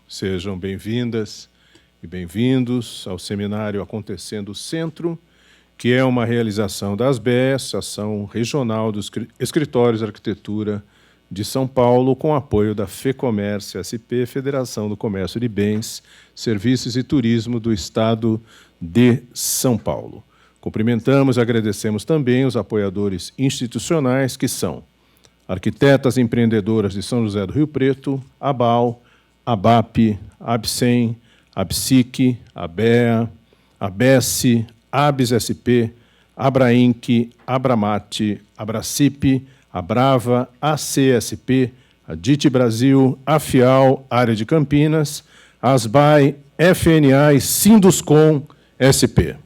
Sejam bem-vindas e bem-vindos ao seminário Acontecendo Centro, que é uma realização da ASBES, Ação Regional dos Escritórios de Arquitetura de São Paulo, com apoio da FEComércio SP, Federação do Comércio de Bens, Serviços e Turismo do Estado de São Paulo. Cumprimentamos e agradecemos também os apoiadores institucionais, que são Arquitetas Empreendedoras de São José do Rio Preto, ABAL, ABAP, ABSEM, ABSIC, ABEA, ABESE, ABS-SP, Abrainc, Abramate, Abracip, Abrava, ACSP, ADIT Brasil, AFIAL, Área de Campinas, ASBAI, FNA e Sinduscom SP.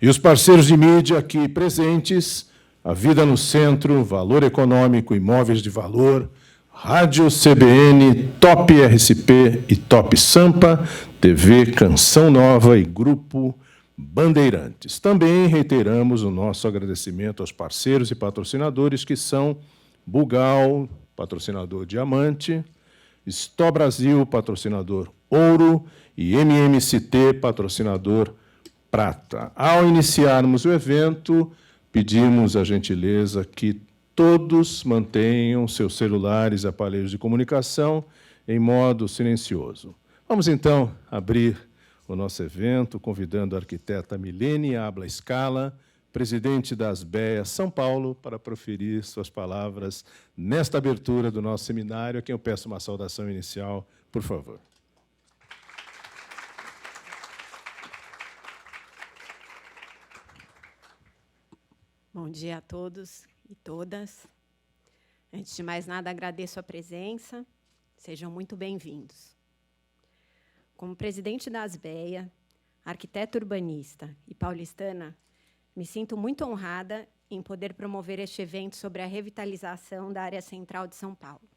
E os parceiros de mídia aqui presentes: A Vida no Centro, Valor Econômico, Imóveis de Valor, Rádio CBN, Top RCP e Top Sampa, TV Canção Nova e Grupo Bandeirantes. Também reiteramos o nosso agradecimento aos parceiros e patrocinadores, que são Bugal, patrocinador Diamante, Stó Brasil, patrocinador Ouro, e MMCT, patrocinador Prata. Ao iniciarmos o evento, pedimos a gentileza que todos mantenham seus celulares e aparelhos de comunicação em modo silencioso. Vamos, então, abrir o nosso evento, convidando a arquiteta Milene Abla Scala, presidente da ASBEA São Paulo, para proferir suas palavras nesta abertura do nosso seminário, a quem eu peço uma saudação inicial, por favor. Bom dia a todos e todas. Antes de mais nada, agradeço a presença. Sejam muito bem-vindos. Como presidente da ASBEA, arquiteta urbanista e paulistana, me sinto muito honrada em poder promover este evento sobre a revitalização da área central de São Paulo.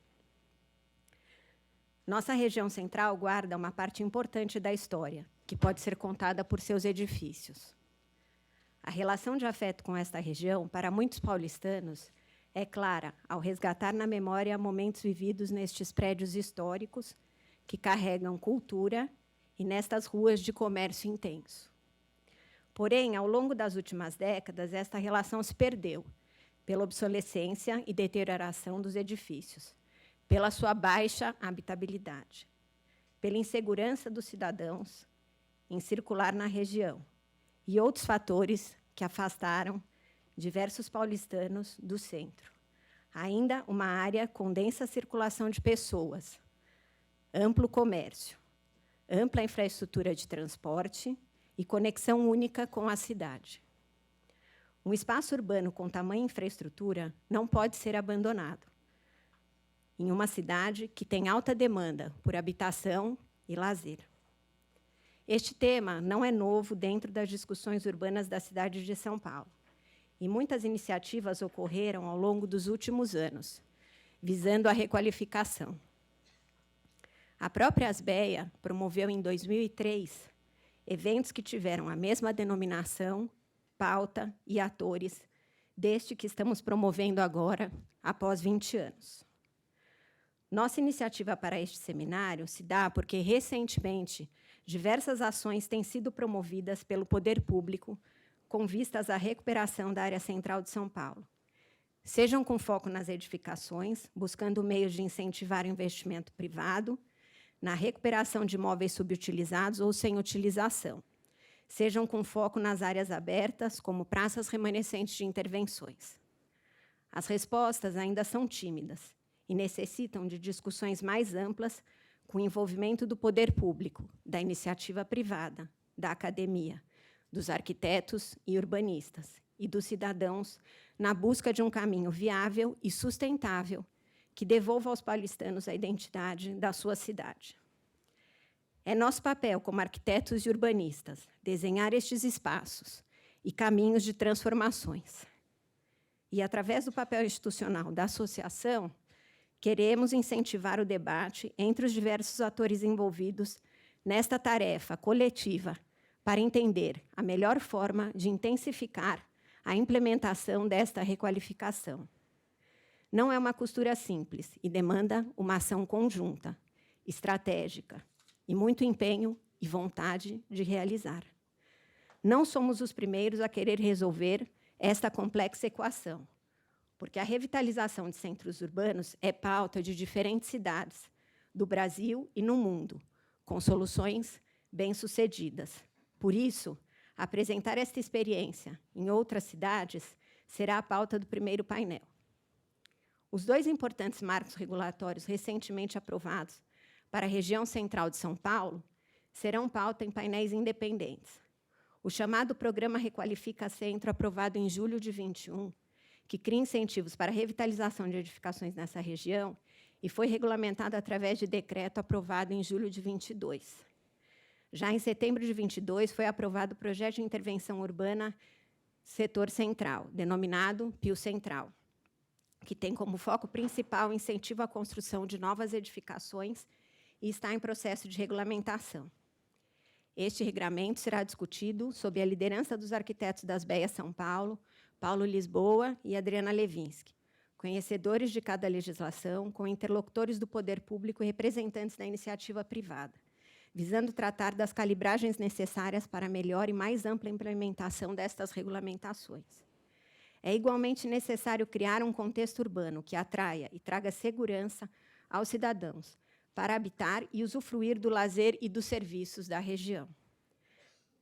Nossa região central guarda uma parte importante da história, que pode ser contada por seus edifícios. A relação de afeto com esta região, para muitos paulistanos, é clara ao resgatar na memória momentos vividos nestes prédios históricos que carregam cultura e nestas ruas de comércio intenso. Porém, ao longo das últimas décadas, esta relação se perdeu pela obsolescência e deterioração dos edifícios, pela sua baixa habitabilidade, pela insegurança dos cidadãos em circular na região, e outros fatores que afastaram diversos paulistanos do centro. Ainda uma área com densa circulação de pessoas, amplo comércio, ampla infraestrutura de transporte e conexão única com a cidade. Um espaço urbano com tamanha infraestrutura não pode ser abandonado em uma cidade que tem alta demanda por habitação e lazer. Este tema não é novo dentro das discussões urbanas da cidade de São Paulo, e muitas iniciativas ocorreram ao longo dos últimos anos, visando a requalificação. A própria ASBEA promoveu, em 2003, eventos que tiveram a mesma denominação, pauta e atores deste que estamos promovendo agora, após 20 anos. Nossa iniciativa para este seminário se dá porque, recentemente, diversas ações têm sido promovidas pelo poder público com vistas à recuperação da área central de São Paulo, sejam com foco nas edificações, buscando meios de incentivar o investimento privado, na recuperação de imóveis subutilizados ou sem utilização, sejam com foco nas áreas abertas, como praças remanescentes de intervenções. As respostas ainda são tímidas e necessitam de discussões mais amplas, com o envolvimento do poder público, da iniciativa privada, da academia, dos arquitetos e urbanistas e dos cidadãos na busca de um caminho viável e sustentável que devolva aos paulistanos a identidade da sua cidade. É nosso papel, como arquitetos e urbanistas, desenhar estes espaços e caminhos de transformações. E, através do papel institucional da associação, queremos incentivar o debate entre os diversos atores envolvidos nesta tarefa coletiva para entender a melhor forma de intensificar a implementação desta requalificação. Não é uma costura simples e demanda uma ação conjunta, estratégica, e muito empenho e vontade de realizar. Não somos os primeiros a querer resolver esta complexa equação, porque a revitalização de centros urbanos é pauta de diferentes cidades do Brasil e no mundo, com soluções bem-sucedidas. Por isso, apresentar esta experiência em outras cidades será a pauta do primeiro painel. Os 2 importantes marcos regulatórios recentemente aprovados para a região central de São Paulo serão pauta em painéis independentes. O chamado Programa Requalifica Centro, aprovado em julho de 21, que cria incentivos para a revitalização de edificações nessa região, e foi regulamentado através de decreto aprovado em julho de 22. Já em setembro de 22, foi aprovado o Projeto de Intervenção Urbana Setor Central, denominado PIO Central, que tem como foco principal o incentivo à construção de novas edificações e está em processo de regulamentação. Este regramento será discutido sob a liderança dos arquitetos das BEA São Paulo, Paulo Lisboa e Adriana Levinsky, conhecedores de cada legislação, com interlocutores do poder público e representantes da iniciativa privada, visando tratar das calibragens necessárias para a melhor e mais ampla implementação destas regulamentações. É igualmente necessário criar um contexto urbano que atraia e traga segurança aos cidadãos, para habitar e usufruir do lazer e dos serviços da região.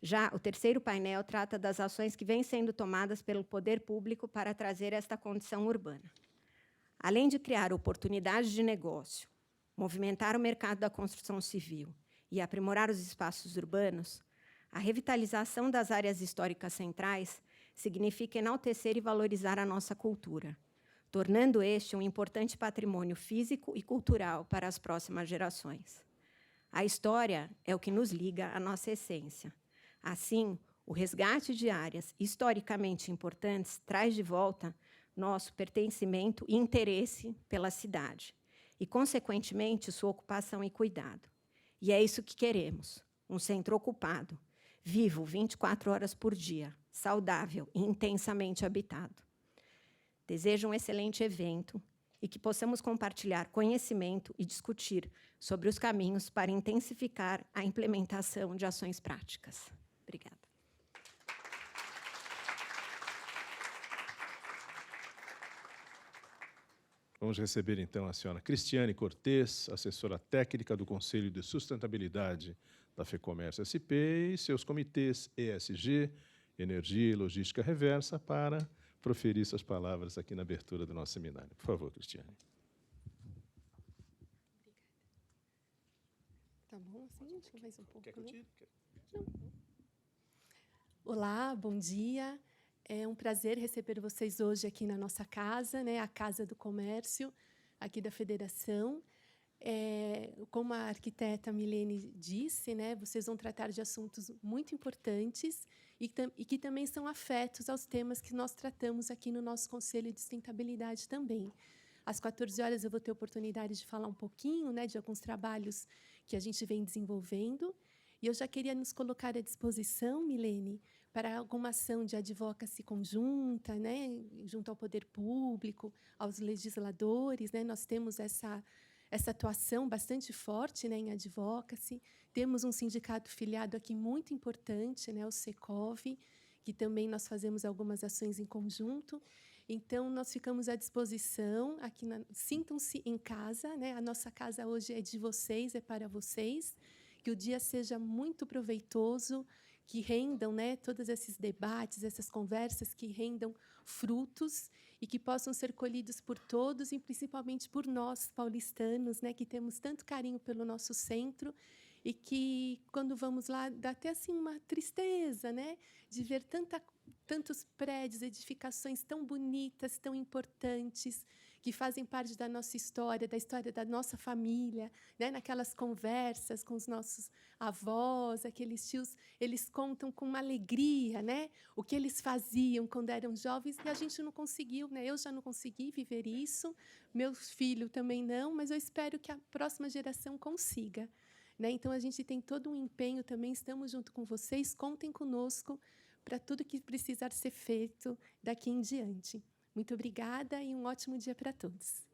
Já o terceiro painel trata das ações que vêm sendo tomadas pelo poder público para trazer esta condição urbana. Além de criar oportunidades de negócio, movimentar o mercado da construção civil e aprimorar os espaços urbanos, a revitalização das áreas históricas centrais significa enaltecer e valorizar a nossa cultura, tornando este um importante patrimônio físico e cultural para as próximas gerações. A história é o que nos liga à nossa essência. Assim, o resgate de áreas historicamente importantes traz de volta nosso pertencimento e interesse pela cidade, e, consequentemente, sua ocupação e cuidado. E é isso que queremos, um centro ocupado, vivo 24 horas por dia, saudável e intensamente habitado. Desejo um excelente evento e que possamos compartilhar conhecimento e discutir sobre os caminhos para intensificar a implementação de ações práticas. Obrigada. Vamos receber, então, a senhora Cristiane Cortes, assessora técnica do Conselho de Sustentabilidade da FEComércio SP e seus comitês ESG, Energia e Logística Reversa, para proferir suas palavras aqui na abertura do nosso seminário. Por favor, Cristiane. Tá bom, assim? Deixa eu mais um pouco. Quer que eu tire? Olá, bom dia. É um prazer receber vocês hoje aqui na nossa casa, né, a Casa do Comércio, aqui da Federação. Como a arquiteta Milene disse, né, vocês vão tratar de assuntos muito importantes e que também são afetos aos temas que nós tratamos aqui no nosso Conselho de Sustentabilidade também. Às 14 horas eu vou ter a oportunidade de falar um pouquinho, né, de alguns trabalhos que a gente vem desenvolvendo. E eu já queria nos colocar à disposição, Milene, para alguma ação de advocacy conjunta, né, junto ao poder público, aos legisladores. Né, nós temos essa atuação bastante forte, né, em advocacy. Temos um sindicato filiado aqui muito importante, né, o Secov, que também nós fazemos algumas ações em conjunto. Então, nós ficamos à disposição. Aqui sintam-se em casa. Né, a nossa casa hoje é de vocês, é para vocês. Que o dia seja muito proveitoso, que rendam, né, todos esses debates, essas conversas, que rendam frutos e que possam ser colhidos por todos, e principalmente por nós, paulistanos, né, que temos tanto carinho pelo nosso centro e que, quando vamos lá, dá até assim, uma tristeza, né, de ver tantos prédios, edificações tão bonitas, tão importantes, que fazem parte da nossa história, da história da nossa família, né? Naquelas conversas com os nossos avós, aqueles tios, eles contam com uma alegria, né? O que eles faziam quando eram jovens, e a gente não conseguiu, né? Eu já não consegui viver isso, meu filho também não, mas eu espero que a próxima geração consiga. Né? Então, a gente tem todo um empenho também, estamos junto com vocês, contem conosco para tudo que precisar ser feito daqui em diante. Muito obrigada e um ótimo dia para todos.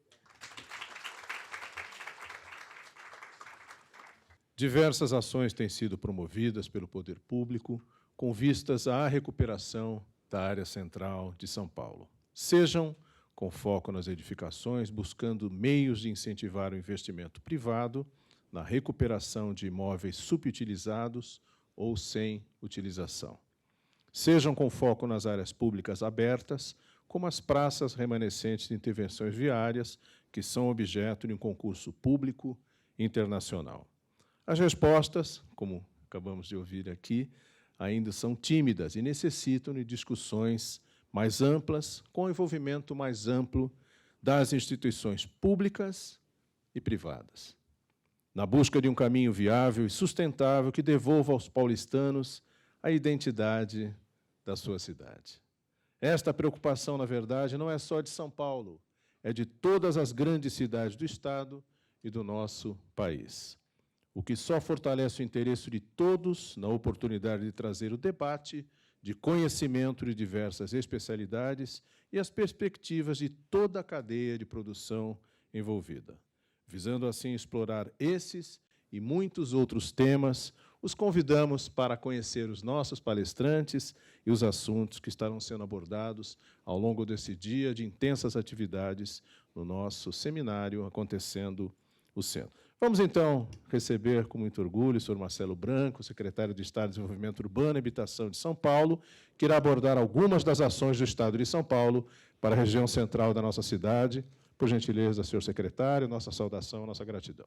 Diversas ações têm sido promovidas pelo poder público com vistas à recuperação da área central de São Paulo, sejam com foco nas edificações, buscando meios de incentivar o investimento privado na recuperação de imóveis subutilizados ou sem utilização, sejam com foco nas áreas públicas abertas, como as praças remanescentes de intervenções viárias, que são objeto de um concurso público internacional. As respostas, como acabamos de ouvir aqui, ainda são tímidas e necessitam de discussões mais amplas, com envolvimento mais amplo das instituições públicas e privadas, na busca de um caminho viável e sustentável que devolva aos paulistanos a identidade da sua cidade. Esta preocupação, na verdade, não é só de São Paulo, é de todas as grandes cidades do Estado e do nosso país, o que só fortalece o interesse de todos na oportunidade de trazer o debate de conhecimento de diversas especialidades e as perspectivas de toda a cadeia de produção envolvida. Visando assim explorar esses e muitos outros temas, os convidamos para conhecer os nossos palestrantes e os assuntos que estarão sendo abordados ao longo desse dia de intensas atividades no nosso seminário acontecendo o Centro. Vamos, então, receber com muito orgulho o senhor Marcelo Branco, secretário de Estado de Desenvolvimento Urbano e Habitação de São Paulo, que irá abordar algumas das ações do Estado de São Paulo para a região central da nossa cidade. Por gentileza, senhor secretário, nossa saudação, nossa gratidão.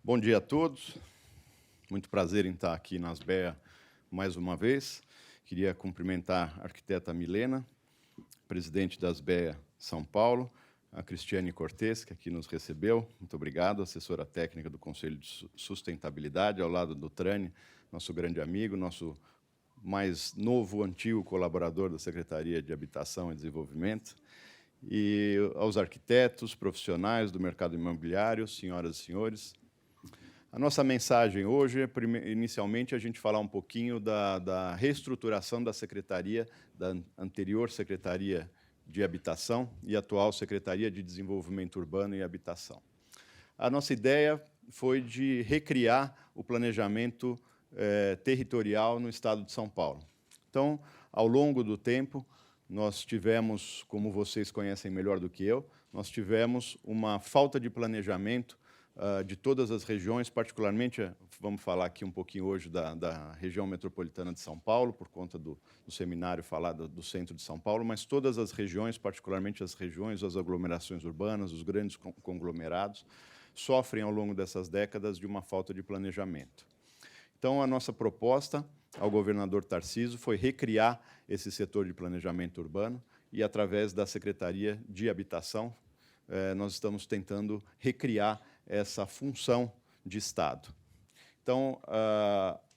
Bom dia a todos. Muito prazer em estar aqui na ASBEA mais uma vez. Queria cumprimentar a arquiteta Milena, presidente da ASBEA São Paulo, a Cristiane Cortes, que aqui nos recebeu, muito obrigado, assessora técnica do Conselho de Sustentabilidade, ao lado do Trani, nosso grande amigo, nosso mais novo, antigo colaborador da Secretaria de Habitação e Desenvolvimento, e aos arquitetos, profissionais do mercado imobiliário, senhoras e senhores. A nossa mensagem hoje é, inicialmente, a gente falar um pouquinho da reestruturação da Secretaria, da anterior Secretaria de Habitação e atual Secretaria de Desenvolvimento Urbano e Habitação. A nossa ideia foi de recriar o planejamento territorial no Estado de São Paulo. Então, ao longo do tempo, nós tivemos, como vocês conhecem melhor do que eu, nós tivemos uma falta de planejamento de todas as regiões, particularmente, vamos falar aqui um pouquinho hoje da região metropolitana de São Paulo, por conta do seminário falar do centro de São Paulo, mas todas as regiões, particularmente as regiões, as aglomerações urbanas, os grandes conglomerados, sofrem ao longo dessas décadas de uma falta de planejamento. Então, a nossa proposta ao governador Tarcísio foi recriar esse setor de planejamento urbano e, através da Secretaria de Habitação, nós estamos tentando recriar essa função de Estado. Então,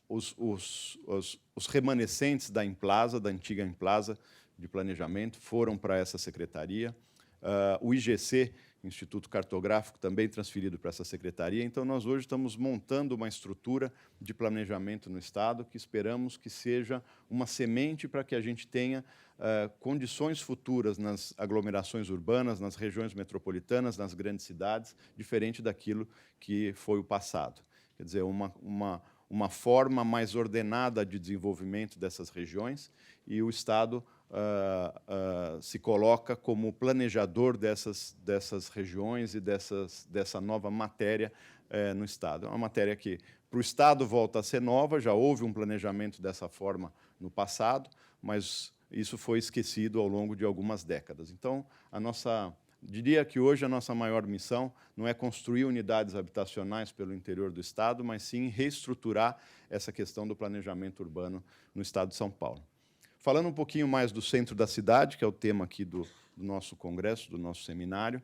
os remanescentes da Implasa, da antiga Implasa de Planejamento, foram para essa secretaria. O IGC, Instituto Cartográfico, também transferido para essa secretaria. Então, nós hoje estamos montando uma estrutura de planejamento no Estado que esperamos que seja uma semente para que a gente tenha condições futuras nas aglomerações urbanas, nas regiões metropolitanas, nas grandes cidades, diferente daquilo que foi o passado. Quer dizer, uma forma mais ordenada de desenvolvimento dessas regiões, e o Estado se coloca como planejador dessas regiões e dessa nova matéria no Estado. É uma matéria que, para o Estado, volta a ser nova, já houve um planejamento dessa forma no passado, mas isso foi esquecido ao longo de algumas décadas. Então, diria que hoje a nossa maior missão não é construir unidades habitacionais pelo interior do Estado, mas sim reestruturar essa questão do planejamento urbano no Estado de São Paulo. Falando um pouquinho mais do centro da cidade, que é o tema aqui do nosso congresso, do nosso seminário,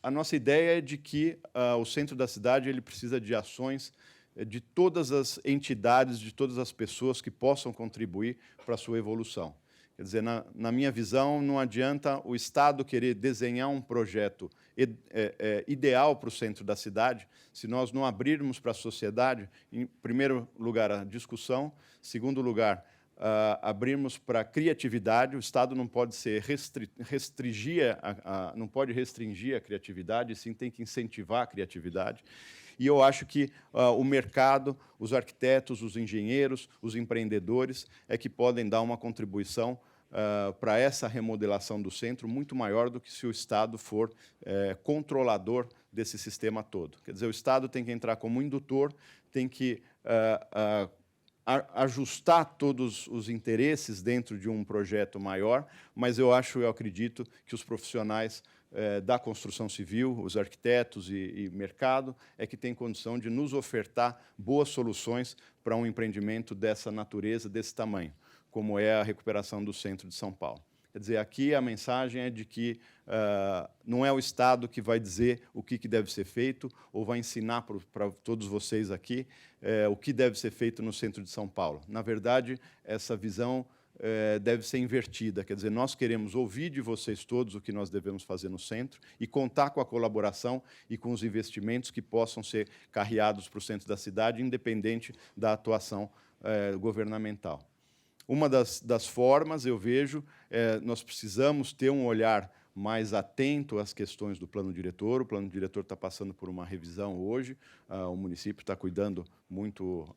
a nossa ideia é de que o centro da cidade ele precisa de ações de todas as entidades, de todas as pessoas que possam contribuir para a sua evolução. Quer dizer, na minha visão, não adianta o Estado querer desenhar um projeto ideal para o centro da cidade se nós não abrirmos para a sociedade, em primeiro lugar, a discussão, em segundo lugar, abrirmos para a criatividade. O Estado não pode não pode restringir a criatividade, sim tem que incentivar a criatividade. E eu acho que o mercado, os arquitetos, os engenheiros, os empreendedores é que podem dar uma contribuição para essa remodelação do centro muito maior do que se o Estado for controlador desse sistema todo. Quer dizer, o Estado tem que entrar como indutor, tem que ajustar todos os interesses dentro de um projeto maior, mas eu acredito que os profissionais da construção civil, os arquitetos e mercado, é que têm condição de nos ofertar boas soluções para um empreendimento dessa natureza, desse tamanho, como é a recuperação do centro de São Paulo. Quer dizer, aqui a mensagem é de que não é o Estado que vai dizer o que deve ser feito ou vai ensinar para todos vocês aqui o que deve ser feito no centro de São Paulo. Na verdade, essa visão deve ser invertida. Quer dizer, nós queremos ouvir de vocês todos o que nós devemos fazer no centro e contar com a colaboração e com os investimentos que possam ser carreados para o centro da cidade, independente da atuação governamental. Uma das formas, eu vejo, nós precisamos ter um olhar mais atento às questões do plano diretor. O plano diretor está passando por uma revisão hoje, o município está cuidando muito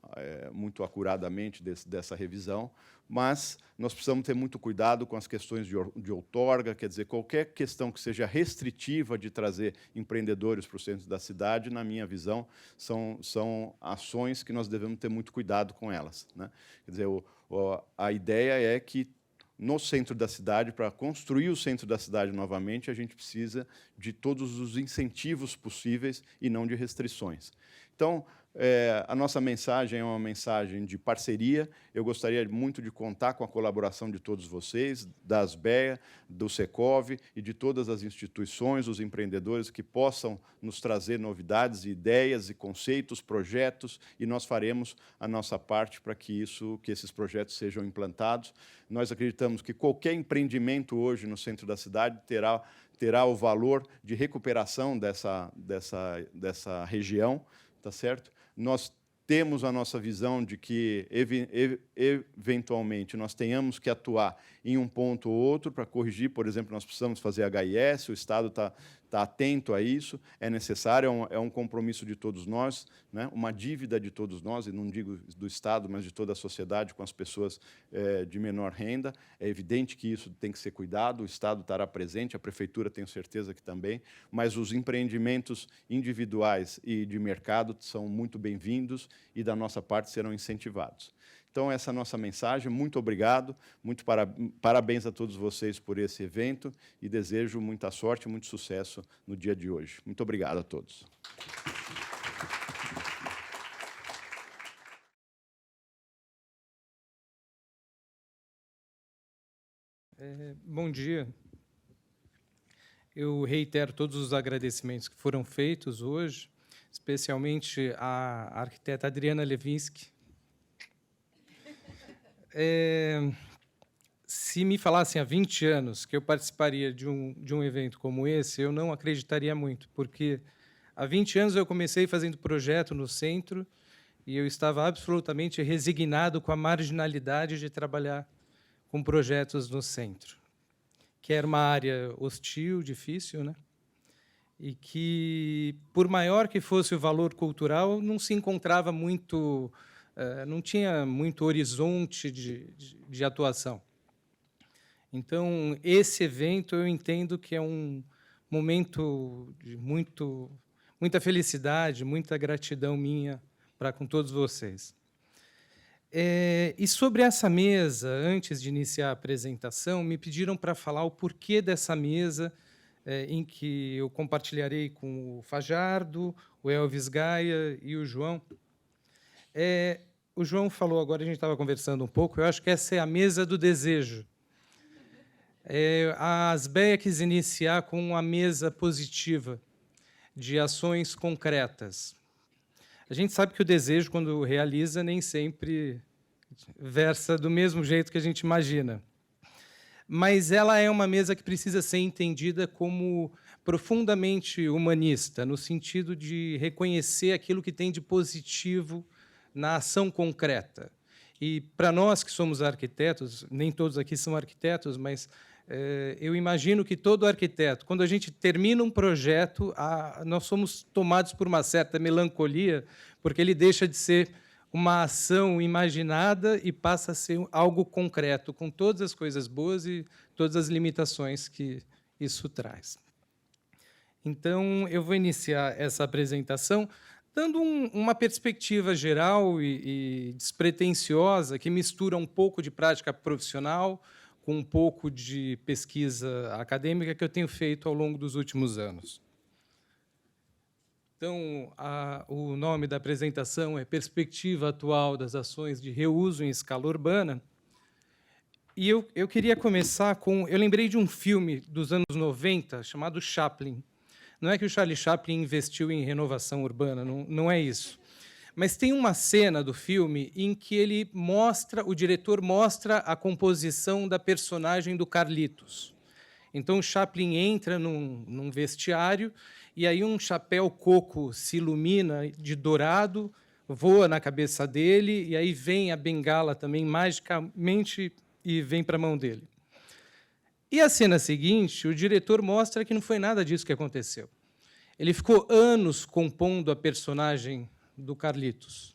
acuradamente dessa revisão, mas nós precisamos ter muito cuidado com as questões de outorga, quer dizer, qualquer questão que seja restritiva de trazer empreendedores para o centro da cidade, na minha visão, são ações que nós devemos ter muito cuidado com elas, né? Quer dizer, a ideia é que, no centro da cidade, para construir o centro da cidade novamente, a gente precisa de todos os incentivos possíveis e não de restrições. Então, a nossa mensagem é uma mensagem de parceria. Eu gostaria muito de contar com a colaboração de todos vocês, da ASBEA, do Secov e de todas as instituições, os empreendedores que possam nos trazer novidades, ideias e conceitos, projetos, e nós faremos a nossa parte para que esses projetos sejam implantados. Nós acreditamos que qualquer empreendimento hoje no centro da cidade terá o valor de recuperação dessa região, tá certo? Nós temos a nossa visão de que, eventualmente, nós tenhamos que atuar em um ponto ou outro para corrigir. Por exemplo, nós precisamos fazer HIS, o Estado está atento a isso, é necessário, é um compromisso de todos nós, né? Uma dívida de todos nós, e não digo do Estado, mas de toda a sociedade com as pessoas de menor renda. É evidente que isso tem que ser cuidado, o Estado estará presente, a Prefeitura tenho certeza que também, mas os empreendimentos individuais e de mercado são muito bem-vindos e, da nossa parte, serão incentivados. Então, essa é a nossa mensagem. Muito obrigado, parabéns a todos vocês por esse evento e desejo muita sorte e muito sucesso no dia de hoje. Muito obrigado a todos. Bom dia. Eu reitero todos os agradecimentos que foram feitos hoje, especialmente à arquiteta Adriana Levinsky. Se me falassem há 20 anos que eu participaria de um evento como esse, eu não acreditaria muito, porque há 20 anos eu comecei fazendo projeto no centro e eu estava absolutamente resignado com a marginalidade de trabalhar com projetos no centro, que era uma área hostil, difícil, né? E que, por maior que fosse o valor cultural, não se encontrava muito, não tinha muito horizonte de atuação. Então, esse evento eu entendo que é um momento de muita felicidade, muita gratidão minha para com todos vocês. E sobre essa mesa, antes de iniciar a apresentação, me pediram para falar o porquê dessa mesa, em que eu compartilharei com o Fajardo, o Elvis Gaia e o João. O João falou, agora a gente estava conversando um pouco, eu acho que essa é a mesa do desejo. A ASBEA quis iniciar com uma mesa positiva de ações concretas. A gente sabe que o desejo, quando realiza, nem sempre versa do mesmo jeito que a gente imagina. Mas ela é uma mesa que precisa ser entendida como profundamente humanista, no sentido de reconhecer aquilo que tem de positivo na ação concreta E, para nós que somos arquitetos, nem todos aqui são arquitetos, mas eu imagino que todo arquiteto, quando a gente termina um projeto, nós somos tomados por uma certa melancolia, porque ele deixa de ser uma ação imaginada e passa a ser algo concreto, com todas as coisas boas e todas as limitações que isso traz. Então, eu vou iniciar essa apresentação dando uma perspectiva geral e despretensiosa, que mistura um pouco de prática profissional com um pouco de pesquisa acadêmica que eu tenho feito ao longo dos últimos anos. Então, o nome da apresentação é Perspectiva Atual das Ações de Reuso em Escala Urbana. E eu queria começar com... Eu lembrei de um filme dos anos 90, chamado Chaplin. Não é que o Charlie Chaplin investiu em renovação urbana, não é isso. Mas tem uma cena do filme em que o diretor mostra a composição da personagem do Carlitos. Então, o Chaplin entra num vestiário e aí um chapéu coco se ilumina de dourado, voa na cabeça dele, e aí vem a bengala também magicamente e vem para a mão dele. E a cena seguinte, o diretor mostra que não foi nada disso que aconteceu. Ele ficou anos compondo a personagem do Carlitos.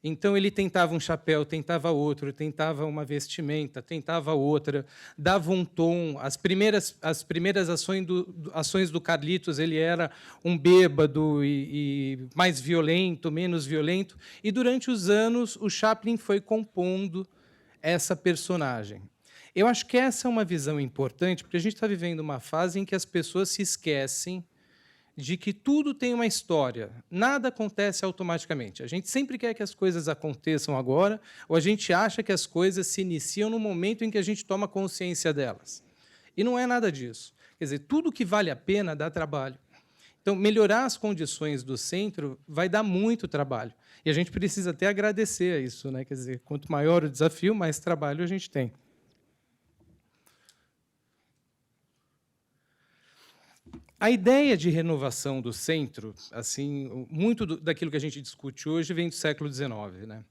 Então, ele tentava um chapéu, tentava outro, tentava uma vestimenta, tentava outra, dava um tom. As primeiras ações do Carlitos, ele era um bêbado e mais violento, menos violento. E, durante os anos, o Chaplin foi compondo essa personagem. Eu acho que essa é uma visão importante, porque a gente está vivendo uma fase em que as pessoas se esquecem de que tudo tem uma história, nada acontece automaticamente. A gente sempre quer que as coisas aconteçam agora, ou a gente acha que as coisas se iniciam no momento em que a gente toma consciência delas. E não é nada disso. Quer dizer, tudo que vale a pena dá trabalho. Então, melhorar as condições do centro vai dar muito trabalho. E a gente precisa até agradecer a isso, né? Quer dizer, quanto maior o desafio, mais trabalho a gente tem. A ideia de renovação do centro, assim, muito daquilo que a gente discute hoje vem do século XIX, né?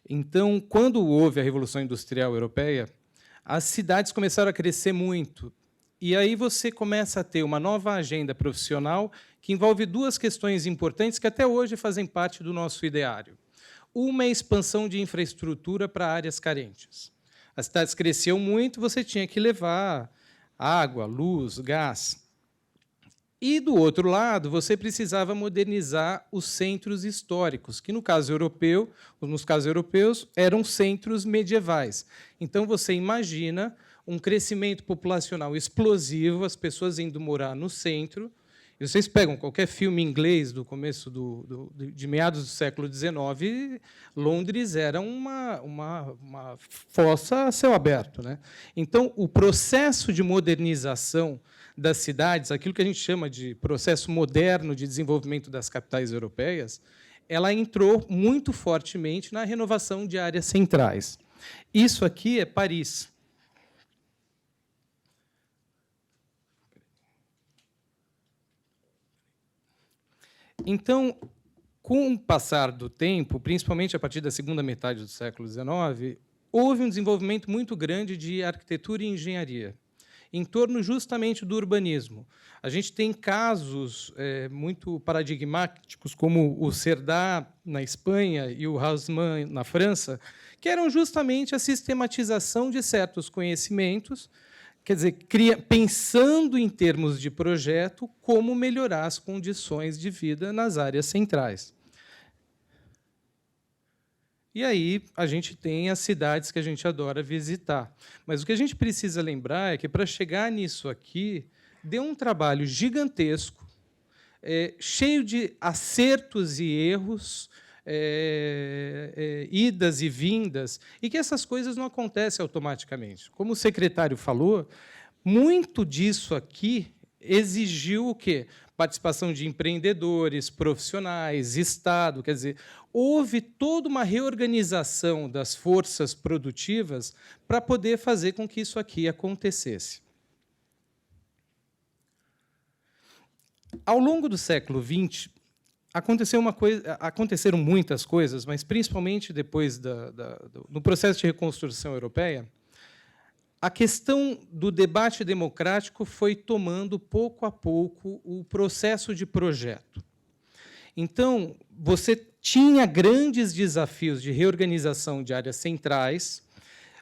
Então, quando houve a Revolução Industrial Europeia, as cidades começaram a crescer muito. E aí você começa a ter uma nova agenda profissional que envolve duas questões importantes que até hoje fazem parte do nosso ideário. Uma é a expansão de infraestrutura para áreas carentes. As cidades cresciam muito, você tinha que levar água, luz, gás. E, do outro lado, você precisava modernizar os centros históricos, que, nos casos europeus, eram centros medievais. Então, você imagina um crescimento populacional explosivo, as pessoas indo morar no centro. E vocês pegam qualquer filme inglês do começo de meados do século XIX, Londres era uma fossa a céu aberto, né? Então, o processo de modernização das cidades, aquilo que a gente chama de processo moderno de desenvolvimento das capitais europeias, ela entrou muito fortemente na renovação de áreas centrais. Isso aqui é Paris. Então, com o passar do tempo, principalmente a partir da segunda metade do século XIX, houve um desenvolvimento muito grande de arquitetura e engenharia, em torno justamente do urbanismo. A gente tem casos muito paradigmáticos, como o Cerdá, na Espanha, e o Haussmann, na França, que eram justamente a sistematização de certos conhecimentos, quer dizer, pensando em termos de projeto, como melhorar as condições de vida nas áreas centrais. E aí a gente tem as cidades que a gente adora visitar. Mas o que a gente precisa lembrar é que, para chegar nisso aqui, deu um trabalho gigantesco, cheio de acertos e erros, idas e vindas, e que essas coisas não acontecem automaticamente. Como o secretário falou, muito disso aqui exigiu o quê? Participação de empreendedores, profissionais, Estado. Quer dizer, houve toda uma reorganização das forças produtivas para poder fazer com que isso aqui acontecesse. Ao longo do século XX, aconteceram muitas coisas, mas principalmente depois do processo de reconstrução europeia, a questão do debate democrático foi tomando, pouco a pouco, o processo de projeto. Então, você tinha grandes desafios de reorganização de áreas centrais,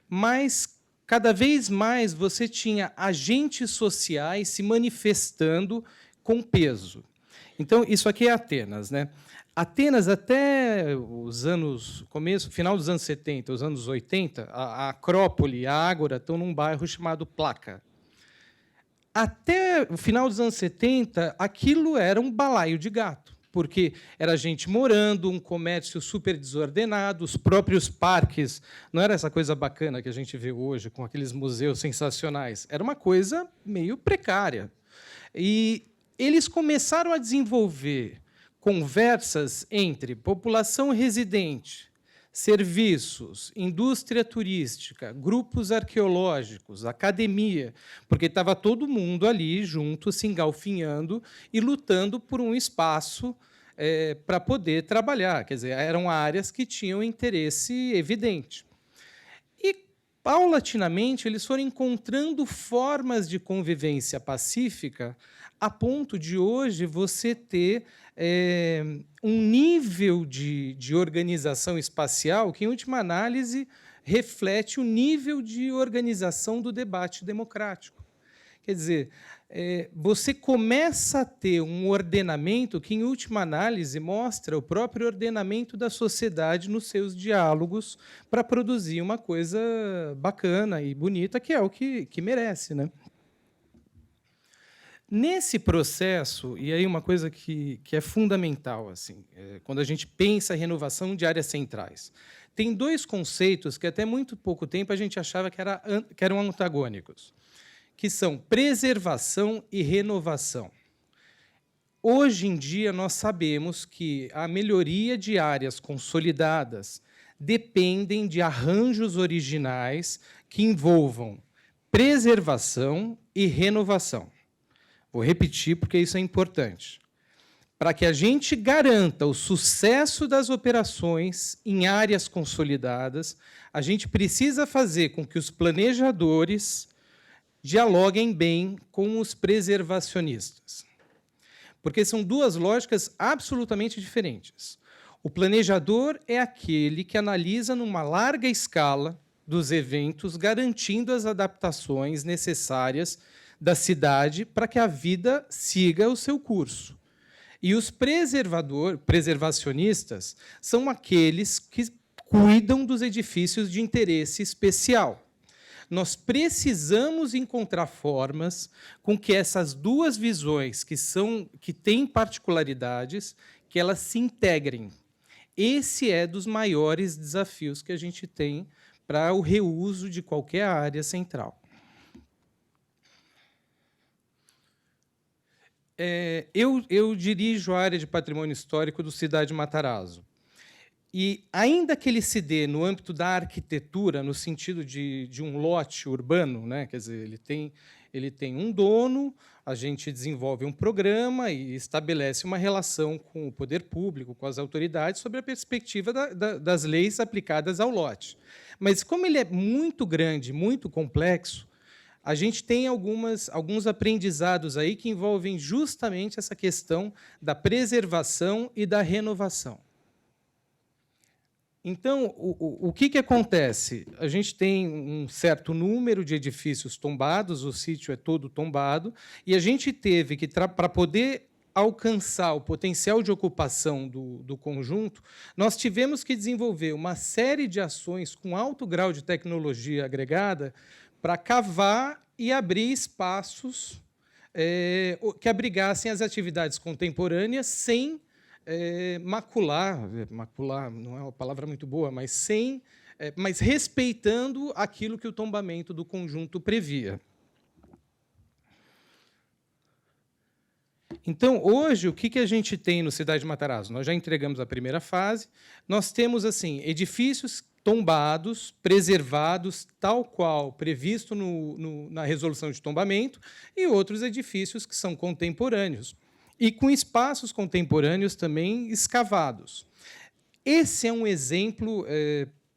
mas, cada vez mais, você tinha agentes sociais se manifestando com peso. Então, isso aqui é Atenas, né? Atenas, até os anos final dos anos 70, os anos 80, a Acrópole e a Ágora estão num bairro chamado Plaka. Até o final dos anos 70, aquilo era um balaio de gato, porque era gente morando, um comércio super desordenado, os próprios parques, não era essa coisa bacana que a gente vê hoje, com aqueles museus sensacionais, era uma coisa meio precária. E eles começaram a desenvolver conversas entre população residente, serviços, indústria turística, grupos arqueológicos, academia, porque estava todo mundo ali junto, se engalfinhando e lutando por um espaço para poder trabalhar. Quer dizer, eram áreas que tinham interesse evidente. E, paulatinamente, eles foram encontrando formas de convivência pacífica a ponto de, hoje, você ter um nível de organização espacial que, em última análise, reflete o nível de organização do debate democrático. Quer dizer, você começa a ter um ordenamento que, em última análise, mostra o próprio ordenamento da sociedade nos seus diálogos para produzir uma coisa bacana e bonita, que é o que merece, né? Nesse processo, e aí uma coisa que é fundamental, assim, quando a gente pensa em renovação de áreas centrais, tem dois conceitos que até muito pouco tempo a gente achava que eram antagônicos, que são preservação e renovação. Hoje em dia, nós sabemos que a melhoria de áreas consolidadas dependem de arranjos originais que envolvam preservação e renovação. Vou repetir, porque isso é importante. Para que a gente garanta o sucesso das operações em áreas consolidadas, a gente precisa fazer com que os planejadores dialoguem bem com os preservacionistas. Porque são duas lógicas absolutamente diferentes. O planejador é aquele que analisa numa larga escala dos eventos, garantindo as adaptações necessárias da cidade para que a vida siga o seu curso. E os preservacionistas são aqueles que cuidam dos edifícios de interesse especial. Nós precisamos encontrar formas com que essas duas visões, que têm particularidades, que elas se integrem. Esse é dos maiores desafios que a gente tem para o reuso de qualquer área central. Eu dirijo a área de patrimônio histórico do Cidade Matarazzo. E, ainda que ele se dê no âmbito da arquitetura, no sentido de um lote urbano, né? Quer dizer, ele tem um dono, a gente desenvolve um programa e estabelece uma relação com o poder público, com as autoridades, sobre a perspectiva das leis aplicadas ao lote. Mas, como ele é muito grande, muito complexo, a gente tem alguns aprendizados aí que envolvem justamente essa questão da preservação e da renovação. Então, o que acontece? A gente tem um certo número de edifícios tombados, o sítio é todo tombado, e a gente teve que, para poder alcançar o potencial de ocupação do conjunto, nós tivemos que desenvolver uma série de ações com alto grau de tecnologia agregada para cavar e abrir espaços que abrigassem as atividades contemporâneas sem macular não é uma palavra muito boa, mas respeitando aquilo que o tombamento do conjunto previa. Então, hoje, o que a gente tem no Cidade Matarazzo? Nós já entregamos a primeira fase, nós temos assim, edifícios tombados, preservados, tal qual previsto na resolução de tombamento, e outros edifícios que são contemporâneos e com espaços contemporâneos também escavados. Esse é um exemplo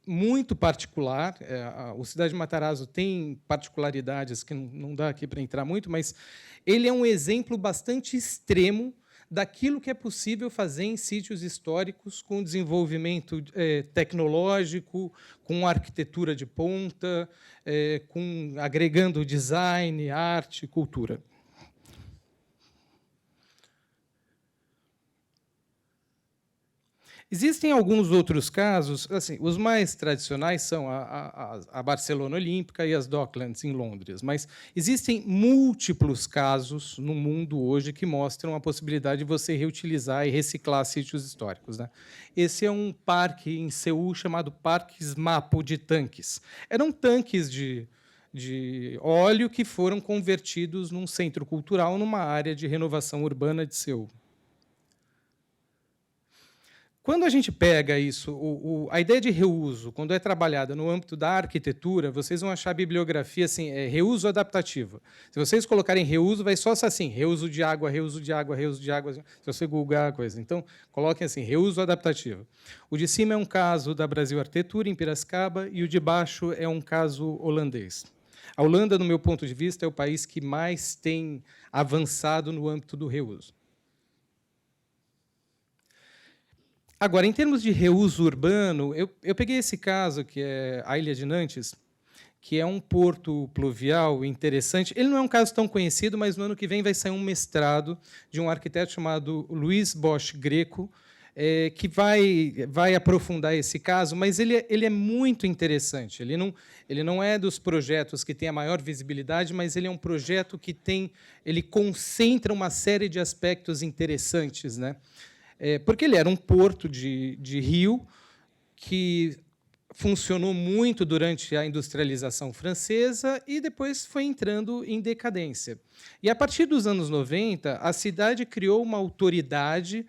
muito particular. O Cidade de Matarazzo tem particularidades que não dá aqui para entrar muito, mas ele é um exemplo bastante extremo daquilo que é possível fazer em sítios históricos com desenvolvimento tecnológico, com arquitetura de ponta, agregando design, arte, cultura. Existem alguns outros casos, assim, os mais tradicionais são a Barcelona Olímpica e as Docklands, em Londres, mas existem múltiplos casos no mundo hoje que mostram a possibilidade de você reutilizar e reciclar sítios históricos, né? Esse é um parque em Seul chamado Parque Smapo de tanques. Eram tanques de óleo que foram convertidos num centro cultural numa área de renovação urbana de Seul. Quando a gente pega isso, a ideia de reuso, quando é trabalhada no âmbito da arquitetura, vocês vão achar a bibliografia assim, reuso adaptativo. Se vocês colocarem reuso, vai só assim, reuso de água, reuso de água, reuso de água, se você googar a coisa. Então, coloquem assim, reuso adaptativo. O de cima é um caso da Brasil Arquitetura, em Piracicaba, e o de baixo é um caso holandês. A Holanda, no meu ponto de vista, é o país que mais tem avançado no âmbito do reuso. Agora, em termos de reuso urbano, eu peguei esse caso, que é a Ilha de Nantes, que é um porto pluvial interessante. Ele não é um caso tão conhecido, mas no ano que vem vai sair um mestrado de um arquiteto chamado Luiz Bosch Greco, que vai aprofundar esse caso, mas ele é muito interessante. Ele não é dos projetos que tem a maior visibilidade, mas ele é um projeto que ele concentra uma série de aspectos interessantes, né? Porque ele era um porto de rio que funcionou muito durante a industrialização francesa e depois foi entrando em decadência. E, a partir dos anos 90, a cidade criou uma autoridade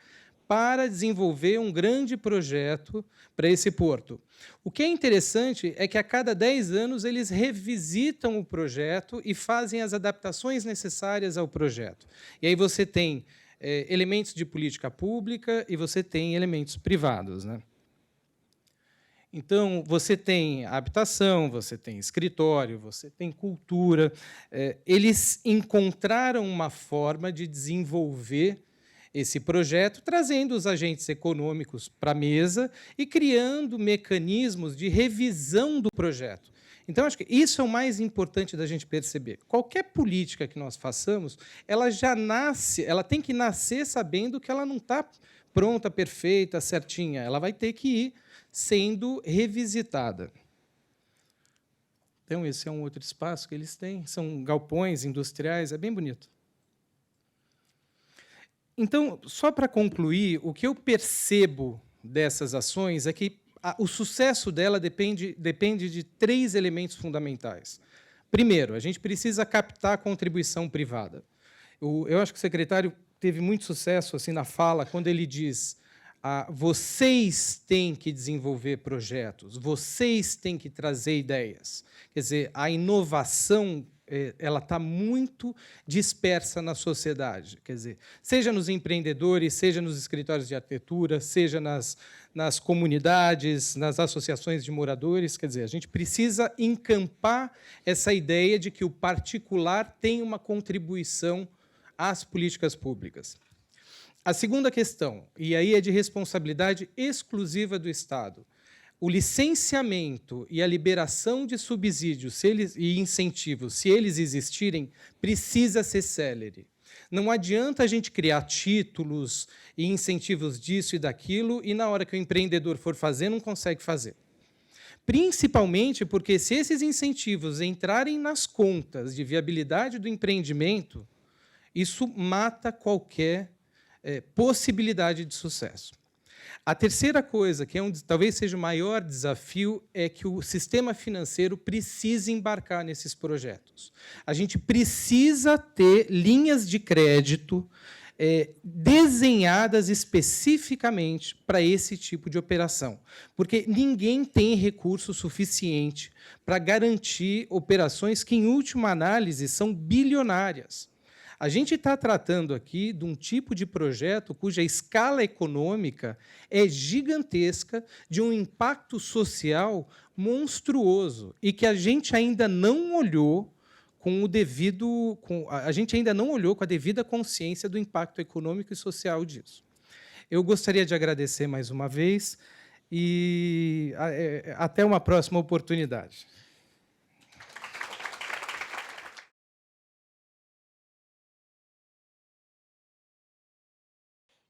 para desenvolver um grande projeto para esse porto. O que é interessante é que, a cada 10 anos, eles revisitam o projeto e fazem as adaptações necessárias ao projeto. E aí você tem elementos de política pública e você tem elementos privados, né? Então, você tem habitação, você tem escritório, você tem cultura. Eles encontraram uma forma de desenvolver esse projeto, trazendo os agentes econômicos para a mesa e criando mecanismos de revisão do projeto. Então, acho que isso é o mais importante da gente perceber. Qualquer política que nós façamos, ela tem que nascer sabendo que ela não está pronta, perfeita, certinha. Ela vai ter que ir sendo revisitada. Então, esse é um outro espaço que eles têm. São galpões industriais, é bem bonito. Então, só para concluir, o que eu percebo dessas ações é que o sucesso dela depende de 3 elementos fundamentais. Primeiro, a gente precisa captar a contribuição privada. Eu acho que o secretário teve muito sucesso assim na fala, quando ele diz: vocês têm que desenvolver projetos, vocês têm que trazer ideias. Quer dizer, a inovação ela está muito dispersa na sociedade. Quer dizer, seja nos empreendedores, seja nos escritórios de arquitetura, seja nas comunidades, nas associações de moradores. Quer dizer, a gente precisa encampar essa ideia de que o particular tem uma contribuição às políticas públicas. A segunda questão, e aí é de responsabilidade exclusiva do Estado, o licenciamento e a liberação de subsídios e incentivos, se eles existirem, precisa ser célere. Não adianta a gente criar títulos e incentivos disso e daquilo, e, na hora que o empreendedor for fazer, não consegue fazer. Principalmente porque, se esses incentivos entrarem nas contas de viabilidade do empreendimento, isso mata qualquer possibilidade de sucesso. A terceira coisa, que talvez seja o maior desafio, é que o sistema financeiro precisa embarcar nesses projetos. A gente precisa ter linhas de crédito desenhadas especificamente para esse tipo de operação, porque ninguém tem recurso suficiente para garantir operações que, em última análise, são bilionárias. A gente está tratando aqui de um tipo de projeto cuja escala econômica é gigantesca, de um impacto social monstruoso, e que a gente ainda não olhou com o devido, a gente ainda não olhou com a devida consciência do impacto econômico e social disso. Eu gostaria de agradecer mais uma vez e até uma próxima oportunidade.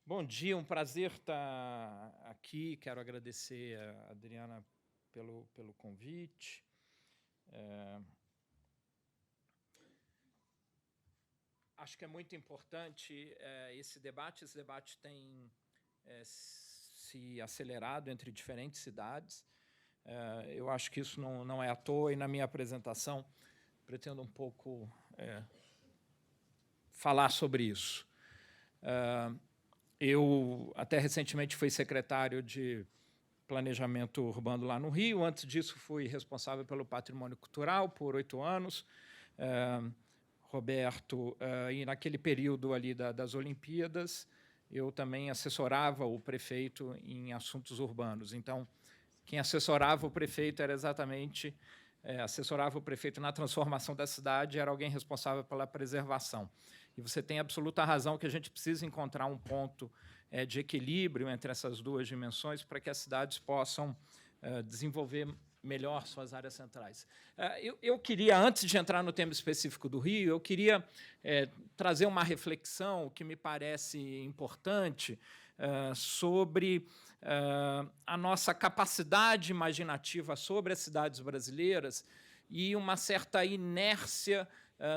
Bom dia, um prazer estar aqui. Quero agradecer a Adriana pelo convite. Acho que é muito importante esse debate. Esse debate tem se acelerado entre diferentes cidades. Eu acho que isso não é à toa, e na minha apresentação pretendo um pouco falar sobre isso. Eu, até recentemente, fui secretário de Planejamento Urbano lá no Rio. Antes disso, fui responsável pelo patrimônio cultural por 8 anos. Roberto, e naquele período ali das Olimpíadas, eu também assessorava o prefeito em assuntos urbanos. Então, quem assessorava o prefeito era exatamente... assessorava o prefeito na transformação da cidade, era alguém responsável pela preservação. E você tem absoluta razão que a gente precisa encontrar um ponto de equilíbrio entre essas duas dimensões para que as cidades possam desenvolver melhor suas áreas centrais. Eu queria, antes de entrar no tema específico do Rio, eu queria trazer uma reflexão que me parece importante sobre a nossa capacidade imaginativa sobre as cidades brasileiras e uma certa inércia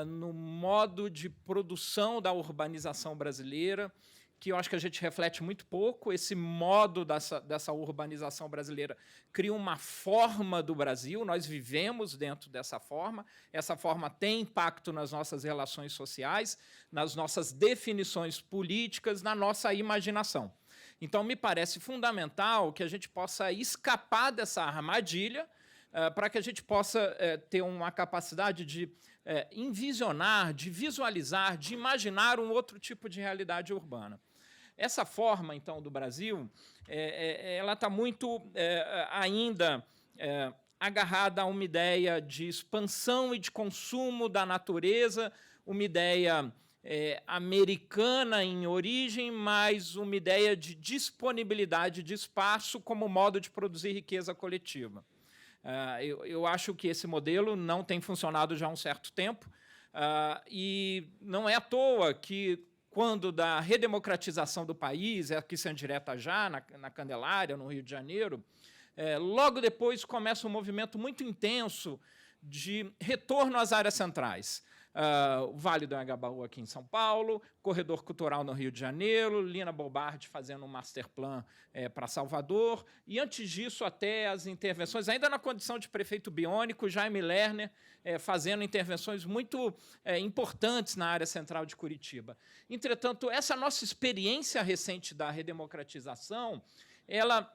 no modo de produção da urbanização brasileira, que eu acho que a gente reflete muito pouco. Esse modo dessa urbanização brasileira cria uma forma do Brasil, nós vivemos dentro dessa forma, essa forma tem impacto nas nossas relações sociais, nas nossas definições políticas, na nossa imaginação. Então, me parece fundamental que a gente possa escapar dessa armadilha para que a gente possa ter uma capacidade de envisionar, de visualizar, de imaginar um outro tipo de realidade urbana. Essa forma, então, do Brasil, ela está muito ainda agarrada a uma ideia de expansão e de consumo da natureza, uma ideia americana em origem, mas uma ideia de disponibilidade de espaço como modo de produzir riqueza coletiva. Eu acho que esse modelo não tem funcionado já há um certo tempo, e não é à toa que, quando da redemocratização do país, aqui sendo direta já, na Candelária, no Rio de Janeiro, logo depois começa um movimento muito intenso de retorno às áreas centrais. O Vale do Anhangabaú aqui em São Paulo, Corredor Cultural no Rio de Janeiro, Lina Bobardi fazendo um masterplan para Salvador, e antes disso até as intervenções, ainda na condição de prefeito biônico, Jaime Lerner fazendo intervenções muito importantes na área central de Curitiba. Entretanto, essa nossa experiência recente da redemocratização, ela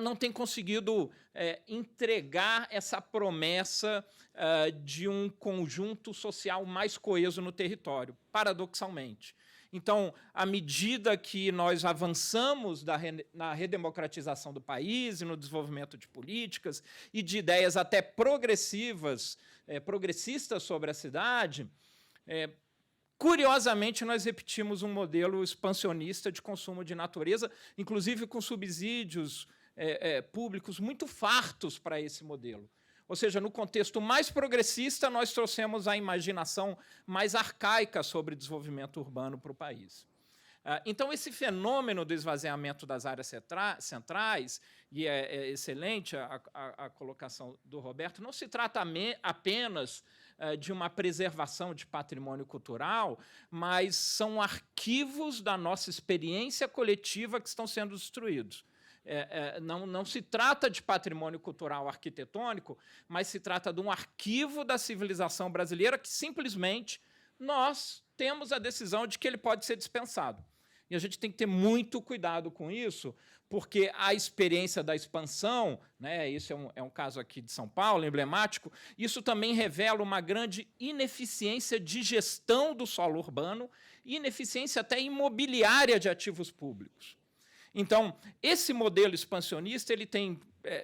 não tem conseguido entregar essa promessa de um conjunto social mais coeso no território, paradoxalmente. Então, à medida que nós avançamos na redemocratização do país e no desenvolvimento de políticas e de ideias até progressistas sobre a cidade, curiosamente, nós repetimos um modelo expansionista de consumo de natureza, inclusive com subsídios públicos muito fartos para esse modelo. Ou seja, no contexto mais progressista, nós trouxemos a imaginação mais arcaica sobre desenvolvimento urbano para o país. Então, esse fenômeno do esvaziamento das áreas centrais, e é excelente a colocação do Roberto, não se trata apenas de uma preservação de patrimônio cultural, mas são arquivos da nossa experiência coletiva que estão sendo destruídos. Não se trata de patrimônio cultural arquitetônico, mas se trata de um arquivo da civilização brasileira que, simplesmente, nós temos a decisão de que ele pode ser dispensado. E a gente tem que ter muito cuidado com isso, porque a experiência da expansão, né, isso é um caso aqui de São Paulo, emblemático, isso também revela uma grande ineficiência de gestão do solo urbano e ineficiência até imobiliária de ativos públicos. Então, esse modelo expansionista, ele tem,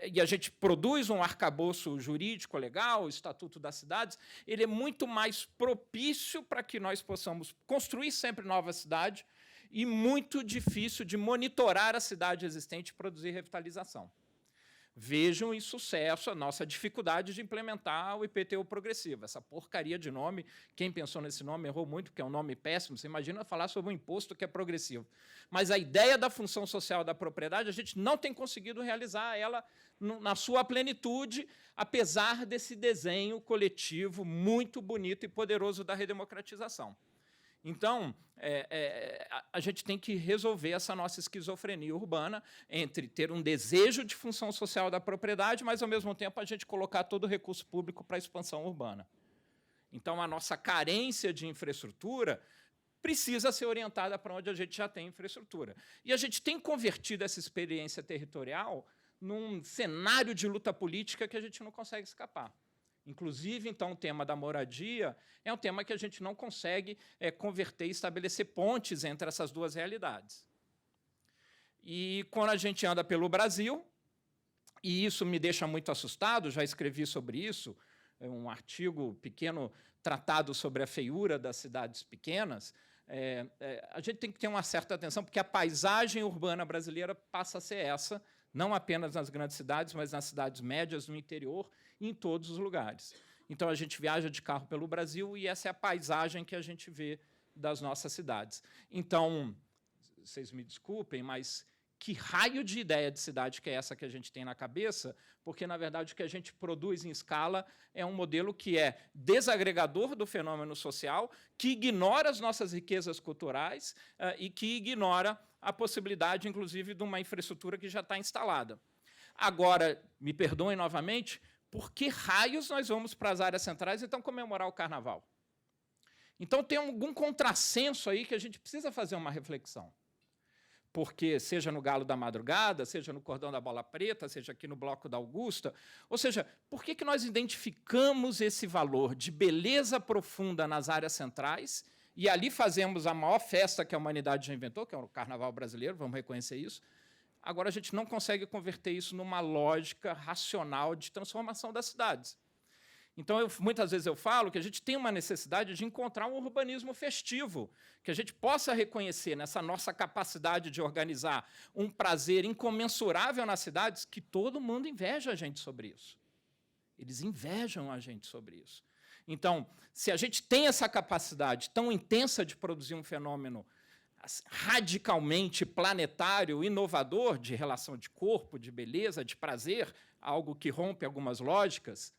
e a gente produz um arcabouço jurídico legal, o Estatuto das Cidades, ele é muito mais propício para que nós possamos construir sempre nova cidade e muito difícil de monitorar a cidade existente e produzir revitalização. Vejam em sucesso a nossa dificuldade de implementar o IPTU progressivo. Essa porcaria de nome, quem pensou nesse nome errou muito, porque é um nome péssimo. Você imagina falar sobre um imposto que é progressivo. Mas a ideia da função social da propriedade, a gente não tem conseguido realizar ela na sua plenitude, apesar desse desenho coletivo muito bonito e poderoso da redemocratização. Então, a gente tem que resolver essa nossa esquizofrenia urbana entre ter um desejo de função social da propriedade, mas, ao mesmo tempo, a gente colocar todo o recurso público para a expansão urbana. Então, a nossa carência de infraestrutura precisa ser orientada para onde a gente já tem infraestrutura. E a gente tem convertido essa experiência territorial num cenário de luta política que a gente não consegue escapar. Inclusive, então, o tema da moradia é um tema que a gente não consegue converter e estabelecer pontes entre essas duas realidades. E quando a gente anda pelo Brasil, e isso me deixa muito assustado, já escrevi sobre isso, um artigo pequeno tratado sobre a feiura das cidades pequenas, a gente tem que ter uma certa atenção, porque a paisagem urbana brasileira passa a ser essa, não apenas nas grandes cidades, mas nas cidades médias, no interior e em todos os lugares. Então, a gente viaja de carro pelo Brasil e essa é a paisagem que a gente vê das nossas cidades. Então, vocês me desculpem, mas que raio de ideia de cidade que é essa que a gente tem na cabeça? Porque, na verdade, o que a gente produz em escala é um modelo que é desagregador do fenômeno social, que ignora as nossas riquezas culturais e que ignora a possibilidade, inclusive, de uma infraestrutura que já está instalada. Agora, me perdoem novamente, por que raios nós vamos para as áreas centrais, então, comemorar o Carnaval? Então, tem algum contrassenso aí que a gente precisa fazer uma reflexão. Porque, seja no Galo da Madrugada, seja no Cordão da Bola Preta, seja aqui no Bloco da Augusta, ou seja, por que nós identificamos esse valor de beleza profunda nas áreas centrais e ali fazemos a maior festa que a humanidade já inventou, que é o Carnaval brasileiro, vamos reconhecer isso. Agora, a gente não consegue converter isso numa lógica racional de transformação das cidades. Então, muitas vezes eu falo que a gente tem uma necessidade de encontrar um urbanismo festivo, que a gente possa reconhecer nessa nossa capacidade de organizar um prazer incomensurável nas cidades, que todo mundo inveja a gente sobre isso. Eles invejam a gente sobre isso. Então, se a gente tem essa capacidade tão intensa de produzir um fenômeno radicalmente planetário, inovador, de relação de corpo, de beleza, de prazer, algo que rompe algumas lógicas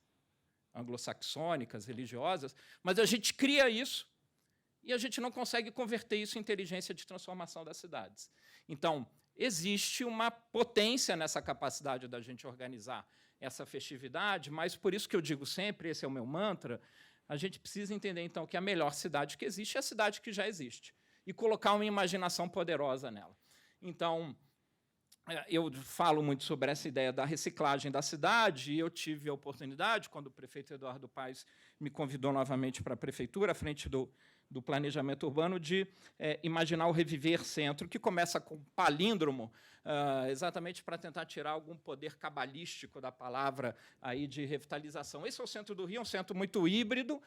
anglo-saxônicas, religiosas, mas a gente cria isso e a gente não consegue converter isso em inteligência de transformação das cidades. Então, existe uma potência nessa capacidade da gente organizar essa festividade, mas, por isso que eu digo sempre, esse é o meu mantra, a gente precisa entender, então, que a melhor cidade que existe é a cidade que já existe e colocar uma imaginação poderosa nela. Então, eu falo muito sobre essa ideia da reciclagem da cidade, e eu tive a oportunidade, quando o prefeito Eduardo Paes me convidou novamente para a prefeitura, à frente do planejamento urbano, de imaginar o Reviver Centro, que começa com palíndromo, exatamente para tentar tirar algum poder cabalístico da palavra aí de revitalização. Esse é o centro do Rio, é um centro muito híbrido.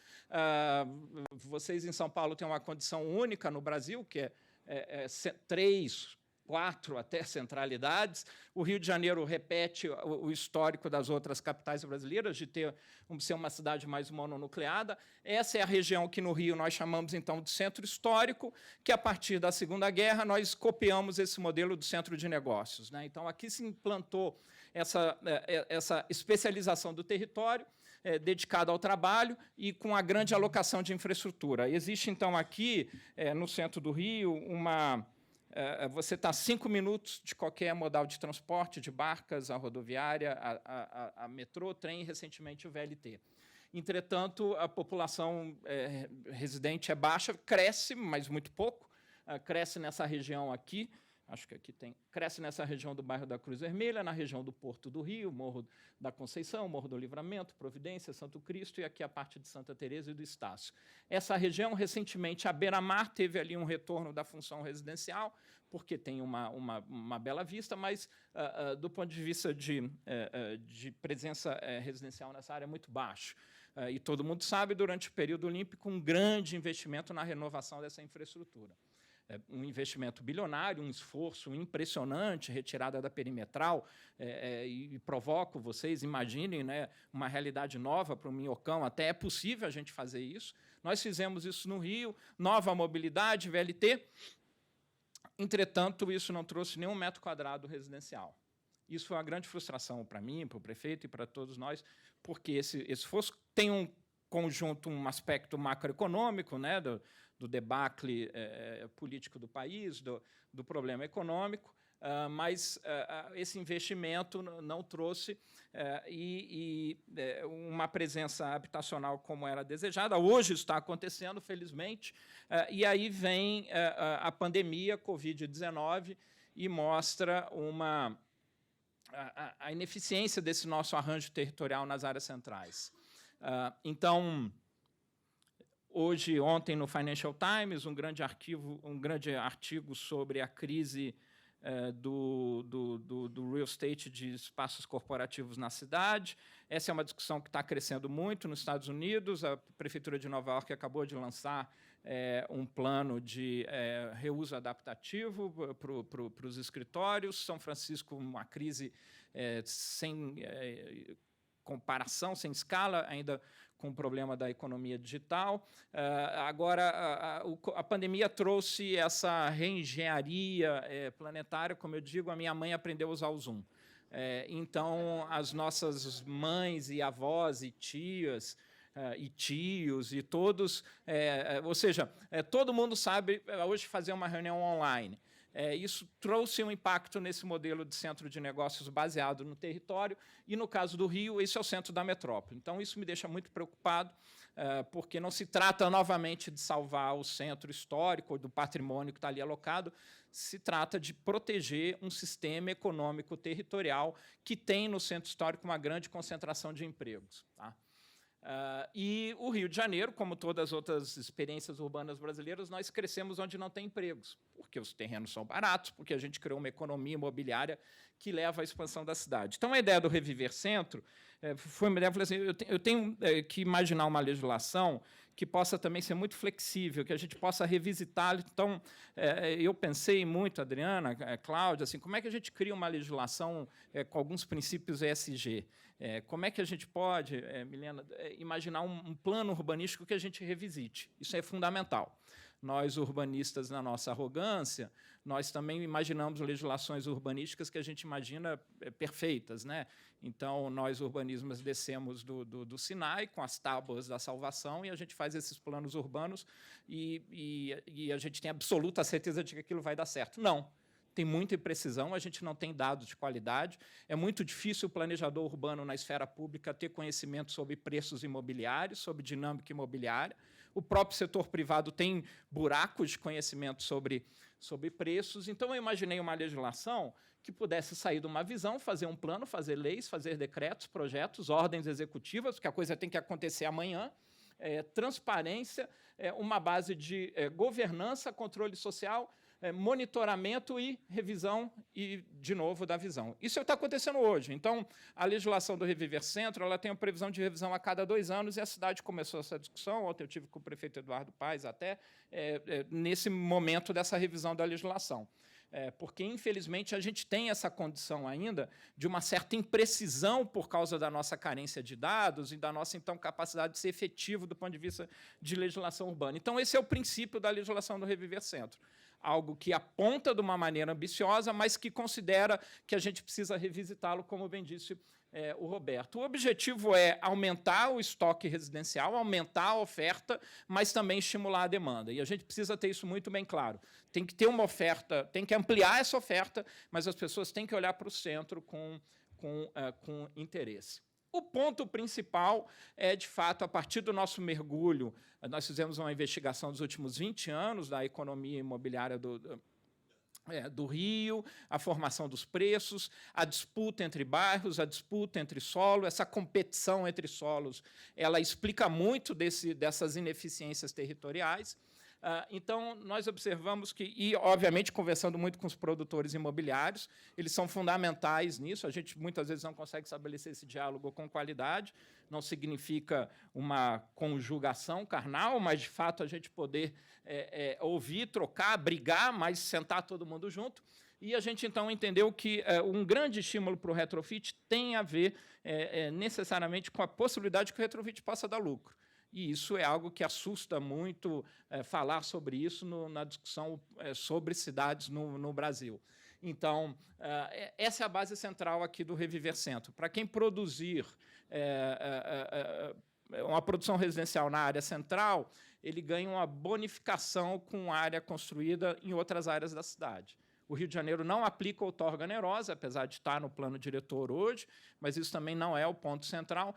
Vocês, em São Paulo, têm uma condição única no Brasil, que é 3, 4 até centralidades. O Rio de Janeiro repete o histórico das outras capitais brasileiras, de ser uma cidade mais mononucleada. Essa é a região que, no Rio, nós chamamos, então, de centro histórico, que, a partir da Segunda Guerra, nós copiamos esse modelo do centro de negócios, né? Então, aqui se implantou essa especialização do território, dedicado ao trabalho e com a grande alocação de infraestrutura. Existe, então, aqui, no centro do Rio, você está a 5 minutos de qualquer modal de transporte, de barcas, a rodoviária, a metrô, trem e, recentemente, o VLT. Entretanto, a população residente é baixa, cresce, mas muito pouco. cresce nessa região aqui, acho que aqui tem, cresce nessa região do bairro da Cruz Vermelha, na região do Porto do Rio, Morro da Conceição, Morro do Livramento, Providência, Santo Cristo e aqui a parte de Santa Teresa e do Estácio. Essa região, recentemente, a beira-mar teve ali um retorno da função residencial, porque tem uma bela vista, mas, do ponto de vista de presença residencial nessa área, é muito baixo. E todo mundo sabe, durante o período olímpico, um grande investimento na renovação dessa infraestrutura. Um investimento bilionário, um esforço impressionante, retirada da perimetral, e provoco vocês, imaginem, né, uma realidade nova para o Minhocão, até é possível a gente fazer isso. Nós fizemos isso no Rio, nova mobilidade, VLT, entretanto, isso não trouxe nenhum metro quadrado residencial. Isso foi uma grande frustração para mim, para o prefeito e para todos nós, porque esse esforço tem um conjunto, um aspecto macroeconômico, né, do debacle político do país, do problema econômico, mas esse investimento não trouxe uma presença habitacional como era desejada. Hoje está acontecendo, felizmente, e aí vem a pandemia, Covid-19, e mostra a ineficiência desse nosso arranjo territorial nas áreas centrais. Então, ontem, no Financial Times, um grande artigo sobre a crise do real estate de espaços corporativos na cidade. Essa é uma discussão que está crescendo muito nos Estados Unidos. A Prefeitura de Nova York acabou de lançar um plano de reuso adaptativo para os escritórios. São Francisco, uma crise sem comparação, sem escala, ainda com o problema da economia digital. Agora, a pandemia trouxe essa reengenharia planetária, como eu digo, a minha mãe aprendeu a usar o Zoom. Então, as nossas mães e avós e tias e tios e todos, ou seja, todo mundo sabe hoje fazer uma reunião online. Isso trouxe um impacto nesse modelo de centro de negócios baseado no território, e, no caso do Rio, esse é o centro da metrópole. Então, isso me deixa muito preocupado, porque não se trata, novamente, de salvar o centro histórico, do patrimônio que está ali alocado, se trata de proteger um sistema econômico territorial que tem, no centro histórico, uma grande concentração de empregos. Tá? E o Rio de Janeiro, como todas as outras experiências urbanas brasileiras, nós crescemos onde não tem empregos, porque os terrenos são baratos, porque a gente criou uma economia imobiliária que leva à expansão da cidade. Então, a ideia do Reviver Centro foi uma ideia, eu falei assim, eu tenho que imaginar uma legislação que possa também ser muito flexível, que a gente possa revisitá-la. Então, eu pensei muito, Adriana, Cláudia, assim, como é que a gente cria uma legislação com alguns princípios ESG? Como é que a gente pode, Milena, imaginar um plano urbanístico que a gente revisite? Isso é fundamental. Nós, urbanistas, na nossa arrogância, nós também imaginamos legislações urbanísticas que a gente imagina perfeitas, né? Então, nós, urbanistas, descemos do Sinai com as tábuas da salvação e a gente faz esses planos urbanos e a gente tem absoluta certeza de que aquilo vai dar certo. Não. Tem muita imprecisão, a gente não tem dados de qualidade. É muito difícil o planejador urbano na esfera pública ter conhecimento sobre preços imobiliários, sobre dinâmica imobiliária. O próprio setor privado tem buracos de conhecimento sobre preços. Então, eu imaginei uma legislação que pudesse sair de uma visão, fazer um plano, fazer leis, fazer decretos, projetos, ordens executivas, porque a coisa tem que acontecer amanhã, transparência, uma base de governança, controle social, monitoramento e revisão, e, de novo, da visão. Isso está acontecendo hoje. Então, a legislação do Reviver Centro ela tem a previsão de revisão a cada 2 anos, e a cidade começou essa discussão. Ontem eu tive com o prefeito Eduardo Paes, até nesse momento dessa revisão da legislação. Porque, infelizmente, a gente tem essa condição ainda de uma certa imprecisão por causa da nossa carência de dados e da nossa, então, capacidade de ser efetivo do ponto de vista de legislação urbana. Então, esse é o princípio da legislação do Reviver Centro. Algo que aponta de uma maneira ambiciosa, mas que considera que a gente precisa revisitá-lo, como bem disse o Roberto. O objetivo é aumentar o estoque residencial, aumentar a oferta, mas também estimular a demanda. E a gente precisa ter isso muito bem claro. Tem que ter uma oferta, tem que ampliar essa oferta, mas as pessoas têm que olhar para o centro com interesse. O ponto principal é, de fato, a partir do nosso mergulho, nós fizemos uma investigação dos últimos 20 anos da economia imobiliária do Rio, a formação dos preços, a disputa entre bairros, a disputa entre solo, essa competição entre solos, ela explica muito dessas ineficiências territoriais. Então, nós observamos que, e, obviamente, conversando muito com os produtores imobiliários, eles são fundamentais nisso, a gente muitas vezes não consegue estabelecer esse diálogo com qualidade, não significa uma conjugação carnal, mas, de fato, a gente poder ouvir, trocar, brigar, mas sentar todo mundo junto. E a gente, então, entendeu que um grande estímulo para o retrofit tem a ver necessariamente com a possibilidade que o retrofit possa dar lucro. E isso é algo que assusta muito falar sobre isso na discussão sobre cidades no Brasil. Então, essa é a base central aqui do Reviver Centro. Para quem produzir uma produção residencial na área central, ele ganha uma bonificação com área construída em outras áreas da cidade. O Rio de Janeiro não aplica outorga onerosa, apesar de estar no plano diretor hoje, mas isso também não é o ponto central.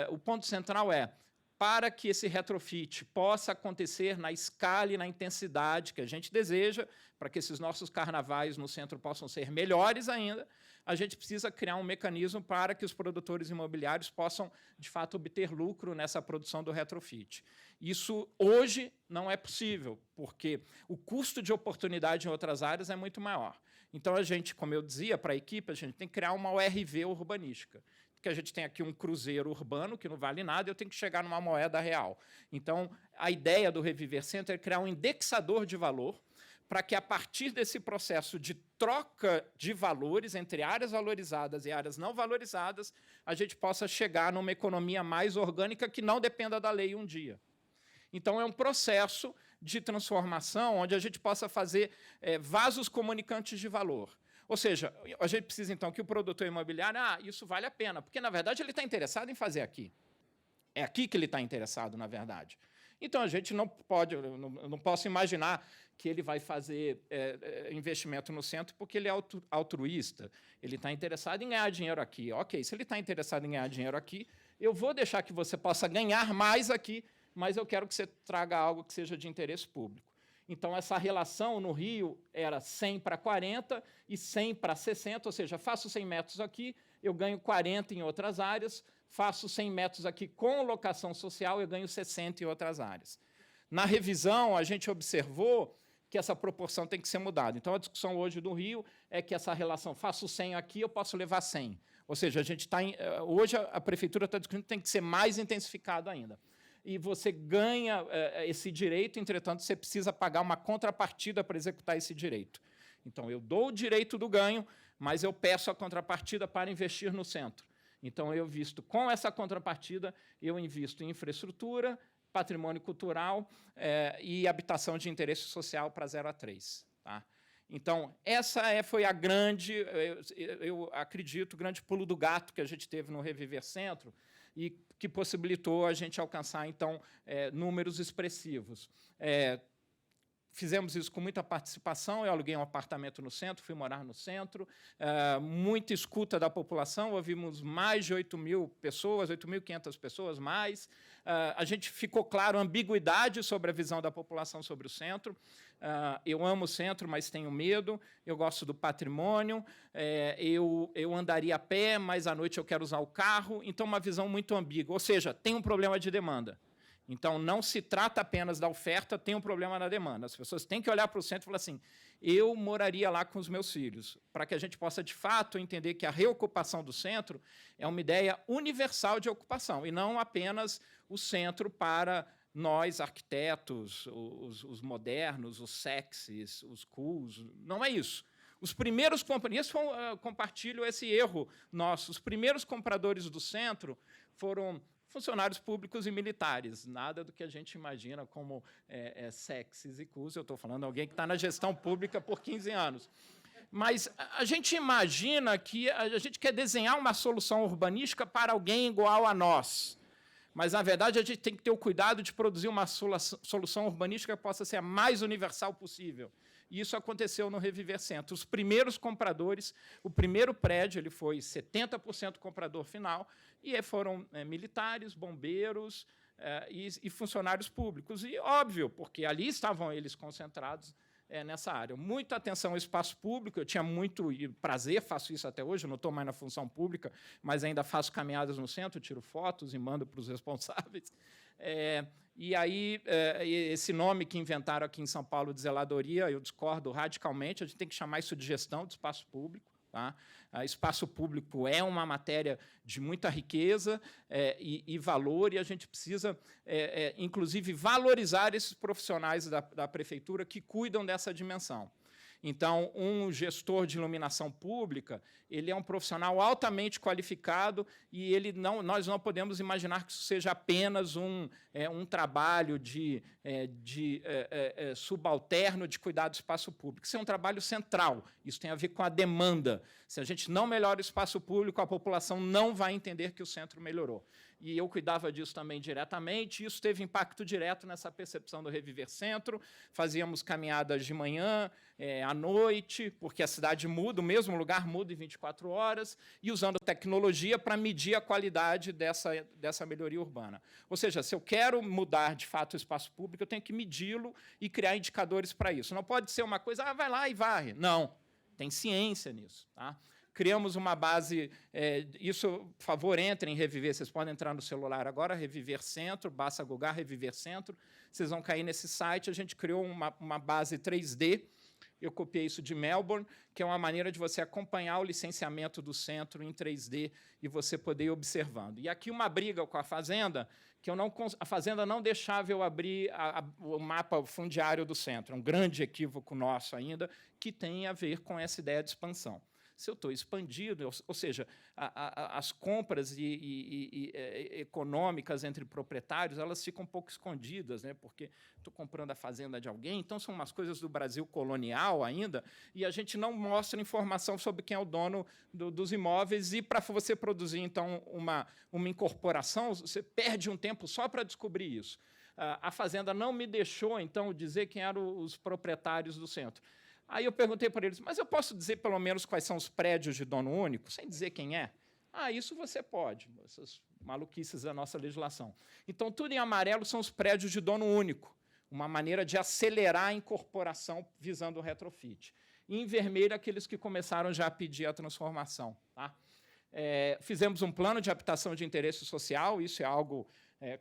O ponto central é, para que esse retrofit possa acontecer na escala e na intensidade que a gente deseja, para que esses nossos carnavais no centro possam ser melhores ainda, a gente precisa criar um mecanismo para que os produtores imobiliários possam, de fato, obter lucro nessa produção do retrofit. Isso, hoje, não é possível, porque o custo de oportunidade em outras áreas é muito maior. Então, a gente, como eu dizia para a equipe, a gente tem que criar uma ORV urbanística, porque a gente tem aqui um cruzeiro urbano que não vale nada e eu tenho que chegar numa moeda real. Então, a ideia do Reviver Centro é criar um indexador de valor para que, a partir desse processo de troca de valores entre áreas valorizadas e áreas não valorizadas, a gente possa chegar numa economia mais orgânica que não dependa da lei um dia. Então, é um processo de transformação onde a gente possa fazer vasos comunicantes de valor. Ou seja, a gente precisa, então, que o produtor imobiliário, isso vale a pena, porque, na verdade, ele está interessado em fazer aqui. É aqui que ele está interessado, na verdade. Então, a gente não pode, eu não posso imaginar que ele vai fazer investimento no centro porque ele é altruísta, ele está interessado em ganhar dinheiro aqui. Ok, se ele está interessado em ganhar dinheiro aqui, eu vou deixar que você possa ganhar mais aqui, mas eu quero que você traga algo que seja de interesse público. Então, essa relação no Rio era 100 para 40 e 100 para 60, ou seja, faço 100 metros aqui, eu ganho 40 em outras áreas, faço 100 metros aqui com locação social, eu ganho 60 em outras áreas. Na revisão, a gente observou que essa proporção tem que ser mudada. Então, a discussão hoje do Rio é que essa relação, faço 100 aqui, eu posso levar 100. Ou seja, a gente hoje a prefeitura está discutindo que tem que ser mais intensificado ainda. E você ganha esse direito, entretanto, você precisa pagar uma contrapartida para executar esse direito. Então, eu dou o direito do ganho, mas eu peço a contrapartida para investir no centro. Então, eu visto, com essa contrapartida, eu invisto em infraestrutura, patrimônio cultural e habitação de interesse social para 0 a 3. Tá? Então, essa foi a grande, eu acredito, o grande pulo do gato que a gente teve no Reviver Centro, e que possibilitou a gente alcançar, então, números expressivos. Fizemos isso com muita participação, eu aluguei um apartamento no centro, fui morar no centro, muita escuta da população, ouvimos mais de 8.000 pessoas, 8.500 pessoas mais. A gente ficou claro a ambiguidade sobre a visão da população sobre o centro. Eu amo o centro, mas tenho medo, eu gosto do patrimônio, eu andaria a pé, mas à noite eu quero usar o carro, então uma visão muito ambígua, ou seja, tem um problema de demanda. Então, não se trata apenas da oferta, tem um problema na demanda. As pessoas têm que olhar para o centro e falar assim, eu moraria lá com os meus filhos, para que a gente possa, de fato, entender que a reocupação do centro é uma ideia universal de ocupação, e não apenas o centro para nós, arquitetos, os modernos, os sexys, os cools. Não é isso. Os primeiros companhias compartilham esse erro nosso. Os primeiros compradores do centro foram funcionários públicos e militares, nada do que a gente imagina como sexys e cools. Eu estou falando de alguém que está na gestão pública por 15 anos. Mas a gente imagina que a gente quer desenhar uma solução urbanística para alguém igual a nós. Mas, na verdade, a gente tem que ter o cuidado de produzir uma solução urbanística que possa ser a mais universal possível. E isso aconteceu no Reviver Centro. Os primeiros compradores, o primeiro prédio ele foi 70% comprador final, e foram militares, bombeiros e funcionários públicos. E óbvio, porque ali estavam eles concentrados nessa área. Muita atenção ao espaço público, eu tinha muito prazer, faço isso até hoje, não estou mais na função pública, mas ainda faço caminhadas no centro, tiro fotos e mando para os responsáveis. E aí, esse nome que inventaram aqui em São Paulo de zeladoria, eu discordo radicalmente, a gente tem que chamar isso de gestão de espaço público. Tá? Espaço público é uma matéria de muita riqueza e valor, e a gente precisa, inclusive, valorizar esses profissionais da prefeitura que cuidam dessa dimensão. Então, um gestor de iluminação pública, ele é um profissional altamente qualificado e nós não podemos imaginar que isso seja apenas um trabalho de subalterno de cuidar do espaço público. Isso é um trabalho central, isso tem a ver com a demanda. Se a gente não melhora o espaço público, a população não vai entender que o centro melhorou. E eu cuidava disso também diretamente, e isso teve impacto direto nessa percepção do Reviver Centro. Fazíamos caminhadas de manhã, à noite, porque a cidade muda, o mesmo lugar muda em 24 horas, e usando tecnologia para medir a qualidade dessa melhoria urbana. Ou seja, se eu quero mudar, de fato, o espaço público, eu tenho que medi-lo e criar indicadores para isso. Não pode ser uma coisa, vai lá e varre. Não, tem ciência nisso. Tá? Criamos uma base, isso, por favor, entrem em Reviver, vocês podem entrar no celular agora, Reviver Centro, basta googar Reviver Centro, vocês vão cair nesse site, a gente criou uma base 3D, eu copiei isso de Melbourne, que é uma maneira de você acompanhar o licenciamento do centro em 3D e você poder ir observando. E aqui uma briga com a Fazenda, que a Fazenda não deixava eu abrir o mapa fundiário do centro, um grande equívoco nosso ainda, que tem a ver com essa ideia de expansão. Se eu estou expandido, ou seja, as compras econômicas entre proprietários, elas ficam um pouco escondidas, né? Porque estou comprando a fazenda de alguém, então são umas coisas do Brasil colonial ainda, e a gente não mostra informação sobre quem é o dono dos imóveis, e para você produzir, então, uma incorporação, você perde um tempo só para descobrir isso. A Fazenda não me deixou, então, dizer quem eram os proprietários do centro. Aí eu perguntei para eles, mas eu posso dizer pelo menos quais são os prédios de dono único, sem dizer quem é? Isso você pode, essas maluquices da nossa legislação. Então, tudo em amarelo são os prédios de dono único, uma maneira de acelerar a incorporação visando o retrofit. E em vermelho, aqueles que começaram já a pedir a transformação. Tá? Fizemos um plano de habitação de interesse social, isso é algo,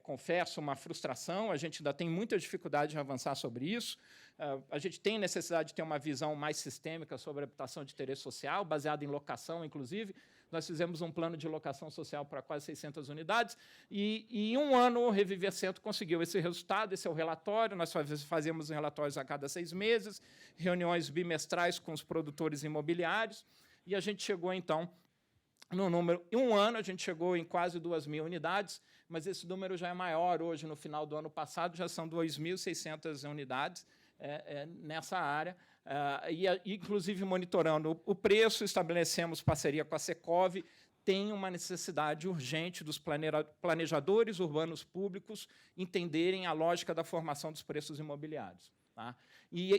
confesso, uma frustração, a gente ainda tem muita dificuldade de avançar sobre isso. A gente tem necessidade de ter uma visão mais sistêmica sobre a habitação de interesse social, baseada em locação, inclusive. Nós fizemos um plano de locação social para quase 600 unidades, e em um ano o Reviver Centro conseguiu esse resultado, esse é o relatório, nós fazemos relatórios a cada 6 meses, reuniões bimestrais com os produtores imobiliários, e a gente chegou, então, no número, em um ano, a gente chegou em quase 2.000 unidades, mas esse número já é maior hoje, no final do ano passado, já são 2.600 unidades nessa área, inclusive monitorando o preço, estabelecemos parceria com a Secov, tem uma necessidade urgente dos planejadores urbanos públicos entenderem a lógica da formação dos preços imobiliários. Tá?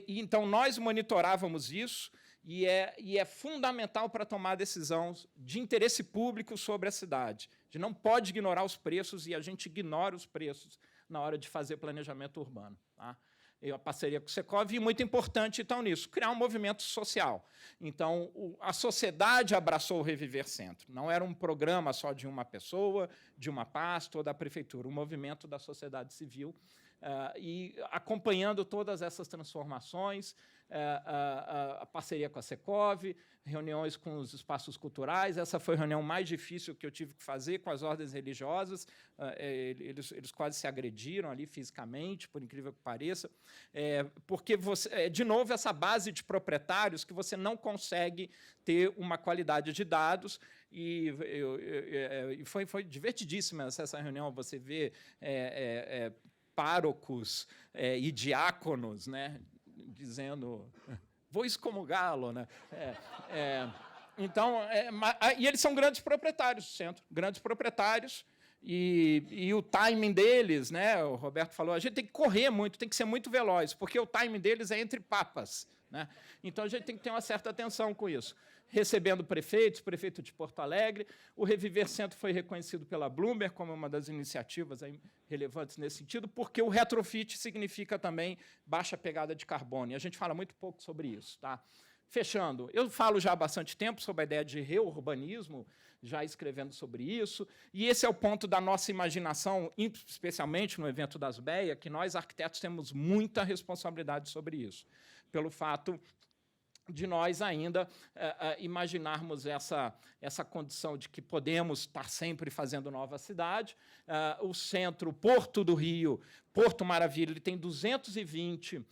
Então, nós monitorávamos isso, e é fundamental para tomar decisão de interesse público sobre a cidade. A gente não pode ignorar os preços, e a gente ignora os preços na hora de fazer planejamento urbano. Tá? A parceria com o Secov, e muito importante, então, nisso, criar um movimento social. Então, a sociedade abraçou o Reviver Centro. Não era um programa só de uma pessoa, de uma pasta ou da prefeitura, um movimento da sociedade civil, e acompanhando todas essas transformações, a parceria com a Secov, reuniões com os espaços culturais. Essa foi a reunião mais difícil que eu tive que fazer com as ordens religiosas. Eles quase se agrediram ali fisicamente, por incrível que pareça, porque, de novo, essa base de proprietários que você não consegue ter uma qualidade de dados. E foi divertidíssima essa reunião, você vê párocos e diáconos, né, dizendo, vou excomungá-lo. Né? Então, e eles são grandes proprietários do centro, grandes proprietários, e o timing deles, né, o Roberto falou, a gente tem que correr muito, tem que ser muito veloz, porque o timing deles é entre papas. né? Então, a gente tem que ter uma certa atenção com isso. Recebendo prefeitos, prefeito de Porto Alegre, o Reviver Centro foi reconhecido pela Bloomberg como uma das iniciativas aí relevantes nesse sentido, porque o retrofit significa também baixa pegada de carbono, e a gente fala muito pouco sobre isso. Tá? Fechando, eu falo já há bastante tempo sobre a ideia de reurbanismo, já escrevendo sobre isso, e esse é o ponto da nossa imaginação, especialmente no evento das BEA, que nós, arquitetos, temos muita responsabilidade sobre isso, pelo fato de nós ainda imaginarmos essa condição de que podemos estar sempre fazendo nova cidade. O centro, Porto do Rio, Porto Maravilha, ele tem 220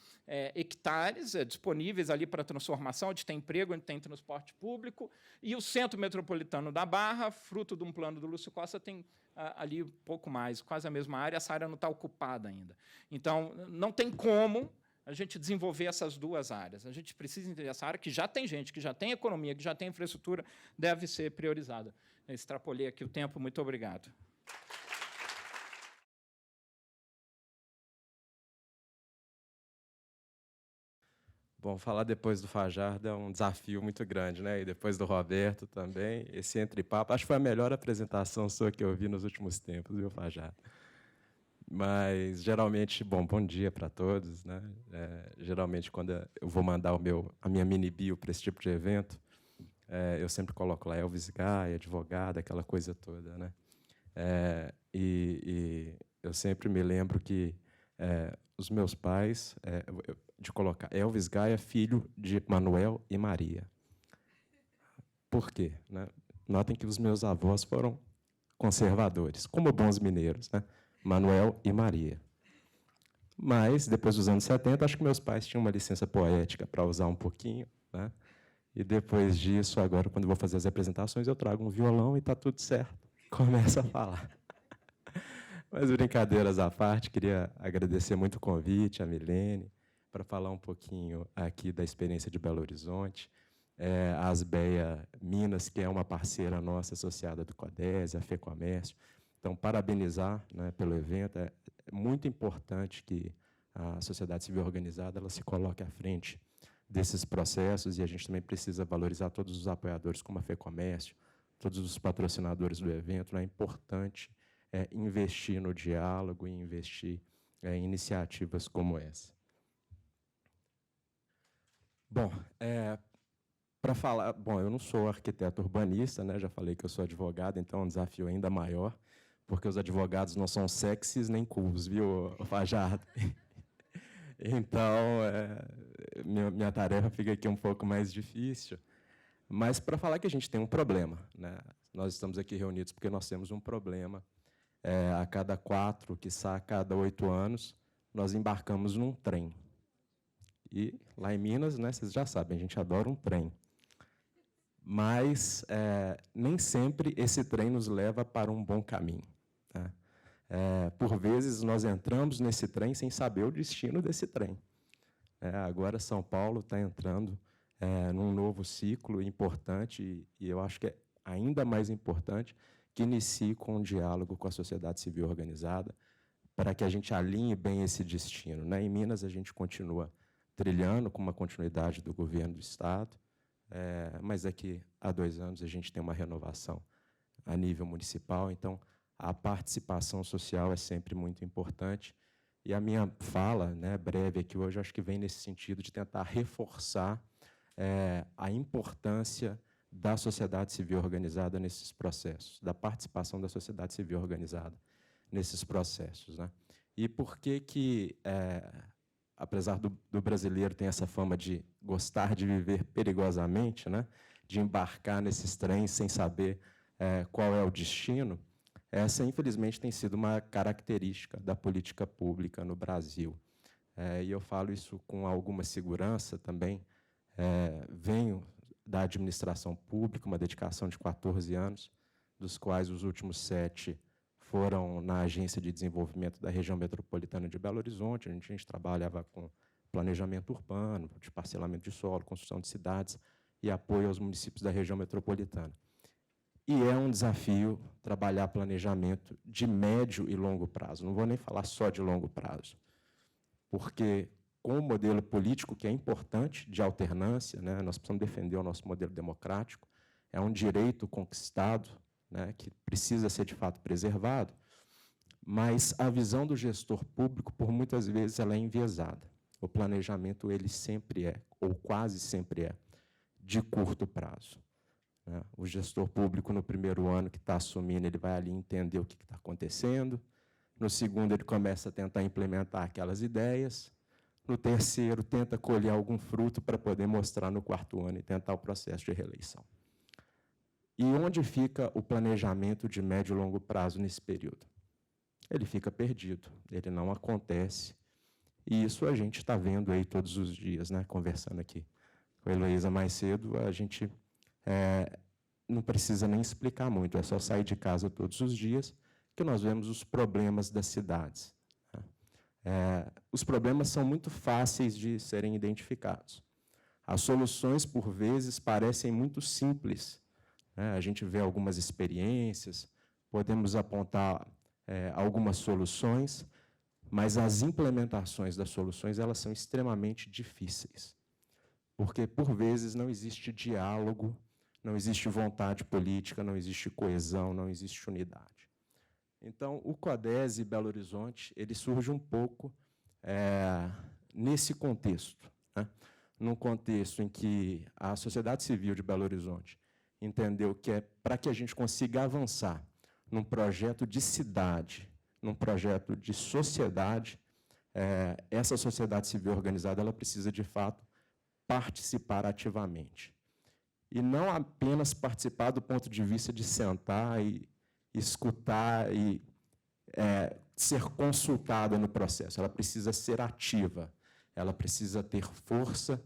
hectares disponíveis ali para transformação, onde tem emprego, onde tem transporte público, e o Centro Metropolitano da Barra, fruto de um plano do Lúcio Costa, tem ali um pouco mais, quase a mesma área, essa área não está ocupada ainda. Então, não tem como a gente desenvolver essas duas áreas. A gente precisa entender essa área que já tem gente, que já tem economia, que já tem infraestrutura, deve ser priorizada. Eu extrapolei aqui o tempo. Muito obrigado. Bom, falar depois do Fajardo é um desafio muito grande, né? E depois do Roberto também, esse entre-papo. Acho que foi a melhor apresentação sua que eu vi nos últimos tempos, viu, Fajardo? Mas, geralmente, bom dia para todos, né? Geralmente, quando eu vou mandar a minha mini-bio para esse tipo de evento, eu sempre coloco lá Elvis Gaia, advogado, aquela coisa toda, né? E eu sempre me lembro que os meus pais, de colocar Elvis Gaia, filho de Manuel e Maria. Por quê? Né? Notem que os meus avós foram conservadores, como bons mineiros, né? Manuel e Maria. Mas, depois dos anos 70, acho que meus pais tinham uma licença poética para usar um pouquinho, né? E depois disso, agora, quando eu vou fazer as apresentações, eu trago um violão e está tudo certo. Começa a falar. Mas, brincadeiras à parte, queria agradecer muito o convite, a Milene, para falar um pouquinho aqui da experiência de Belo Horizonte. A Asbeia Minas, que é uma parceira nossa associada do CODES, a FEComércio. Então, parabenizar, né, pelo evento. É muito importante que a sociedade civil organizada ela se coloque à frente desses processos, e a gente também precisa valorizar todos os apoiadores, como a FEComércio, todos os patrocinadores do evento. É importante investir no diálogo e investir em iniciativas como essa. Bom, para falar... Bom, eu não sou arquiteto urbanista, né, já falei que eu sou advogado, então é um desafio ainda maior, porque os advogados não são sexys nem cools, viu, Fajardo? Então, minha tarefa fica aqui um pouco mais difícil. Mas para falar que a gente tem um problema, né? Nós estamos aqui reunidos porque nós temos um problema. A cada 4, quiçá a cada 8 anos, nós embarcamos num trem. E lá em Minas, né, vocês já sabem, a gente adora um trem. Mas nem sempre esse trem nos leva para um bom caminho. Né? Por vezes, nós entramos nesse trem sem saber o destino desse trem. Agora, São Paulo está entrando num novo ciclo importante, e eu acho que é ainda mais importante que inicie com um diálogo com a sociedade civil organizada, para que a gente alinhe bem esse destino. Né? Em Minas, a gente continua trilhando com uma continuidade do governo do Estado, mas daqui a 2 anos a gente tem uma renovação a nível municipal, então a participação social é sempre muito importante. E a minha fala, né, breve aqui hoje, acho que vem nesse sentido de tentar reforçar a importância da sociedade civil organizada nesses processos, da participação da sociedade civil organizada nesses processos. Né? E por que apesar do brasileiro ter essa fama de gostar de viver perigosamente, né, de embarcar nesses trens sem saber qual é o destino, essa, infelizmente, tem sido uma característica da política pública no Brasil. E eu falo isso com alguma segurança também. Venho da administração pública, uma dedicação de 14 anos, dos quais os últimos 7 foram na Agência de Desenvolvimento da Região Metropolitana de Belo Horizonte. A gente trabalhava com planejamento urbano, de parcelamento de solo, construção de cidades e apoio aos municípios da região metropolitana. E é um desafio trabalhar planejamento de médio e longo prazo. Não vou nem falar só de longo prazo, porque com o modelo político, que é importante, de alternância, né? Nós precisamos defender o nosso modelo democrático, é um direito conquistado, né, que precisa ser, de fato, preservado, mas a visão do gestor público, por muitas vezes, ela é enviesada. O planejamento, ele sempre é, ou quase sempre é, de curto prazo. Né? O gestor público, no primeiro ano que está assumindo, ele vai ali entender o que está acontecendo. No segundo, ele começa a tentar implementar aquelas ideias. No terceiro, tenta colher algum fruto para poder mostrar no quarto ano e tentar o processo de reeleição. E onde fica o planejamento de médio e longo prazo nesse período? Ele fica perdido, ele não acontece. E isso a gente está vendo aí todos os dias, né? Conversando aqui com a Heloísa mais cedo, a gente não precisa nem explicar muito, é só sair de casa todos os dias que nós vemos os problemas das cidades. Os problemas são muito fáceis de serem identificados. As soluções, por vezes, parecem muito simples. A gente vê algumas experiências, podemos apontar algumas soluções, mas as implementações das soluções elas são extremamente difíceis, porque, por vezes, não existe diálogo, não existe vontade política, não existe coesão, não existe unidade. Então, o CODESE Belo Horizonte ele surge um pouco nesse contexto, né? Num contexto em que a sociedade civil de Belo Horizonte entendeu que para que a gente consiga avançar num projeto de cidade, num projeto de sociedade, essa sociedade civil organizada ela precisa, de fato, participar ativamente. E não apenas participar do ponto de vista de sentar e escutar e ser consultada no processo. Ela precisa ser ativa, ela precisa ter força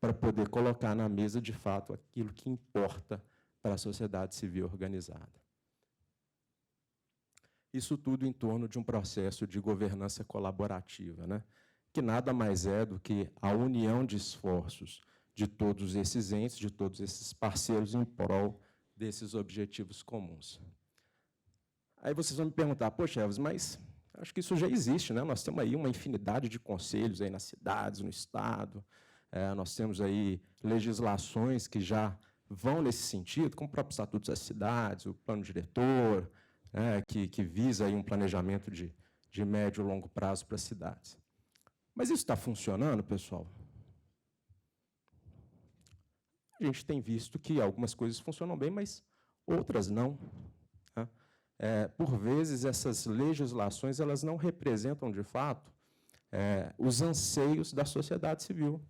para poder colocar na mesa, de fato, aquilo que importa para a sociedade civil organizada. Isso tudo em torno de um processo de governança colaborativa, né? Que nada mais é do que a união de esforços de todos esses entes, de todos esses parceiros em prol desses objetivos comuns. Aí vocês vão me perguntar, poxa, Elvis, mas acho que isso já existe, né? Nós temos aí uma infinidade de conselhos aí nas cidades, no Estado, nós temos aí legislações que já vão nesse sentido, como o próprio Estatuto das Cidades, o Plano Diretor, que visa aí um planejamento de médio e longo prazo para as cidades. Mas isso está funcionando, pessoal? A gente tem visto que algumas coisas funcionam bem, mas outras não. Né? Por vezes, essas legislações elas não representam, de fato, os anseios da sociedade civil,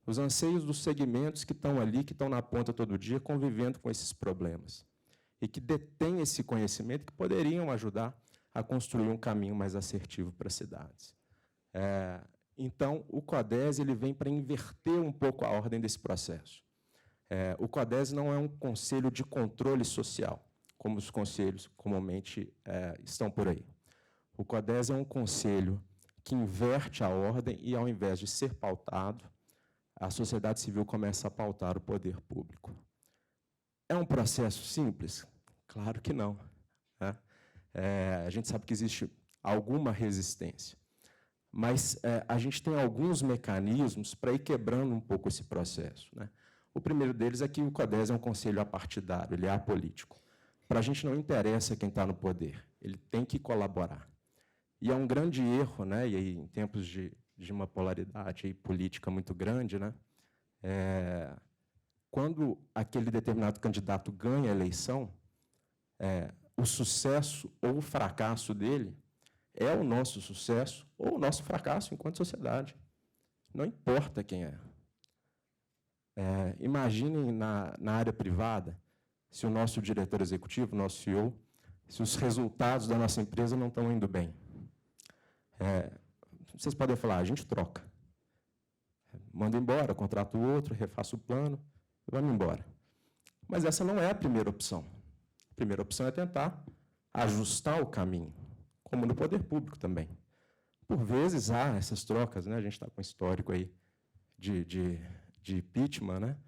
os anseios dos segmentos que estão ali, que estão na ponta todo dia, convivendo com esses problemas, e que detêm esse conhecimento que poderiam ajudar a construir um caminho mais assertivo para as cidades. Então, o CODESE ele vem para inverter um pouco a ordem desse processo. O CODESE não é um conselho de controle social, como os conselhos comumente estão por aí. O CODESE é um conselho que inverte a ordem e, ao invés de ser pautado, a sociedade civil começa a pautar o poder público. É um processo simples? Claro que não. Né? A gente sabe que existe alguma resistência, mas a gente tem alguns mecanismos para ir quebrando um pouco esse processo. Né? O primeiro deles é que o CODESE é um conselho apartidário, ele é apolítico. Para a gente não interessa quem está no poder, ele tem que colaborar. E é um grande erro, né? E aí, em tempos de uma polaridade aí política muito grande, né? Quando aquele determinado candidato ganha a eleição, o sucesso ou o fracasso dele é o nosso sucesso ou o nosso fracasso enquanto sociedade. Não importa quem é. Imaginem na área privada, se o nosso diretor executivo, o nosso CEO, se os resultados da nossa empresa não estão indo bem. Vocês podem falar, a gente troca. Manda embora, contrata o outro, refaça o plano, e vamos embora. Mas essa não é a primeira opção. A primeira opção é tentar ajustar o caminho, como no poder público também. Por vezes há essas trocas, né? A gente está com um histórico aí de impeachment, né?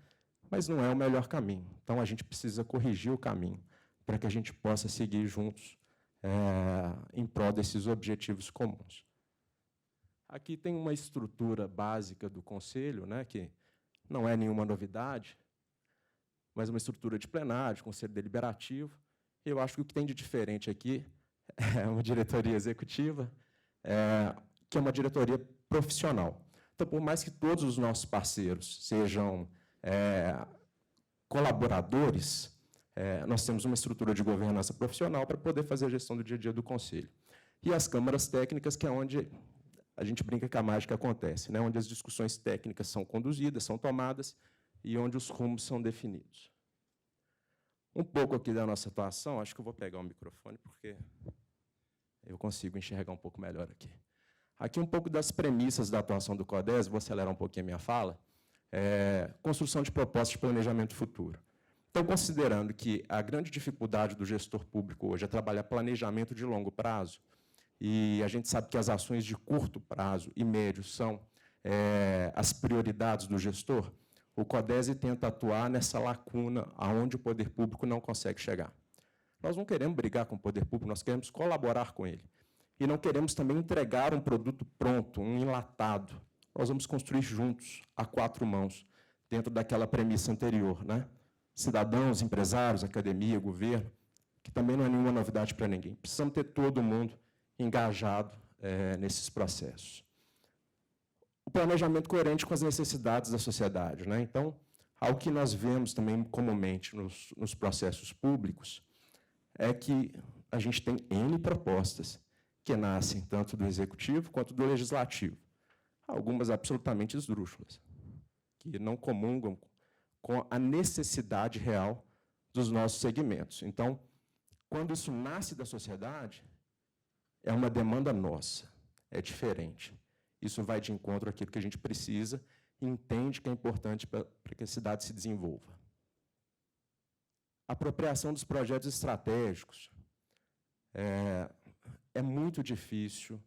Mas não é o melhor caminho. Então, a gente precisa corrigir o caminho para que a gente possa seguir juntos em prol desses objetivos comuns. Aqui tem uma estrutura básica do Conselho, né, que não é nenhuma novidade, mas uma estrutura de plenário, de Conselho Deliberativo. Eu acho que o que tem de diferente aqui é uma diretoria executiva, que é uma diretoria profissional. Então, por mais que todos os nossos parceiros sejam colaboradores, nós temos uma estrutura de governança profissional para poder fazer a gestão do dia a dia do Conselho. E as câmaras técnicas, que é onde a gente brinca que a mágica acontece, né? Onde as discussões técnicas são conduzidas, são tomadas, e onde os rumos são definidos. Um pouco aqui da nossa atuação, acho que eu vou pegar o microfone, porque eu consigo enxergar um pouco melhor aqui. Aqui um pouco das premissas da atuação do CODES, vou acelerar um pouquinho a minha fala, construção de propostas de planejamento futuro. Então, considerando que a grande dificuldade do gestor público hoje é trabalhar planejamento de longo prazo, e a gente sabe que as ações de curto prazo e médio são as prioridades do gestor, o CODES tenta atuar nessa lacuna aonde o poder público não consegue chegar. Nós não queremos brigar com o poder público, nós queremos colaborar com ele. E não queremos também entregar um produto pronto, um enlatado. Nós vamos construir juntos, a 4 mãos, dentro daquela premissa anterior, né? Cidadãos, empresários, academia, governo, que também não é nenhuma novidade para ninguém. Precisamos ter todo mundo engajado nesses processos. O planejamento coerente com as necessidades da sociedade, né? Então, algo que nós vemos também comumente nos processos públicos é que a gente tem N propostas que nascem tanto do Executivo quanto do Legislativo, algumas absolutamente esdrúxulas, que não comungam com a necessidade real dos nossos segmentos. Então, quando isso nasce da sociedade, é uma demanda nossa, é diferente. Isso vai de encontro àquilo que a gente precisa e entende que é importante para que a cidade se desenvolva. A apropriação dos projetos estratégicos é muito difícil,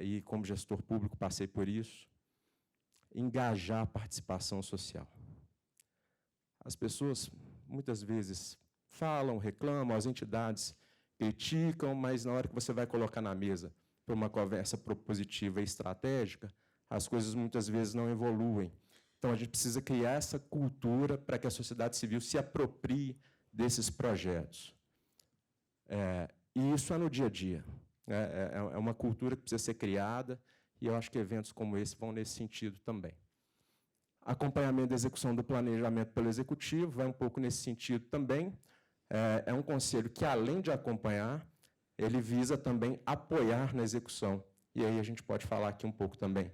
e, como gestor público, passei por isso, engajar a participação social. As pessoas, muitas vezes, falam, reclamam, as entidades criticam, mas, na hora que você vai colocar na mesa para uma conversa propositiva e estratégica, as coisas, muitas vezes, não evoluem. Então, a gente precisa criar essa cultura para que a sociedade civil se aproprie desses projetos. E isso é no dia a dia. É uma cultura que precisa ser criada, e eu acho que eventos como esse vão nesse sentido também. Acompanhamento da execução do planejamento pelo Executivo vai um pouco nesse sentido também. É um conselho que, além de acompanhar, ele visa também apoiar na execução. E aí a gente pode falar aqui um pouco também.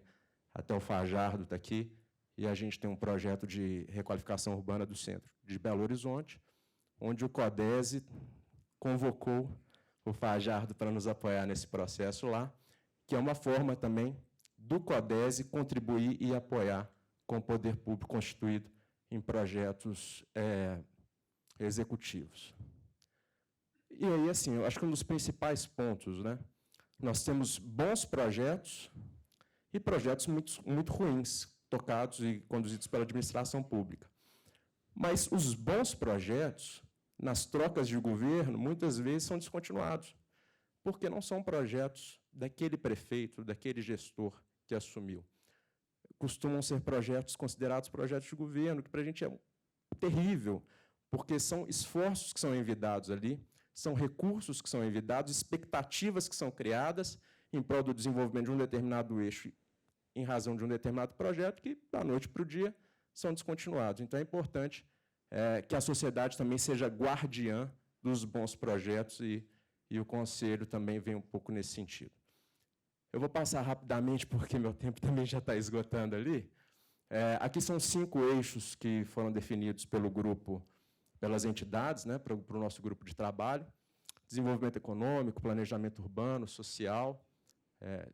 Até o Fajardo está aqui, e a gente tem um projeto de requalificação urbana do centro de Belo Horizonte, onde o CODES convocou o Fajardo para nos apoiar nesse processo lá, que é uma forma também do CODES contribuir e apoiar com o poder público constituído em projetos executivos. E aí, assim, eu acho que um dos principais pontos, né? Nós temos bons projetos e projetos muito ruins, tocados e conduzidos pela administração pública. Mas os bons projetos, nas trocas de governo, muitas vezes são descontinuados, porque não são projetos daquele prefeito, daquele gestor que assumiu. Costumam ser projetos considerados projetos de governo, que para a gente é terrível, porque são esforços que são envidados ali, são recursos que são envidados, expectativas que são criadas em prol do desenvolvimento de um determinado eixo, em razão de um determinado projeto, que, da noite para o dia, são descontinuados. Então, é importante que a sociedade também seja guardiã dos bons projetos, e o Conselho também vem um pouco nesse sentido. Eu vou passar rapidamente, porque meu tempo também já está esgotando ali. Aqui são 5 eixos que foram definidos pelo grupo, pelas entidades, né, para o nosso grupo de trabalho: desenvolvimento econômico, planejamento urbano, social.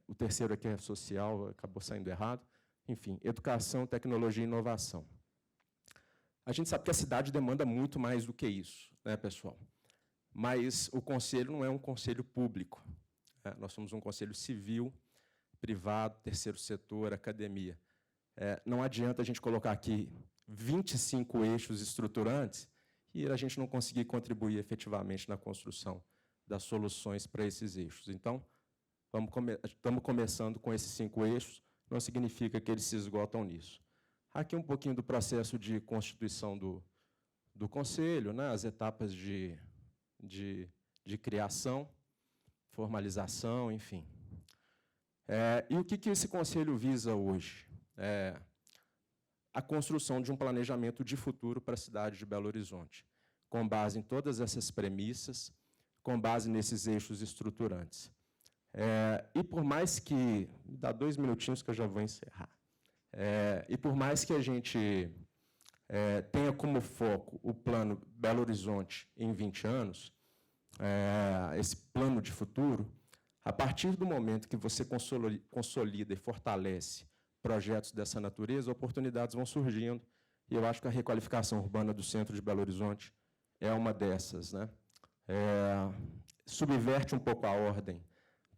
O terceiro aqui é social, acabou saindo errado. Enfim, educação, tecnologia e inovação. A gente sabe que a cidade demanda muito mais do que isso, né, pessoal? Mas o Conselho não é um conselho público. Nós somos um conselho civil, privado, terceiro setor, academia. Não adianta a gente colocar aqui 25 eixos estruturantes e a gente não conseguir contribuir efetivamente na construção das soluções para esses eixos. Então, Estamos começando com esses 5 eixos, não significa que eles se esgotam nisso. Aqui um pouquinho do processo de constituição do Conselho, né, as etapas de criação, formalização, enfim. E o que esse Conselho visa hoje? A construção de um planejamento de futuro para a cidade de Belo Horizonte, com base em todas essas premissas, com base nesses eixos estruturantes. E por mais que... Me dá 2 minutinhos que eu já vou encerrar. E por mais que a gente tenha como foco o plano Belo Horizonte em 20 anos, esse plano de futuro, a partir do momento que você consolida e fortalece projetos dessa natureza, oportunidades vão surgindo, e eu acho que a requalificação urbana do centro de Belo Horizonte é uma dessas, né? Subverte um pouco a ordem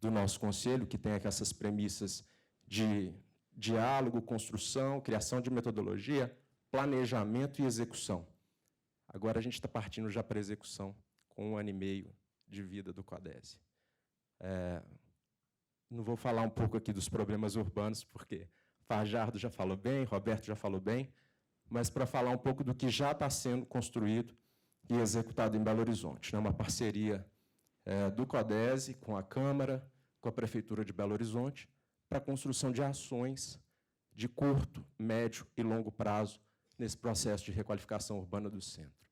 do nosso conselho, que tem essas premissas de diálogo, construção, criação de metodologia, planejamento e execução. Agora a gente está partindo já para a execução, com 1 ano e meio de vida do CODESE. Não vou falar um pouco aqui dos problemas urbanos, porque Fajardo já falou bem, Roberto já falou bem, mas para falar um pouco do que já está sendo construído e executado em Belo Horizonte, né? Uma parceria do CODESE com a Câmara, com a Prefeitura de Belo Horizonte, para a construção de ações de curto, médio e longo prazo nesse processo de requalificação urbana do centro.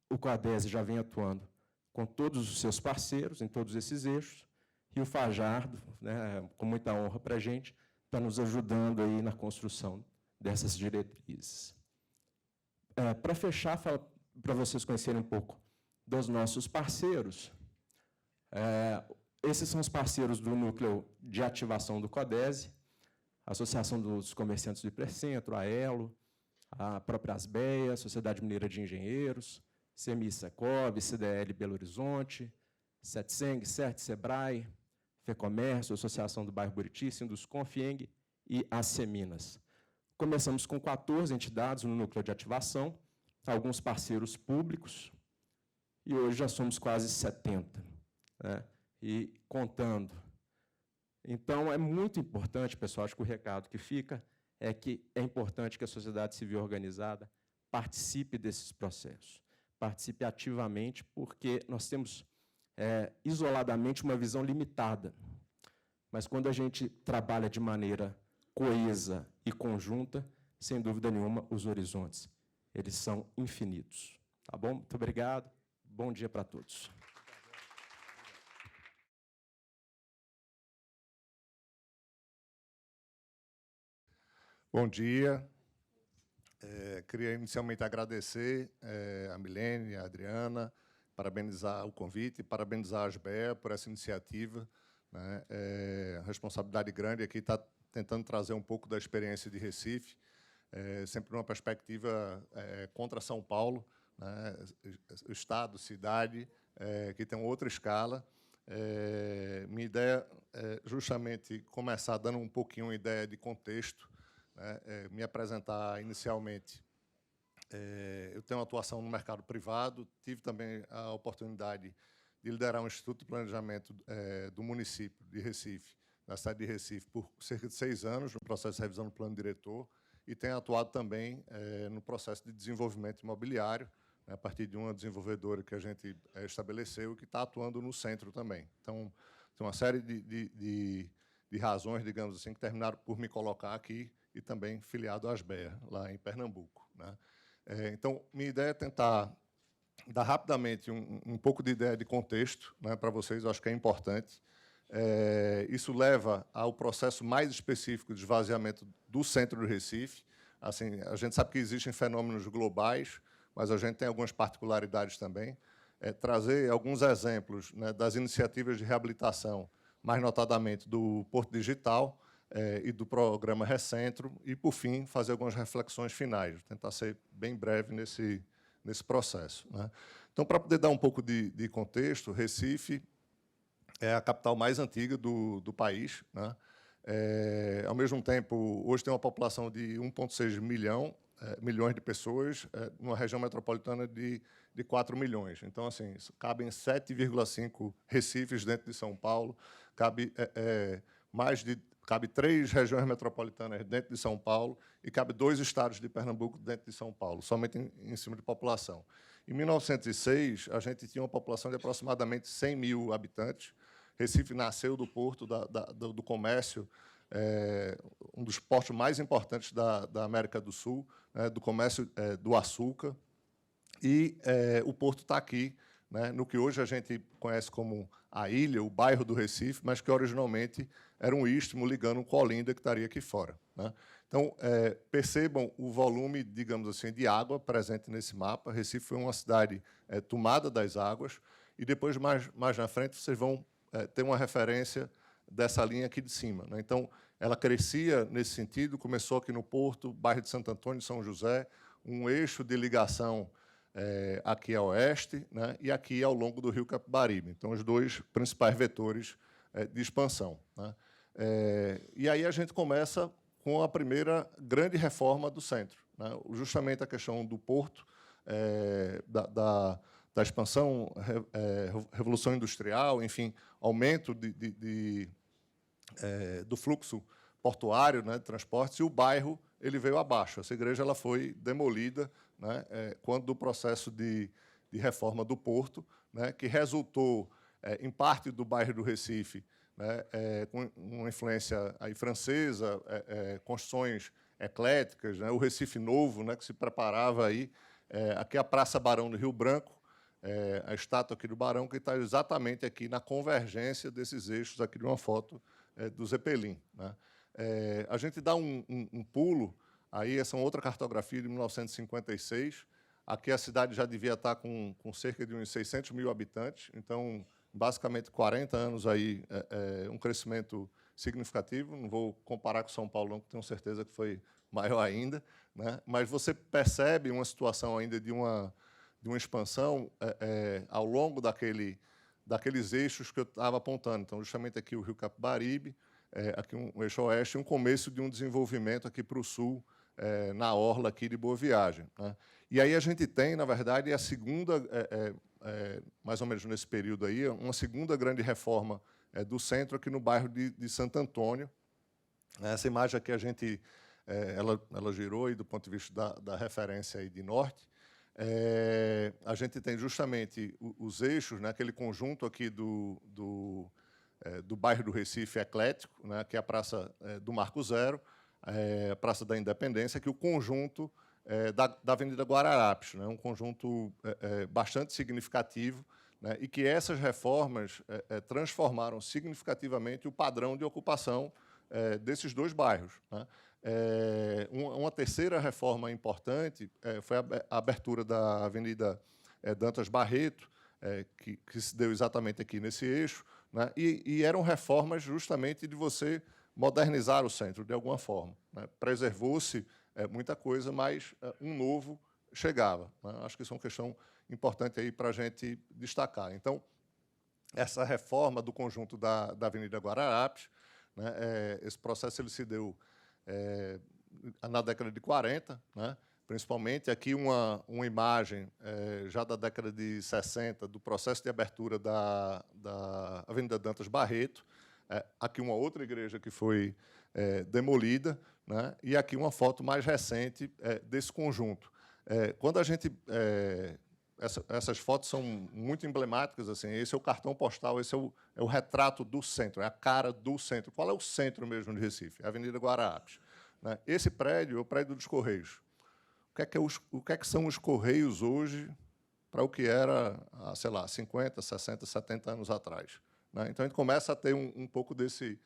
O CODESE já vem atuando com todos os seus parceiros em todos esses eixos, e o Fajardo, né, com muita honra para a gente, está nos ajudando aí na construção dessas diretrizes. Para fechar, para vocês conhecerem um pouco dos nossos parceiros, esses são os parceiros do núcleo de ativação do CODESE, a Associação dos Comerciantes do Hipercentro, a ELO, a própria ASBEA, a Sociedade Mineira de Engenheiros, CMI Secov, CDL Belo Horizonte, Setseng, CERT, SEBRAE, FEComércio, Associação do Bairro Buriti, Sinduscom, FIENG e a Seminas. Começamos com 14 entidades no núcleo de ativação, alguns parceiros públicos, e hoje já somos quase 70, né? E contando. Então, é muito importante, pessoal, acho que o recado que fica é que é importante que a sociedade civil organizada participe desses processos, participe ativamente, porque nós temos, isoladamente, uma visão limitada. Mas, quando a gente trabalha de maneira coesa e conjunta, sem dúvida nenhuma, os horizontes, eles são infinitos. Tá bom? Muito obrigado. Bom dia para todos. Bom dia. Queria inicialmente agradecer a Milene, a Adriana, parabenizar o convite, parabenizar a ASBEA por essa iniciativa, né? A responsabilidade grande aqui está tentando trazer um pouco da experiência de Recife, sempre numa perspectiva contra São Paulo, né? Estado, cidade, que tem outra escala. Minha ideia é justamente começar dando um pouquinho uma ideia de contexto, né? Me apresentar inicialmente. Eu tenho uma atuação no mercado privado, tive também a oportunidade de liderar um Instituto de Planejamento do município de Recife, na cidade de Recife, por cerca de 6 anos, no processo de revisão do plano diretor, e tenho atuado também no processo de desenvolvimento imobiliário, né, a partir de uma desenvolvedora que a gente estabeleceu, que está atuando no centro também. Então, tem uma série de razões, digamos assim, que terminaram por me colocar aqui, e também filiado à ASBEA, lá em Pernambuco, né? Então, minha ideia é tentar dar rapidamente um pouco de ideia de contexto, né, para vocês, eu acho que é importante. Isso leva ao processo mais específico de esvaziamento do centro do Recife. Assim, a gente sabe que existem fenômenos globais, mas a gente tem algumas particularidades também. Trazer alguns exemplos, né, das iniciativas de reabilitação, mais notadamente do Porto Digital, e do programa Recentro, e, por fim, fazer algumas reflexões finais, tentar ser bem breve nesse processo, né? Então, para poder dar um pouco de contexto, Recife é a capital mais antiga do país, né? Ao mesmo tempo, hoje tem uma população de 1,6 milhões de pessoas, numa região metropolitana de de 4 milhões. Então, assim, cabem 7,5 Recifes dentro de São Paulo, cabe cabe 3 regiões metropolitanas dentro de São Paulo e cabe 2 estados de Pernambuco dentro de São Paulo, somente em cima de população. Em 1906, a gente tinha uma população de aproximadamente 100 mil habitantes. Recife nasceu do porto do comércio, um dos portos mais importantes da América do Sul, do comércio do açúcar, e o porto está aqui, né, no que hoje a gente conhece como a ilha, o bairro do Recife, mas que originalmente era um istmo ligando com Olinda, que estaria aqui fora, né? Então, percebam o volume, digamos assim, de água presente nesse mapa. Recife foi uma cidade tomada das águas, e depois, mais na frente, vocês vão ter uma referência dessa linha aqui de cima, né? Então, ela crescia nesse sentido, começou aqui no Porto, bairro de Santo Antônio e São José, um eixo de ligação aqui a oeste, né, e aqui ao longo do rio Capibaribe. Então, os 2 principais vetores de expansão, né? E aí a gente começa com a primeira grande reforma do centro, né? Justamente a questão do porto, da expansão, revolução industrial, enfim, aumento do fluxo portuário, né, de transportes, e o bairro ele veio abaixo. Essa igreja ela foi demolida, né, quando do processo de reforma do porto, né, que resultou, em parte do bairro do Recife, né, com uma influência aí francesa, construções ecléticas, né, o Recife Novo, né, que se preparava aí, aqui a Praça Barão do Rio Branco, a estátua aqui do Barão, que está exatamente aqui na convergência desses eixos, aqui de uma foto do Zeppelin, né? A gente dá um pulo, aí essa é uma outra cartografia de 1956, aqui a cidade já devia estar com cerca de uns 600 mil habitantes, então, basicamente, 40 anos, aí, um crescimento significativo. Não vou comparar com São Paulo, não, porque tenho certeza que foi maior ainda, né? Mas você percebe uma situação ainda de uma expansão ao longo daqueles eixos que eu estava apontando. Então, justamente aqui o rio Capibaribe, aqui um eixo oeste, e um começo de um desenvolvimento aqui para o sul, na orla aqui de Boa Viagem, né? E aí a gente tem, na verdade, a segunda, mais ou menos nesse período aí, uma segunda grande reforma do centro aqui no bairro de Santo Antônio. Essa imagem aqui a gente, ela girou aí do ponto de vista da referência aí de norte. A gente tem justamente os eixos, né, aquele conjunto aqui do bairro do Recife eclético, né, que é a Praça do Marco Zero, a Praça da Independência, que o conjunto da Avenida Guararapes, né, um conjunto bastante significativo, né, e que essas reformas transformaram significativamente o padrão de ocupação desses 2 bairros, né? Uma terceira reforma importante foi a abertura da Avenida Dantas Barreto, que se deu exatamente aqui nesse eixo, né? E eram reformas justamente de você modernizar o centro, de alguma forma, né? Preservou-se muita coisa, mas um novo chegava, né? Acho que isso é uma questão importante aí para a gente destacar. Então, essa reforma do conjunto da Avenida Guararapes, né, esse processo ele se deu na década de 40, né? Principalmente aqui uma imagem já da década de 60 do processo de abertura da Avenida Dantas Barreto, aqui uma outra igreja que foi demolida, né? E aqui uma foto mais recente desse conjunto. Quando a gente essas fotos são muito emblemáticas, assim. Esse é o cartão postal, esse é o retrato do centro, é a cara do centro. Qual é o centro mesmo de Recife? A Avenida Guararapes, né? Esse prédio é o prédio dos Correios. O que é que são os Correios hoje para o que era, sei lá, 50, 60, 70 anos atrás, né? Então, a gente começa a ter um pouco desse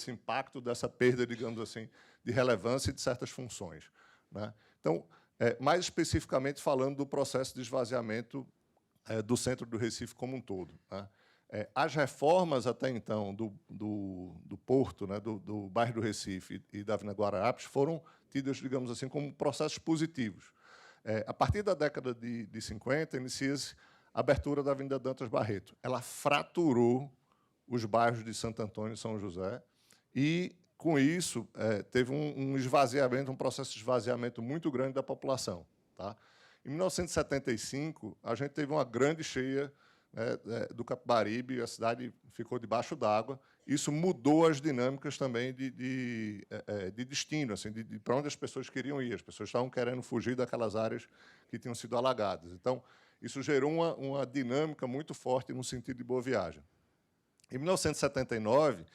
impacto, dessa perda, digamos assim, de relevância de certas funções, né? Então, mais especificamente falando do processo de esvaziamento do centro do Recife como um todo, né? As reformas até então do Porto, né, do bairro do Recife e da Avenida Guararapes foram tidas, digamos assim, como processos positivos. A partir da década de 50, inicia-se a abertura da Avenida Dantas Barreto. Ela fraturou os bairros de Santo Antônio e São José e, com isso, teve um esvaziamento, um processo de esvaziamento muito grande da população, tá? Em 1975, a gente teve uma grande cheia, né, do Capibaribe, a cidade ficou debaixo d'água. Isso mudou as dinâmicas também de destino, assim, de para onde as pessoas queriam ir. As pessoas estavam querendo fugir daquelas áreas que tinham sido alagadas. Então, isso gerou uma dinâmica muito forte no sentido de Boa Viagem. Em 1979,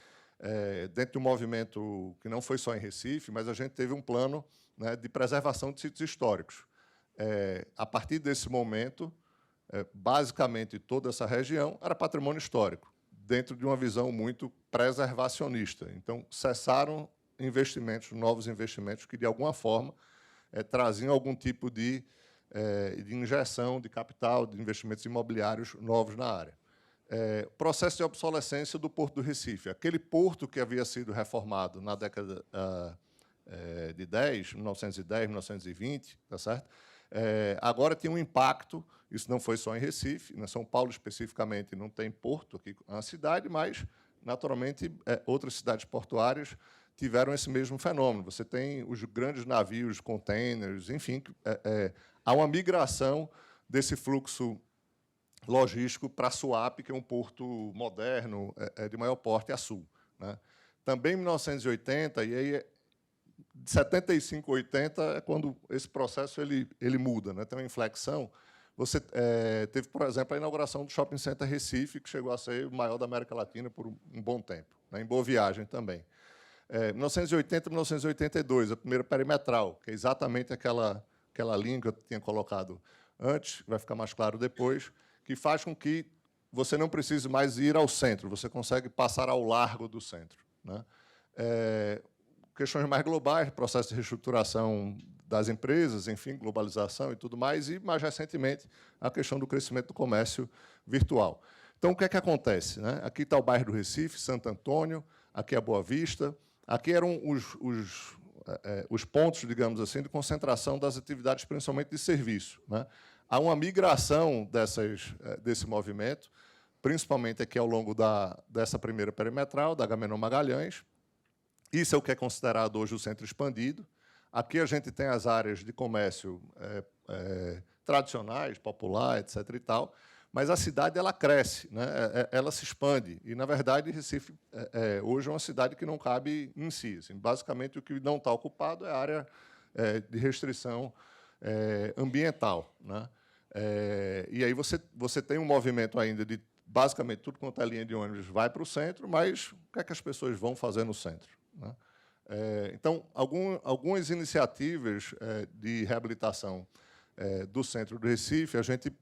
dentro de um movimento que não foi só em Recife, mas a gente teve um plano, né, de preservação de sítios históricos. A partir desse momento, basicamente toda essa região era patrimônio histórico, dentro de uma visão muito preservacionista. Então, cessaram investimentos, novos investimentos, que, de alguma forma, traziam algum tipo de injeção de capital, de investimentos imobiliários novos na área. Processo de obsolescência do Porto do Recife. Aquele porto que havia sido reformado na década de 1910, 1920, tá certo? Agora tem um impacto. Isso não foi só em Recife, em São Paulo especificamente não tem porto aqui na cidade, mas, naturalmente, outras cidades portuárias tiveram esse mesmo fenômeno. Você tem os grandes navios, containers, enfim, há uma migração desse fluxo logístico para Suape, que é um porto moderno, de maior porte a sul, né? Também em 1980, e aí de 75 a 80 é quando esse processo ele muda, né? Tem uma inflexão. Você teve, por exemplo, a inauguração do Shopping Center Recife, que chegou a ser o maior da América Latina por um bom tempo, né? Em Boa Viagem também. 1980 e 1982, a primeira perimetral, que é exatamente aquela linha que eu tinha colocado antes, vai ficar mais claro depois, que faz com que você não precise mais ir ao centro, você consegue passar ao largo do centro, né? Questões mais globais, processo de reestruturação das empresas, enfim, globalização e tudo mais, e, mais recentemente, a questão do crescimento do comércio virtual. Então, o que é que acontece, né? Aqui está o bairro do Recife, Santo Antônio, aqui é Boa Vista, aqui eram os pontos, digamos assim, de concentração das atividades, principalmente de serviço, né? Há uma migração desse movimento, principalmente aqui ao longo dessa primeira perimetral, da Agamenon Magalhães. Isso é o que é considerado hoje o centro expandido. Aqui a gente tem as áreas de comércio tradicionais, popular, etc. e tal, mas a cidade ela cresce, né? Ela se expande. E, na verdade, Recife hoje é uma cidade que não cabe em si. Assim, basicamente, o que não está ocupado é a área de restrição ambiental, né? E aí você tem um movimento ainda de, basicamente, tudo quanto é linha de ônibus vai para o centro, mas o que é que as pessoas vão fazer no centro, né? Então, algumas iniciativas de reabilitação do centro do Recife, a gente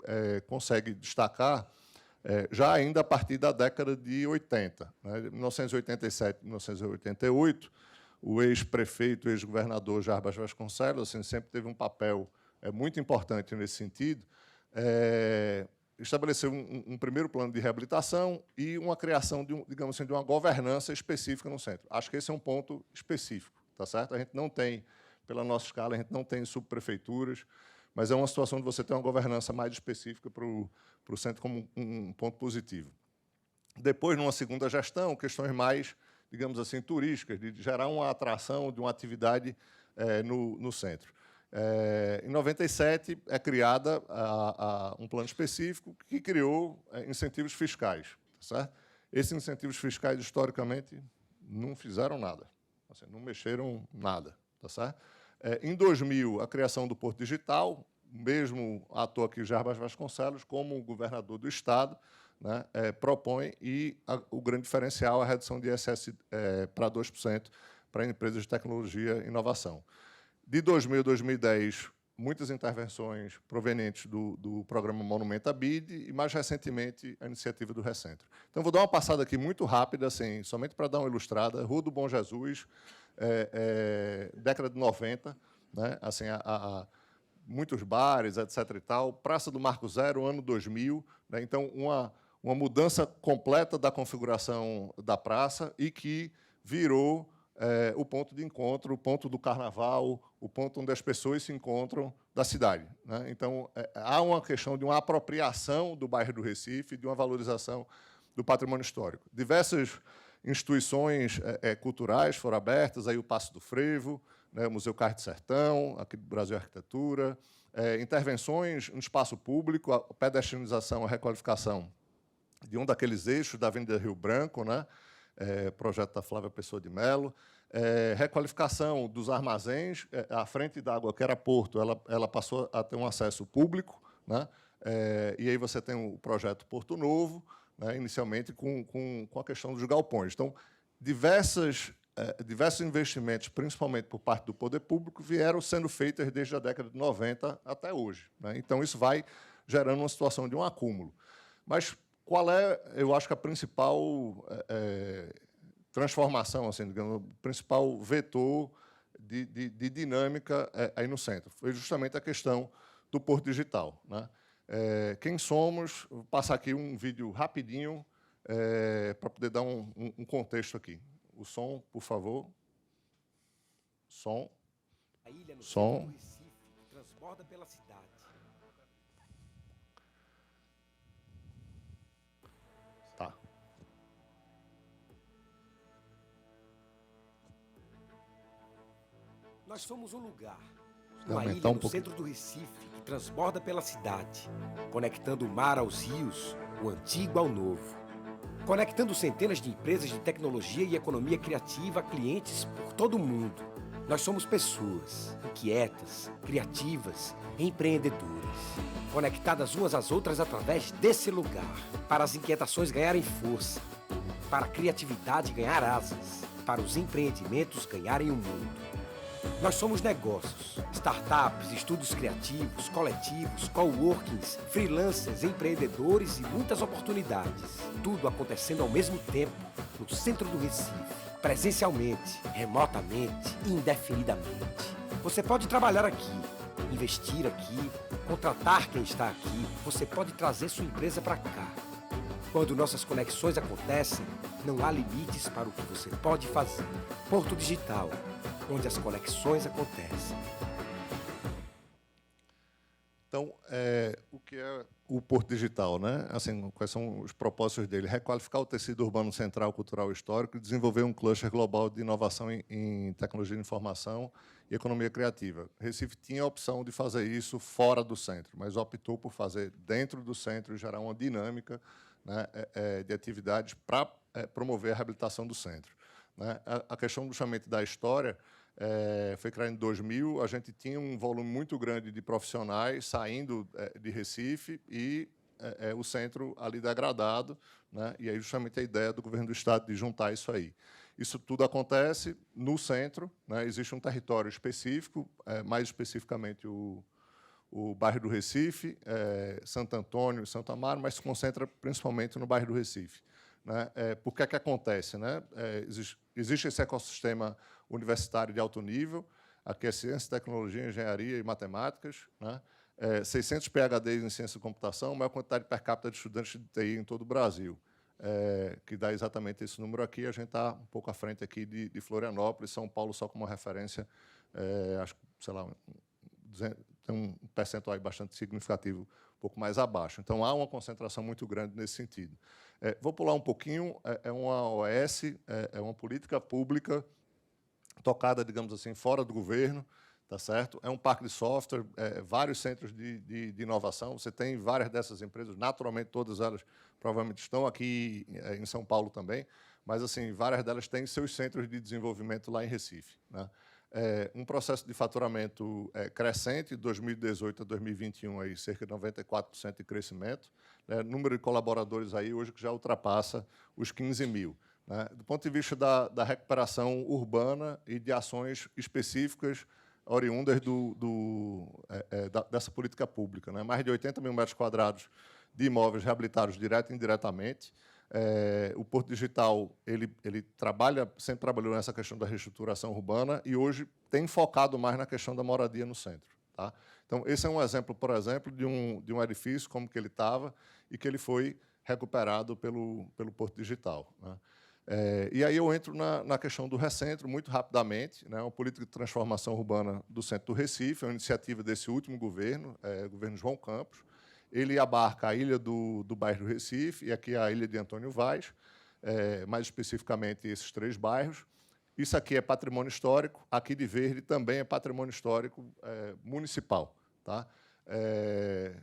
consegue destacar já ainda a partir da década de 80. Né? 1987, 1988, o ex-prefeito, ex-governador Jarbas Vasconcelos, assim, sempre teve um papel muito importante nesse sentido, estabeleceu um primeiro plano de reabilitação e uma criação digamos assim, de uma governança específica no centro. Acho que esse é um ponto específico, tá certo? A gente não tem, pela nossa escala, a gente não tem subprefeituras, mas é uma situação de você ter uma governança mais específica para o centro como um ponto positivo. Depois, numa segunda gestão, questões mais, digamos assim, turísticas, de gerar uma atração de uma atividade no centro. Em 97, é criada um plano específico que criou incentivos fiscais. Tá certo? Esses incentivos fiscais, historicamente, não fizeram nada, assim, não mexeram nada. Tá certo? Em 2000, a criação do Porto Digital, mesmo ator aqui, Jarbas Vasconcelos, como governador do Estado, né, propõe, e o grande diferencial é a redução de ISS para 2% para empresas de tecnologia e inovação. De 2000 a 2010, muitas intervenções provenientes do programa Monumenta BID e, mais recentemente, a iniciativa do Recentro. Então, vou dar uma passada aqui muito rápida, assim, somente para dar uma ilustrada. Rua do Bom Jesus, década de 90, né, assim, muitos bares, etc. e tal. Praça do Marco Zero, ano 2000. Né, então, uma mudança completa da configuração da praça e que virou o ponto de encontro, o ponto do carnaval, o ponto onde as pessoas se encontram da cidade, né? Então, há uma questão de uma apropriação do bairro do Recife, de uma valorização do patrimônio histórico. Diversas instituições culturais foram abertas, aí o Paço do Frevo, né, o Museu Cais do Sertão, aqui do Brasil Arquitetura, intervenções no espaço público, a pedestrianização, a requalificação de um daqueles eixos da Avenida Rio Branco, né? Projeto da Flávia Pessoa de Mello, requalificação dos armazéns, a frente da água, que era Porto, ela passou a ter um acesso público, né? E aí você tem o projeto Porto Novo, né? Inicialmente com a questão dos galpões. Então, diversos investimentos, principalmente por parte do poder público, vieram sendo feitos desde a década de 90 até hoje, né? Então, isso vai gerando uma situação de um acúmulo. Mas qual é, eu acho que a principal transformação, assim, digamos, o principal vetor de dinâmica aí no centro? Foi justamente a questão do Porto Digital, né? Quem somos? Vou passar aqui um vídeo rapidinho para poder dar um contexto aqui. O som, por favor. Som. A ilha no Som. centro do Recife transborda pela cidade. Tá. Nós somos um lugar, Vou uma aumentar ilha um no pouquinho. centro do Recife que transborda pela cidade, conectando o mar aos rios, o antigo ao novo. Conectando centenas de empresas de tecnologia e economia criativa a clientes por todo o mundo. Nós somos pessoas inquietas, criativas, empreendedoras, conectadas umas às outras através desse lugar, para as inquietações ganharem força, para a criatividade ganhar asas, para os empreendimentos ganharem o mundo. Nós somos negócios, startups, estudos criativos, coletivos, coworkings, freelancers, empreendedores e muitas oportunidades. Tudo acontecendo ao mesmo tempo no centro do Recife, presencialmente, remotamente e indefinidamente. Você pode trabalhar aqui, investir aqui, contratar quem está aqui. Você pode trazer sua empresa para cá. Quando nossas conexões acontecem, não há limites para o que você pode fazer. Porto Digital, onde as conexões acontecem. Então, o que é o Porto Digital, né? Assim, quais são os propósitos dele? Requalificar o tecido urbano central, cultural e histórico e desenvolver um cluster global de inovação em tecnologia de informação e economia criativa. Recife tinha a opção de fazer isso fora do centro, mas optou por fazer dentro do centro e gerar uma dinâmica, né, de atividades para promover a reabilitação do centro, né? A questão justamente da história foi criada em 2000, a gente tinha um volume muito grande de profissionais saindo de Recife e o centro ali degradado, né? E aí justamente a ideia do governo do Estado de juntar isso aí. Isso tudo acontece no centro, né? Existe um território específico, mais especificamente o bairro do Recife, Santo Antônio e Santo Amaro, mas se concentra principalmente no bairro do Recife, né? Por que é que acontece, né? Existe esse ecossistema universitário de alto nível, aqui é ciência, tecnologia, engenharia e matemáticas, né? 600 PhDs em ciência da computação, a maior quantidade per capita de estudantes de TI em todo o Brasil, que dá exatamente esse número aqui. A gente está um pouco à frente aqui de Florianópolis, São Paulo, só como referência, acho que, sei lá, tem um percentual aí bastante significativo, um pouco mais abaixo. Então, há uma concentração muito grande nesse sentido. Vou pular um pouquinho, é uma OS, é uma política pública tocada, digamos assim, fora do governo, tá certo? É um parque de software, vários centros de inovação. Você tem várias dessas empresas, naturalmente todas elas provavelmente estão aqui em São Paulo também, mas assim várias delas têm seus centros de desenvolvimento lá em Recife, né? Um processo de faturamento crescente, de 2018 a 2021, aí, cerca de 94% de crescimento, né? Número de colaboradores aí hoje que já ultrapassa os 15 mil. Né? Do ponto de vista da recuperação urbana e de ações específicas oriundas dessa política pública, né? Mais de 80 mil metros quadrados de imóveis reabilitados direto e indiretamente. O Porto Digital ele sempre trabalhou nessa questão da reestruturação urbana e hoje tem focado mais na questão da moradia no centro, tá? Então, esse é um exemplo, por exemplo, de um edifício como que ele estava e que ele foi recuperado pelo Porto Digital, né? E aí eu entro na questão do Recentro, muito rapidamente, né? Uma política de transformação urbana do centro do Recife, é uma iniciativa desse último governo, governo João Campos. Ele abarca a ilha do bairro do Recife e aqui a ilha de Antônio Vaz, mais especificamente esses 3 bairros. Isso aqui é patrimônio histórico, aqui de verde também é patrimônio histórico municipal, tá?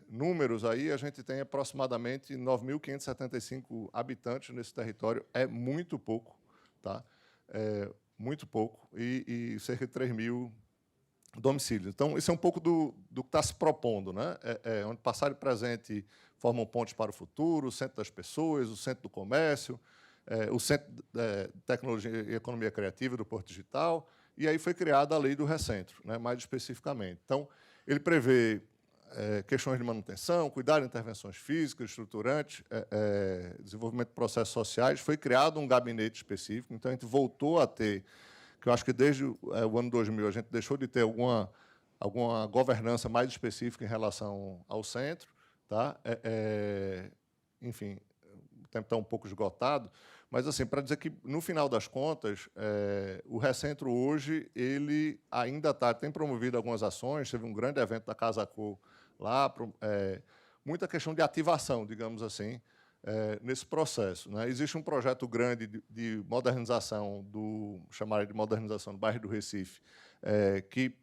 números, aí a gente tem aproximadamente 9.575 habitantes nesse território. É muito pouco, tá? Muito pouco, e cerca de 3.000 domicílios. Então, isso é um pouco do que está se propondo, né? Onde passado e presente formam pontes para o futuro, o centro das pessoas, o centro do comércio, o centro de tecnologia e economia criativa do Porto Digital, e aí foi criada a lei do Recentro, né, mais especificamente. Então, ele prevê questões de manutenção, cuidado de intervenções físicas, estruturantes, desenvolvimento de processos sociais. Foi criado um gabinete específico, então a gente voltou a ter, que eu acho que desde o ano 2000 a gente deixou de ter alguma governança mais específica em relação ao centro. Tá? Enfim, o tempo está um pouco esgotado, mas, assim, para dizer que, no final das contas, o Recentro hoje ele ainda tem promovido algumas ações. Teve um grande evento da Casa Cor lá, muita questão de ativação, digamos assim, nesse processo, né? Existe um projeto grande de modernização, chamado de modernização do bairro do Recife,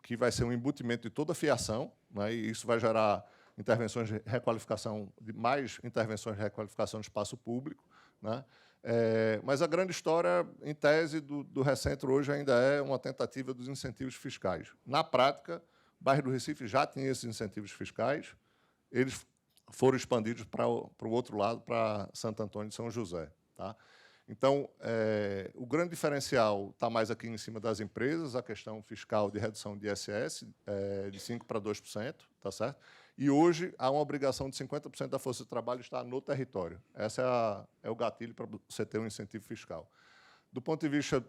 que vai ser um embutimento de toda a fiação, né? E isso vai gerar intervenções de requalificação, mais intervenções de requalificação do espaço público, né? Mas a grande história, em tese, do Recentro hoje ainda é uma tentativa dos incentivos fiscais. Na prática, o bairro do Recife já tinha esses incentivos fiscais, eles foram expandidos para o outro lado, para Santo Antônio de São José. Tá? Então, o grande diferencial está mais aqui em cima das empresas, a questão fiscal de redução de ISS, de 5% para 2%, tá certo? E hoje há uma obrigação de 50% da força de trabalho estar no território. Esse é o gatilho para você ter um incentivo fiscal. Do ponto de vista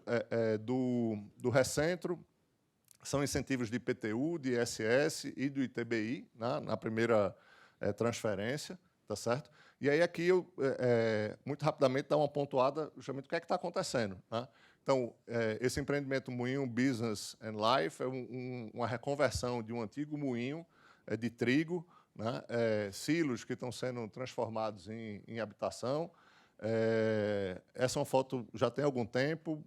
do Recentro, são incentivos de IPTU, de ISS e do ITBI, né, na primeira transferência, tá certo? E aí aqui eu, muito rapidamente, dar uma pontuada justamente do que é que está acontecendo, né? Então, esse empreendimento Moinho Business and Life é uma reconversão de um antigo moinho de trigo, né? Silos que estão sendo transformados em habitação. Essa é uma foto já tem algum tempo.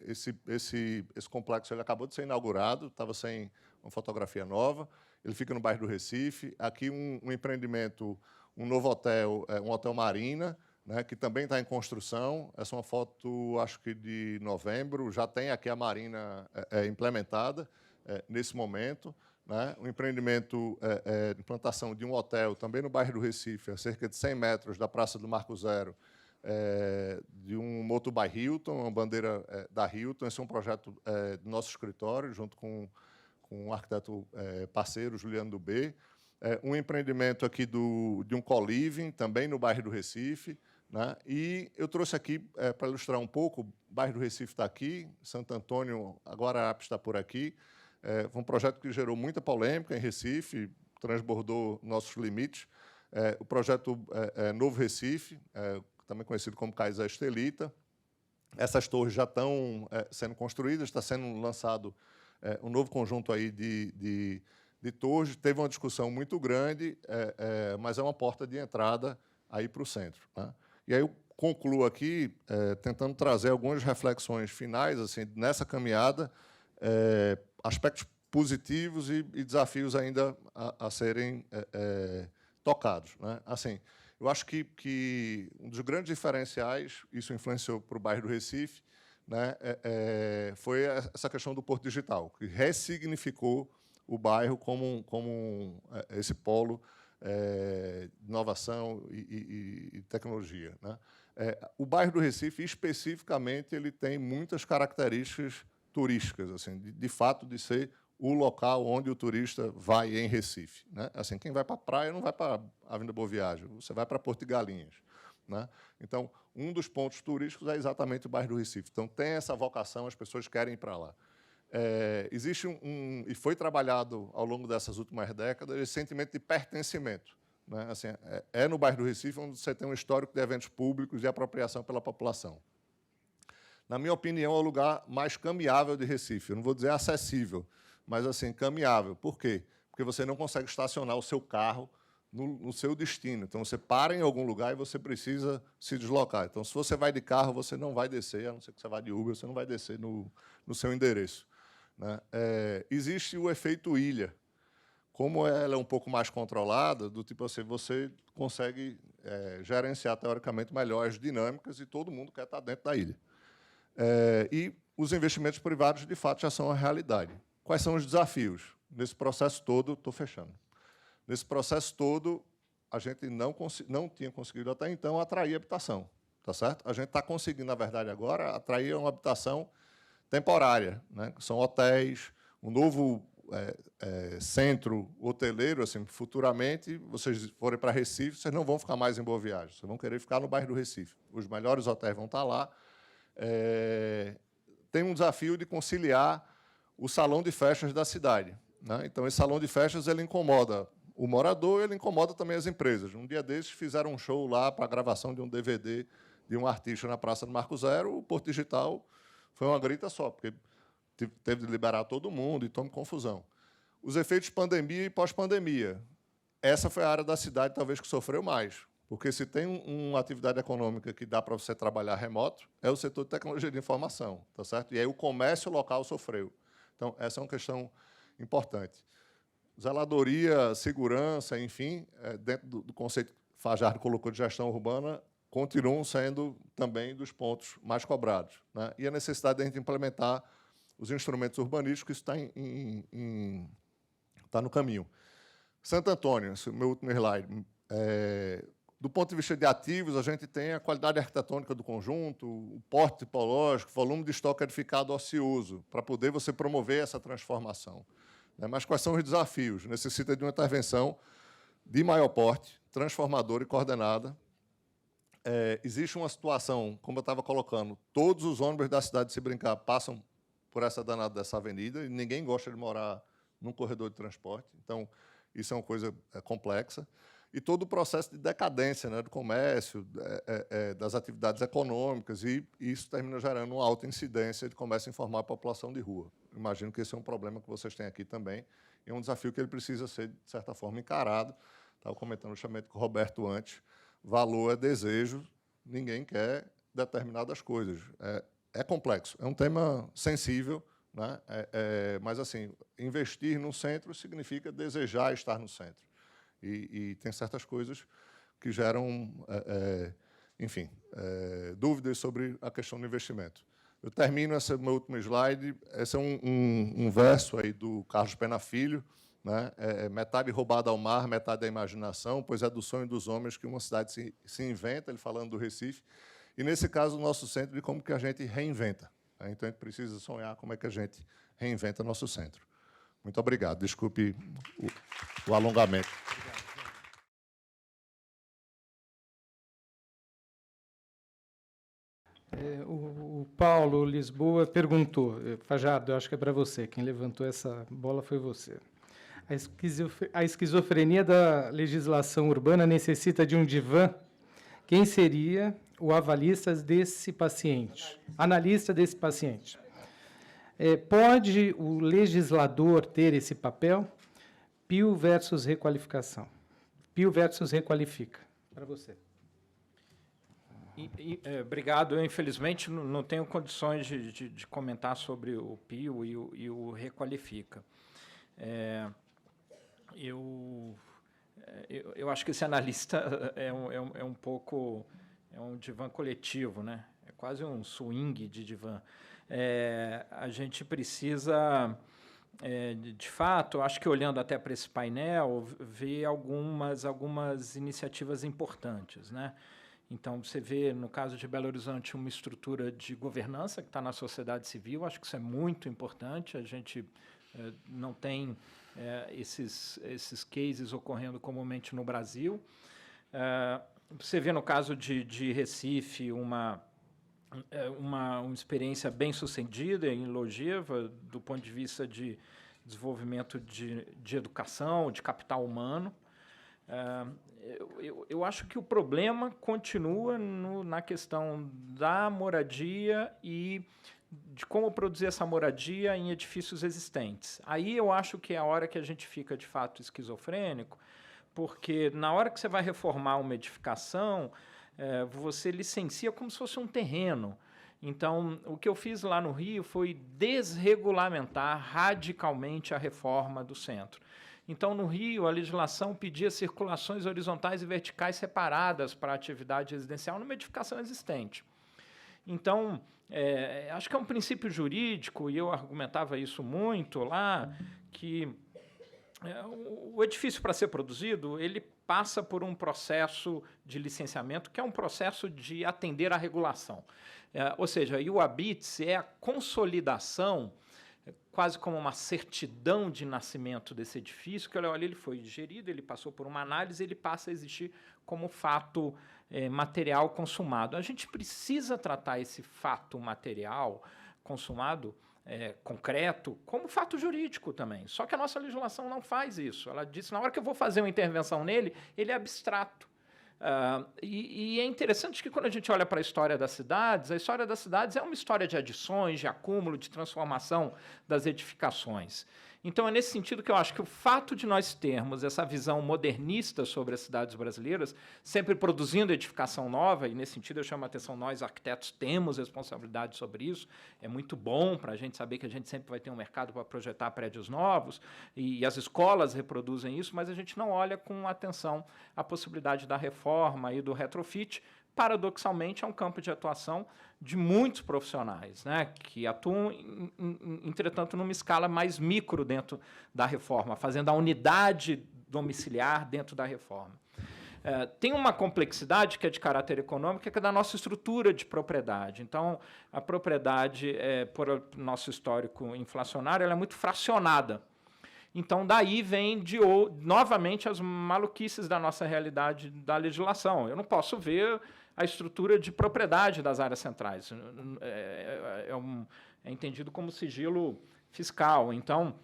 Esse complexo ele acabou de ser inaugurado, estava sem uma fotografia nova. Ele fica no bairro do Recife. Aqui um empreendimento, um novo hotel, um hotel Marina, né, que também está em construção. Essa é uma foto, acho que de novembro. Já tem aqui a Marina implementada nesse momento. Né? Um empreendimento de implantação de um hotel, também no bairro do Recife, a cerca de 100 metros da Praça do Marco Zero, de um motoboy Hilton, uma bandeira da Hilton. Esse é um projeto do nosso escritório, junto com um arquiteto parceiro, Juliano Dubé. Um empreendimento aqui de um co-living, também no bairro do Recife. Né? E eu trouxe aqui, para ilustrar um pouco, o bairro do Recife está aqui, Santo Antônio, agora a APE está por aqui. Foi um projeto que gerou muita polêmica em Recife, transbordou nossos limites. O projeto Novo Recife, também conhecido como Kaysé Estelita. Essas torres já estão sendo construídas, está sendo lançado um novo conjunto aí de torres. Teve uma discussão muito grande, mas é uma porta de entrada aí para o centro. Né? E aí eu concluo aqui tentando trazer algumas reflexões finais assim, nessa caminhada, aspectos positivos e desafios ainda a serem tocados. Né? Assim, eu acho que um dos grandes diferenciais, isso influenciou para o bairro do Recife, né, foi essa questão do Porto Digital, que ressignificou o bairro como esse polo de inovação e tecnologia. Né? O bairro do Recife, especificamente, ele tem muitas características turísticas, assim, de fato de ser o local onde o turista vai em Recife. Né? Assim, quem vai para a praia não vai para a Avenida Boa Viagem, você vai para Porto de Galinhas. Né? Então, um dos pontos turísticos é exatamente o bairro do Recife. Então, tem essa vocação, as pessoas querem ir para lá. Existe e foi trabalhado ao longo dessas últimas décadas, esse sentimento de pertencimento. Né? Assim, no bairro do Recife onde você tem um histórico de eventos públicos de apropriação pela população. Na minha opinião, é o lugar mais caminhável de Recife. Eu não vou dizer acessível, mas assim, caminhável. Por quê? Porque você não consegue estacionar o seu carro no seu destino. Então, você para em algum lugar e você precisa se deslocar. Então, se você vai de carro, você não vai descer, a não ser que você vá de Uber, você não vai descer no seu endereço. Né? Existe o efeito ilha. como ela é um pouco mais controlada, do tipo assim, você consegue gerenciar, teoricamente, melhor as dinâmicas e todo mundo quer estar dentro da ilha. E os investimentos privados, de fato, já são a realidade. Quais são os desafios? Nesse processo todo, estou fechando. Nesse processo todo, a gente não tinha conseguido até então atrair habitação, tá certo? A gente está conseguindo, na verdade, agora, atrair uma habitação temporária, né? São hotéis, um novo centro hoteleiro, assim, futuramente, vocês forem para Recife, vocês não vão ficar mais em Boa Viagem, vocês vão querer ficar no bairro do Recife. Os melhores hotéis vão estar lá. Tem um desafio de conciliar o salão de festas da cidade, né? Então, esse salão de festas ele incomoda o morador, ele incomoda também as empresas. Um dia desses, fizeram um show lá para a gravação de um DVD de um artista na Praça do Marco Zero, o Porto Digital foi uma grita só, porque teve de liberar todo mundo e tome confusão. Os efeitos de pandemia e pós-pandemia. Essa foi a área da cidade, talvez, que sofreu mais, porque se tem uma atividade econômica que dá para você trabalhar remoto, é o setor de tecnologia de informação, tá certo? E aí o comércio local sofreu. Então, essa é uma questão importante. Zeladoria, segurança, enfim, dentro do conceito que Fajardo colocou de gestão urbana, continuam sendo também dos pontos mais cobrados, né? E a necessidade de a gente implementar os instrumentos urbanísticos, isso está no caminho. Santo Antônio, esse é o meu último slide. Do ponto de vista de ativos, a gente tem a qualidade arquitetônica do conjunto, o porte tipológico, o volume de estoque edificado ocioso, para poder você promover essa transformação. Mas quais são os desafios? Necessita de uma intervenção de maior porte, transformadora e coordenada. Existe uma situação, como eu estava colocando, todos os ônibus da cidade, se brincar, passam por essa danada dessa avenida, e ninguém gosta de morar num corredor de transporte. Então, isso é uma coisa complexa. E todo o processo de decadência, né, do comércio, das atividades econômicas, e isso termina gerando uma alta incidência de comércio informal à população de rua. Imagino que esse é um problema que vocês têm aqui também, e é um desafio que ele precisa ser, de certa forma, encarado. Estava comentando justamente com o Roberto antes, valor é desejo, ninguém quer determinadas coisas. É complexo, é um tema sensível, né? Mas, assim, investir no centro significa desejar estar no centro. E tem certas coisas que geram, enfim, dúvidas sobre a questão do investimento. Eu termino esse meu último slide. Esse é um verso aí do Carlos Pena Filho, né? Metade roubada ao mar, metade da imaginação, pois é do sonho dos homens que uma cidade se inventa, ele falando do Recife, e, nesse caso, o nosso centro, de como que a gente reinventa. Então, a gente precisa sonhar como é que a gente reinventa nosso centro. Muito obrigado. Desculpe o alongamento. O Paulo Lisboa perguntou, Fajardo, eu acho que é para você, quem levantou essa bola foi você. A esquizofrenia da legislação urbana necessita de um divã? Quem seria o analista desse paciente? Pode o legislador ter esse papel? Pio versus requalificação. Pio versus requalifica. Para você. Obrigado. Eu, infelizmente, não tenho condições de comentar sobre o Pio e o requalifica. Eu acho que esse analista é um pouco... É um divã coletivo, né? É quase um swing de divã. A gente precisa, de fato, acho que olhando até para esse painel, ver algumas iniciativas importantes, né? Então, você vê, no caso de Belo Horizonte, uma estrutura de governança que está na sociedade civil. Acho que isso é muito importante. A gente não tem esses cases ocorrendo comumente no Brasil. Você vê, no caso de Recife, uma experiência bem-sucedida e longeva do ponto de vista de desenvolvimento de educação, de capital humano. Eu acho que o problema continua na questão da moradia e de como produzir essa moradia em edifícios existentes. Aí eu acho que é a hora que a gente fica, de fato, esquizofrênico, porque na hora que você vai reformar uma edificação, você licencia como se fosse um terreno. Então, o que eu fiz lá no Rio foi desregulamentar radicalmente a reforma do centro. Então, no Rio, a legislação pedia circulações horizontais e verticais separadas para a atividade residencial numa edificação existente. Então, acho que é um princípio jurídico, e eu argumentava isso muito lá, que o edifício, para ser produzido, ele passa por um processo de licenciamento, que é um processo de atender à regulação. Ou seja, o Habite-se é a consolidação, quase como uma certidão de nascimento desse edifício, que olha, ele foi digerido, ele passou por uma análise, ele passa a existir como fato material consumado. A gente precisa tratar esse fato material consumado, concreto, como fato jurídico também. Só que a nossa legislação não faz isso. Ela disse, na hora que eu vou fazer uma intervenção nele, ele é abstrato. E é interessante que, quando a gente olha para a história das cidades é uma história de adições, de acúmulo, de transformação das edificações. Então, é nesse sentido que eu acho que o fato de nós termos essa visão modernista sobre as cidades brasileiras, sempre produzindo edificação nova, e nesse sentido eu chamo a atenção, nós arquitetos temos responsabilidade sobre isso, é muito bom para a gente saber que a gente sempre vai ter um mercado para projetar prédios novos, e as escolas reproduzem isso, mas a gente não olha com atenção a possibilidade da reforma e do retrofit. Paradoxalmente, é um campo de atuação de muitos profissionais, né, que atuam, entretanto, numa escala mais micro dentro da reforma, fazendo a unidade domiciliar dentro da reforma. Tem uma complexidade que é de caráter econômico, que é da nossa estrutura de propriedade. Então, a propriedade, por nosso histórico inflacionário, ela é muito fracionada. Então, daí vem, novamente, as maluquices da nossa realidade da legislação. Eu não posso ver a estrutura de propriedade das áreas centrais. É entendido como sigilo fiscal. Então,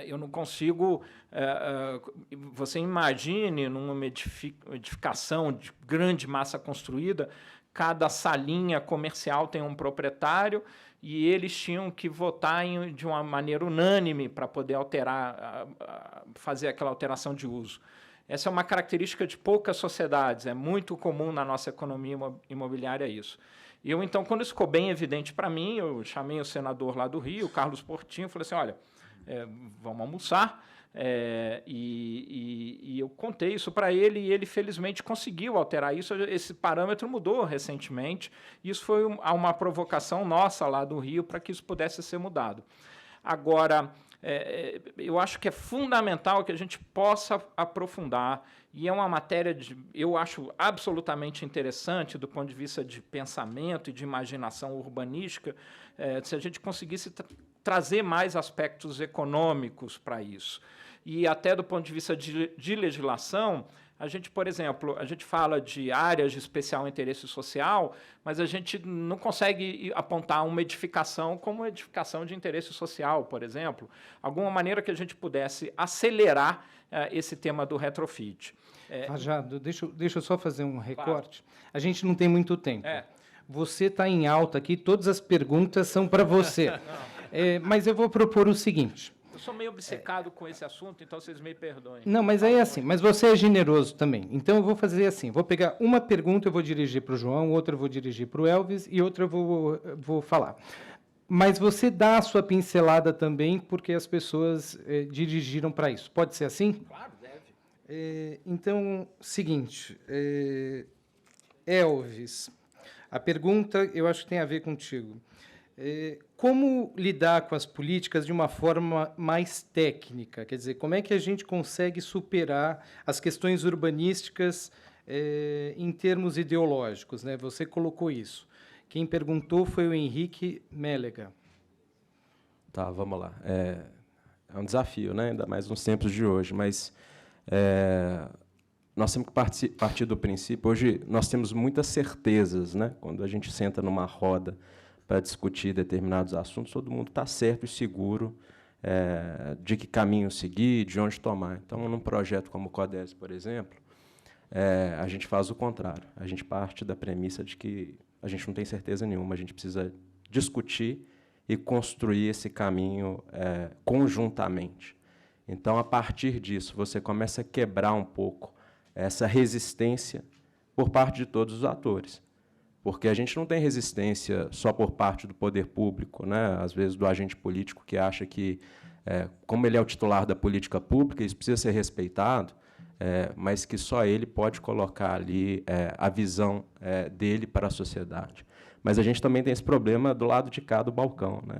eu não consigo... você imagine, numa edificação de grande massa construída, cada salinha comercial tem um proprietário, e eles tinham que votar de uma maneira unânime para poder fazer aquela alteração de uso. Essa é uma característica de poucas sociedades, é muito comum na nossa economia imobiliária isso. Então, quando isso ficou bem evidente para mim, eu chamei o senador lá do Rio, Carlos Portinho, e falei assim, olha, vamos almoçar, e eu contei isso para ele, e ele, felizmente, conseguiu alterar isso. Esse parâmetro mudou recentemente, e isso foi uma provocação nossa lá do Rio para que isso pudesse ser mudado. Agora, eu acho que é fundamental que a gente possa aprofundar, e é uma matéria, eu acho absolutamente interessante do ponto de vista de pensamento e de imaginação urbanística, se a gente conseguisse trazer mais aspectos econômicos para isso. E até do ponto de vista de legislação, a gente, por exemplo, a gente fala de áreas de especial interesse social, mas a gente não consegue apontar uma edificação como edificação de interesse social, por exemplo. Alguma maneira que a gente pudesse acelerar esse tema do retrofit. Rajado, deixa eu só fazer um recorte. Claro. A gente não tem muito tempo. Você está em alta aqui, todas as perguntas são para você. Mas eu vou propor o seguinte... Eu sou meio obcecado com esse assunto, então vocês me perdoem. Não, mas aí é assim, mas você é generoso também. Então, eu vou fazer assim, vou pegar uma pergunta, eu vou dirigir para o João, outra eu vou dirigir para o Elvis e outra eu vou falar. Mas você dá a sua pincelada também, porque as pessoas dirigiram para isso. Pode ser assim? Claro, deve. Então, seguinte, Elvis, a pergunta eu acho que tem a ver contigo. Como lidar com as políticas de uma forma mais técnica? Quer dizer, como é que a gente consegue superar as questões urbanísticas em termos ideológicos, né? Você colocou isso. Quem perguntou foi o Henrique Mélega. Tá, vamos lá. É um desafio, né? Ainda mais nos tempos de hoje, mas nós temos que partir do princípio. Hoje nós temos muitas certezas, né? Quando a gente senta numa roda para discutir determinados assuntos, todo mundo está certo e seguro de que caminho seguir, de onde tomar. Então, num projeto como o CODES, por exemplo, a gente faz o contrário. A gente parte da premissa de que a gente não tem certeza nenhuma, a gente precisa discutir e construir esse caminho conjuntamente. Então, a partir disso, você começa a quebrar um pouco essa resistência por parte de todos os atores. Porque a gente não tem resistência só por parte do poder público, né? Às vezes do agente político que acha que como ele é o titular da política pública, isso precisa ser respeitado, mas que só ele pode colocar ali a visão dele para a sociedade. Mas a gente também tem esse problema do lado de cá do balcão, né?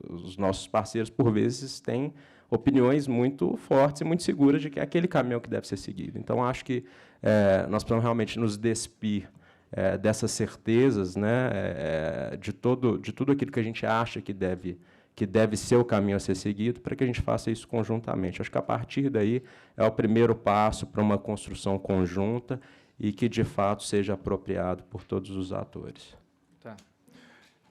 Os nossos parceiros, por vezes, têm opiniões muito fortes e muito seguras de que é aquele caminho que deve ser seguido. Então, acho que nós precisamos realmente nos despir dessas certezas, né, de tudo aquilo que a gente acha que deve ser o caminho a ser seguido, para que a gente faça isso conjuntamente. Acho que, a partir daí, é o primeiro passo para uma construção conjunta e que, de fato, seja apropriado por todos os atores. Tá.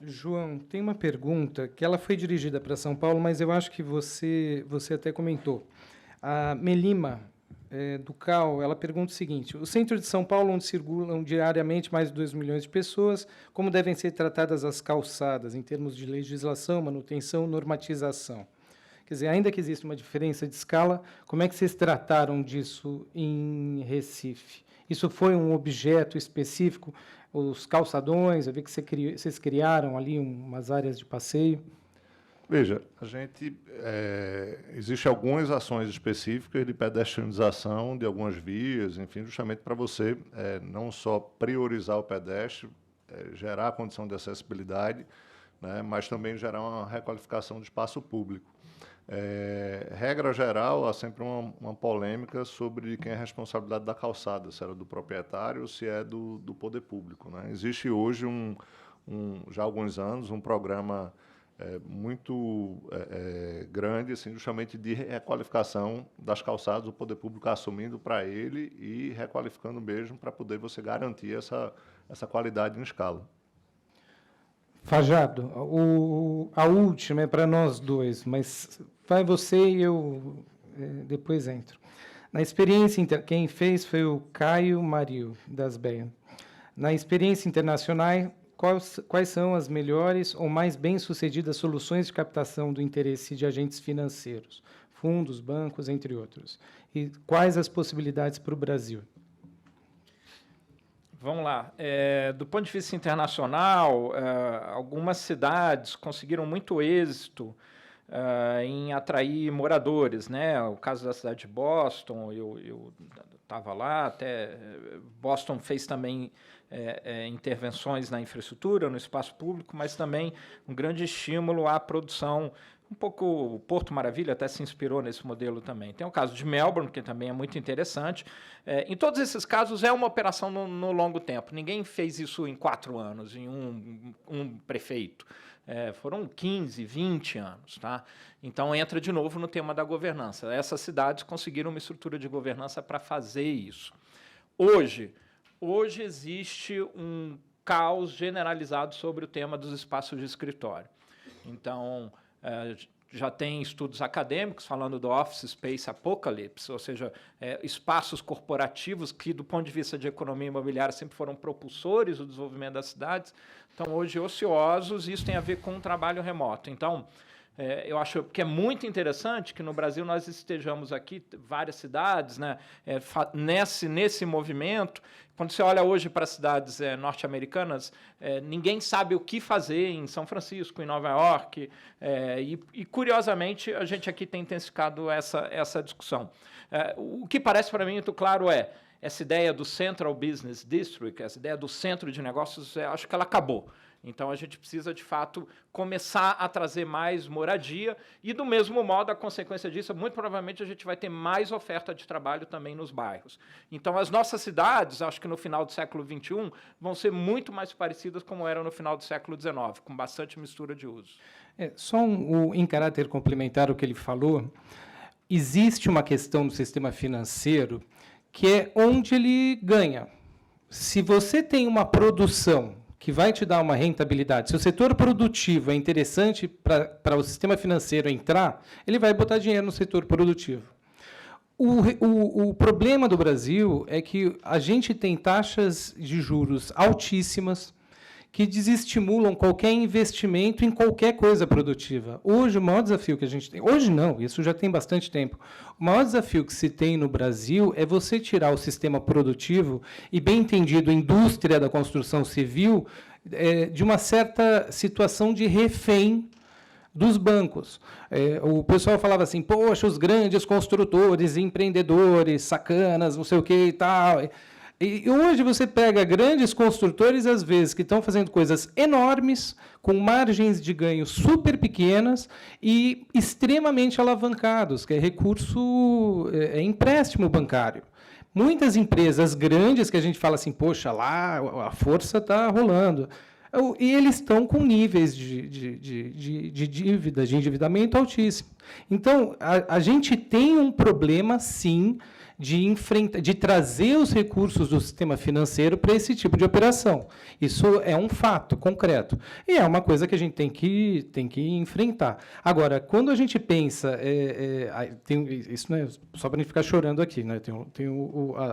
João, tem uma pergunta que ela foi dirigida para São Paulo, mas eu acho que você até comentou. A Melima, do CAU, ela pergunta o seguinte: o centro de São Paulo, onde circulam diariamente mais de 2 milhões de pessoas, como devem ser tratadas as calçadas, em termos de legislação, manutenção, normatização? Quer dizer, ainda que exista uma diferença de escala, como é que vocês trataram disso em Recife? Isso foi um objeto específico? Os calçadões, eu vi que vocês criaram ali umas áreas de passeio. Veja, a gente existe algumas ações específicas de pedestrianização de algumas vias, enfim, justamente para você não só priorizar o pedestre, gerar a condição de acessibilidade, né, mas também gerar uma requalificação do espaço público. Regra geral, há sempre uma polêmica sobre quem é a responsabilidade da calçada, se era do proprietário ou se é do poder público, né? Existe hoje, já há alguns anos, um programa muito grande, assim, justamente de requalificação das calçadas, o poder público assumindo para ele e requalificando mesmo para poder você garantir essa qualidade em escala. Fajardo, a última é para nós dois, mas vai você e eu depois entro. Na experiência, quem fez foi o Caio Mario, das BEA. Na experiência internacional, quais são as melhores ou mais bem-sucedidas soluções de captação do interesse de agentes financeiros, fundos, bancos, entre outros? E quais as possibilidades para o Brasil? Vamos lá. Do ponto de vista internacional, algumas cidades conseguiram muito êxito em atrair moradores, né? O caso da cidade de Boston, eu estava lá, até Boston fez também intervenções na infraestrutura, no espaço público, mas também um grande estímulo à produção. Um pouco o Porto Maravilha até se inspirou nesse modelo também. Tem o caso de Melbourne, que também é muito interessante. Em todos esses casos, é uma operação no longo tempo. Ninguém fez isso em 4 anos, em um prefeito. Foram 15, 20 anos. Tá? Então, entra de novo no tema da governança. Essas cidades conseguiram uma estrutura de governança para fazer isso. Hoje existe um caos generalizado sobre o tema dos espaços de escritório. Então, já tem estudos acadêmicos falando do Office Space Apocalypse, ou seja, espaços corporativos que, do ponto de vista de economia imobiliária, sempre foram propulsores do desenvolvimento das cidades, estão hoje ociosos, e isso tem a ver com o trabalho remoto. Então, eu acho que é muito interessante que no Brasil nós estejamos aqui, várias cidades, né, nesse movimento. Quando você olha hoje para as cidades norte-americanas, ninguém sabe o que fazer em São Francisco, em Nova York, e curiosamente, a gente aqui tem intensificado essa discussão. O que parece para mim muito claro essa ideia do Central Business District, essa ideia do centro de negócios, acho que ela acabou. Então, a gente precisa, de fato, começar a trazer mais moradia e, do mesmo modo, a consequência disso, muito provavelmente, a gente vai ter mais oferta de trabalho também nos bairros. Então, as nossas cidades, acho que no final do século XXI, vão ser muito mais parecidas como eram no final do século XIX, com bastante mistura de usos. Só em caráter complementar o que ele falou, existe uma questão do sistema financeiro que é onde ele ganha. Se você tem uma produção que vai te dar uma rentabilidade, se o setor produtivo é interessante para o sistema financeiro entrar, ele vai botar dinheiro no setor produtivo. O problema do Brasil é que a gente tem taxas de juros altíssimas que desestimulam qualquer investimento em qualquer coisa produtiva. Hoje, o maior desafio que a gente tem... Hoje não, isso já tem bastante tempo. O maior desafio que se tem no Brasil é você tirar o sistema produtivo e, bem entendido, a indústria da construção civil, de uma certa situação de refém dos bancos. O pessoal falava assim, poxa, os grandes construtores, empreendedores, sacanas, não sei o que e tal. E hoje você pega grandes construtores, às vezes, que estão fazendo coisas enormes, com margens de ganho super pequenas e extremamente alavancados, que é recurso, é empréstimo bancário. Muitas empresas grandes que a gente fala assim, poxa, lá a força está rolando. E eles estão com níveis de dívida, de endividamento altíssimo. Então, a gente tem um problema, sim, de trazer os recursos do sistema financeiro para esse tipo de operação. Isso é um fato concreto. E é uma coisa que a gente tem que enfrentar. Agora, quando a gente pensa... isso não é só para a gente ficar chorando aqui, né? Tem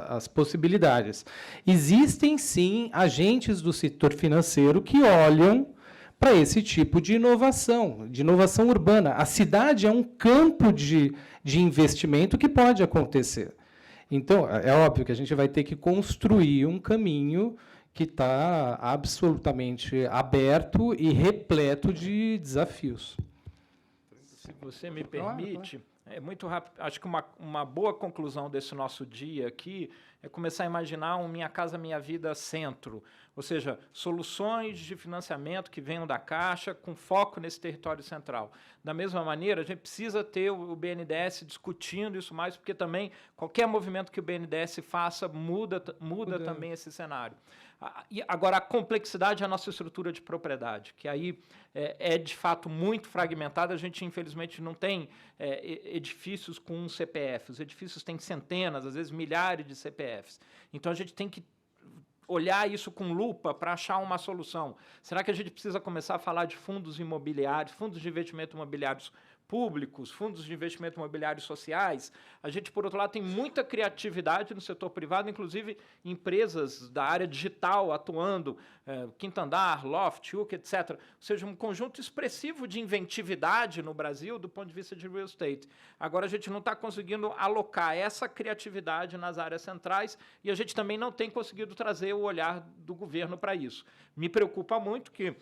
as possibilidades. Existem, sim, agentes do setor financeiro que olham para esse tipo de inovação urbana. A cidade é um campo de investimento que pode acontecer. Então, é óbvio que a gente vai ter que construir um caminho que está absolutamente aberto e repleto de desafios. Se você me permite, é muito rápido. Acho que uma boa conclusão desse nosso dia aqui é começar a imaginar um Minha Casa Minha Vida centro, ou seja, soluções de financiamento que venham da Caixa com foco nesse território central. Da mesma maneira, a gente precisa ter o BNDES discutindo isso mais, porque também qualquer movimento que o BNDES faça muda também esse cenário. E agora, a complexidade é a nossa estrutura de propriedade, que aí é de fato muito fragmentada. A gente, infelizmente, não tem edifícios com um CPF. Os edifícios têm centenas, às vezes milhares de CPFs. Então, a gente tem que olhar isso com lupa para achar uma solução. Será que a gente precisa começar a falar de fundos imobiliários, fundos de investimento imobiliários públicos, fundos de investimento imobiliários sociais? A gente, por outro lado, tem muita criatividade no setor privado, inclusive empresas da área digital atuando, Quinto Andar, Loft, UK, etc. Ou seja, um conjunto expressivo de inventividade no Brasil do ponto de vista de real estate. Agora, a gente não está conseguindo alocar essa criatividade nas áreas centrais e a gente também não tem conseguido trazer o olhar do governo para isso. Me preocupa muito que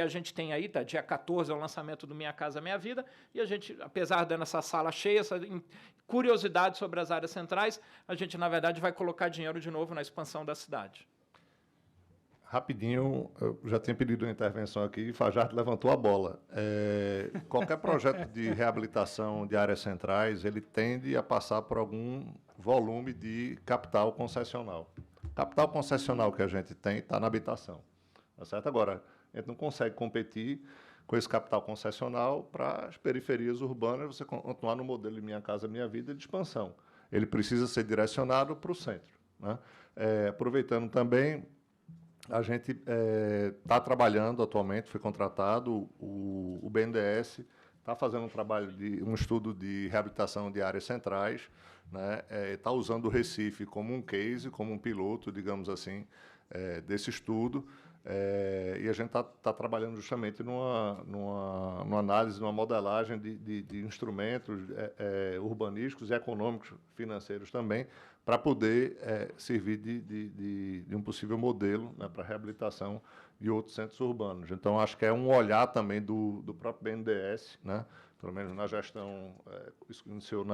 a gente tem aí, tá, dia 14 é o lançamento do Minha Casa Minha Vida, e a gente, apesar de nessa sala cheia, essa curiosidade sobre as áreas centrais, a gente, na verdade, vai colocar dinheiro de novo na expansão da cidade. Rapidinho, eu já tinha pedido uma intervenção aqui e Fajardo levantou a bola. Qualquer projeto de reabilitação de áreas centrais, ele tende a passar por algum volume de capital concessional. O capital concessional que a gente tem está na habitação. Tá certo? Agora, a gente não consegue competir com esse capital concessional para as periferias urbanas, você continuar no modelo de Minha Casa Minha Vida de expansão. Ele precisa ser direcionado para o centro, né? Aproveitando também, a gente está trabalhando atualmente, foi contratado, o BNDES está fazendo um estudo de reabilitação de áreas centrais, né? Está usando o Recife como um case, como um piloto, digamos assim, desse estudo. E a gente está trabalhando justamente numa análise, numa modelagem de instrumentos urbanísticos e econômicos financeiros também, para poder servir de um possível modelo, né, para a reabilitação de outros centros urbanos. Então, acho que é um olhar também do próprio BNDES, né, pelo menos na gestão, isso iniciou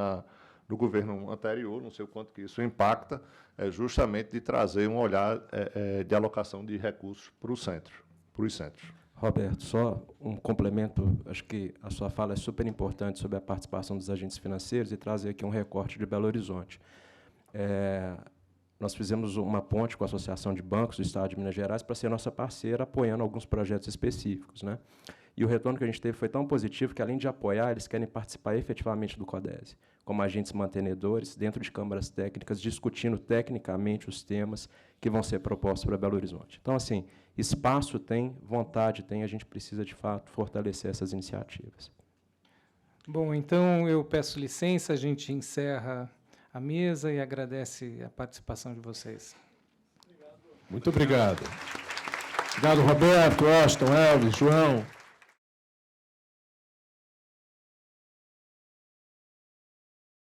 no governo anterior, não sei o quanto que isso impacta, justamente de trazer um olhar de alocação de recursos para o centro, para os centros. Roberto, só um complemento, acho que a sua fala é super importante sobre a participação dos agentes financeiros e trazer aqui um recorte de Belo Horizonte. Nós fizemos uma ponte com a Associação de Bancos do Estado de Minas Gerais para ser nossa parceira, apoiando alguns projetos específicos, né? E o retorno que a gente teve foi tão positivo que, além de apoiar, eles querem participar efetivamente do CODESE, como agentes mantenedores, dentro de câmaras técnicas, discutindo tecnicamente os temas que vão ser propostos para Belo Horizonte. Então, assim, espaço tem, vontade tem, a gente precisa, de fato, fortalecer essas iniciativas. Bom, então, eu peço licença, a gente encerra a mesa e agradece a participação de vocês. Muito obrigado. Obrigado, Roberto, Austin, Elvis, João.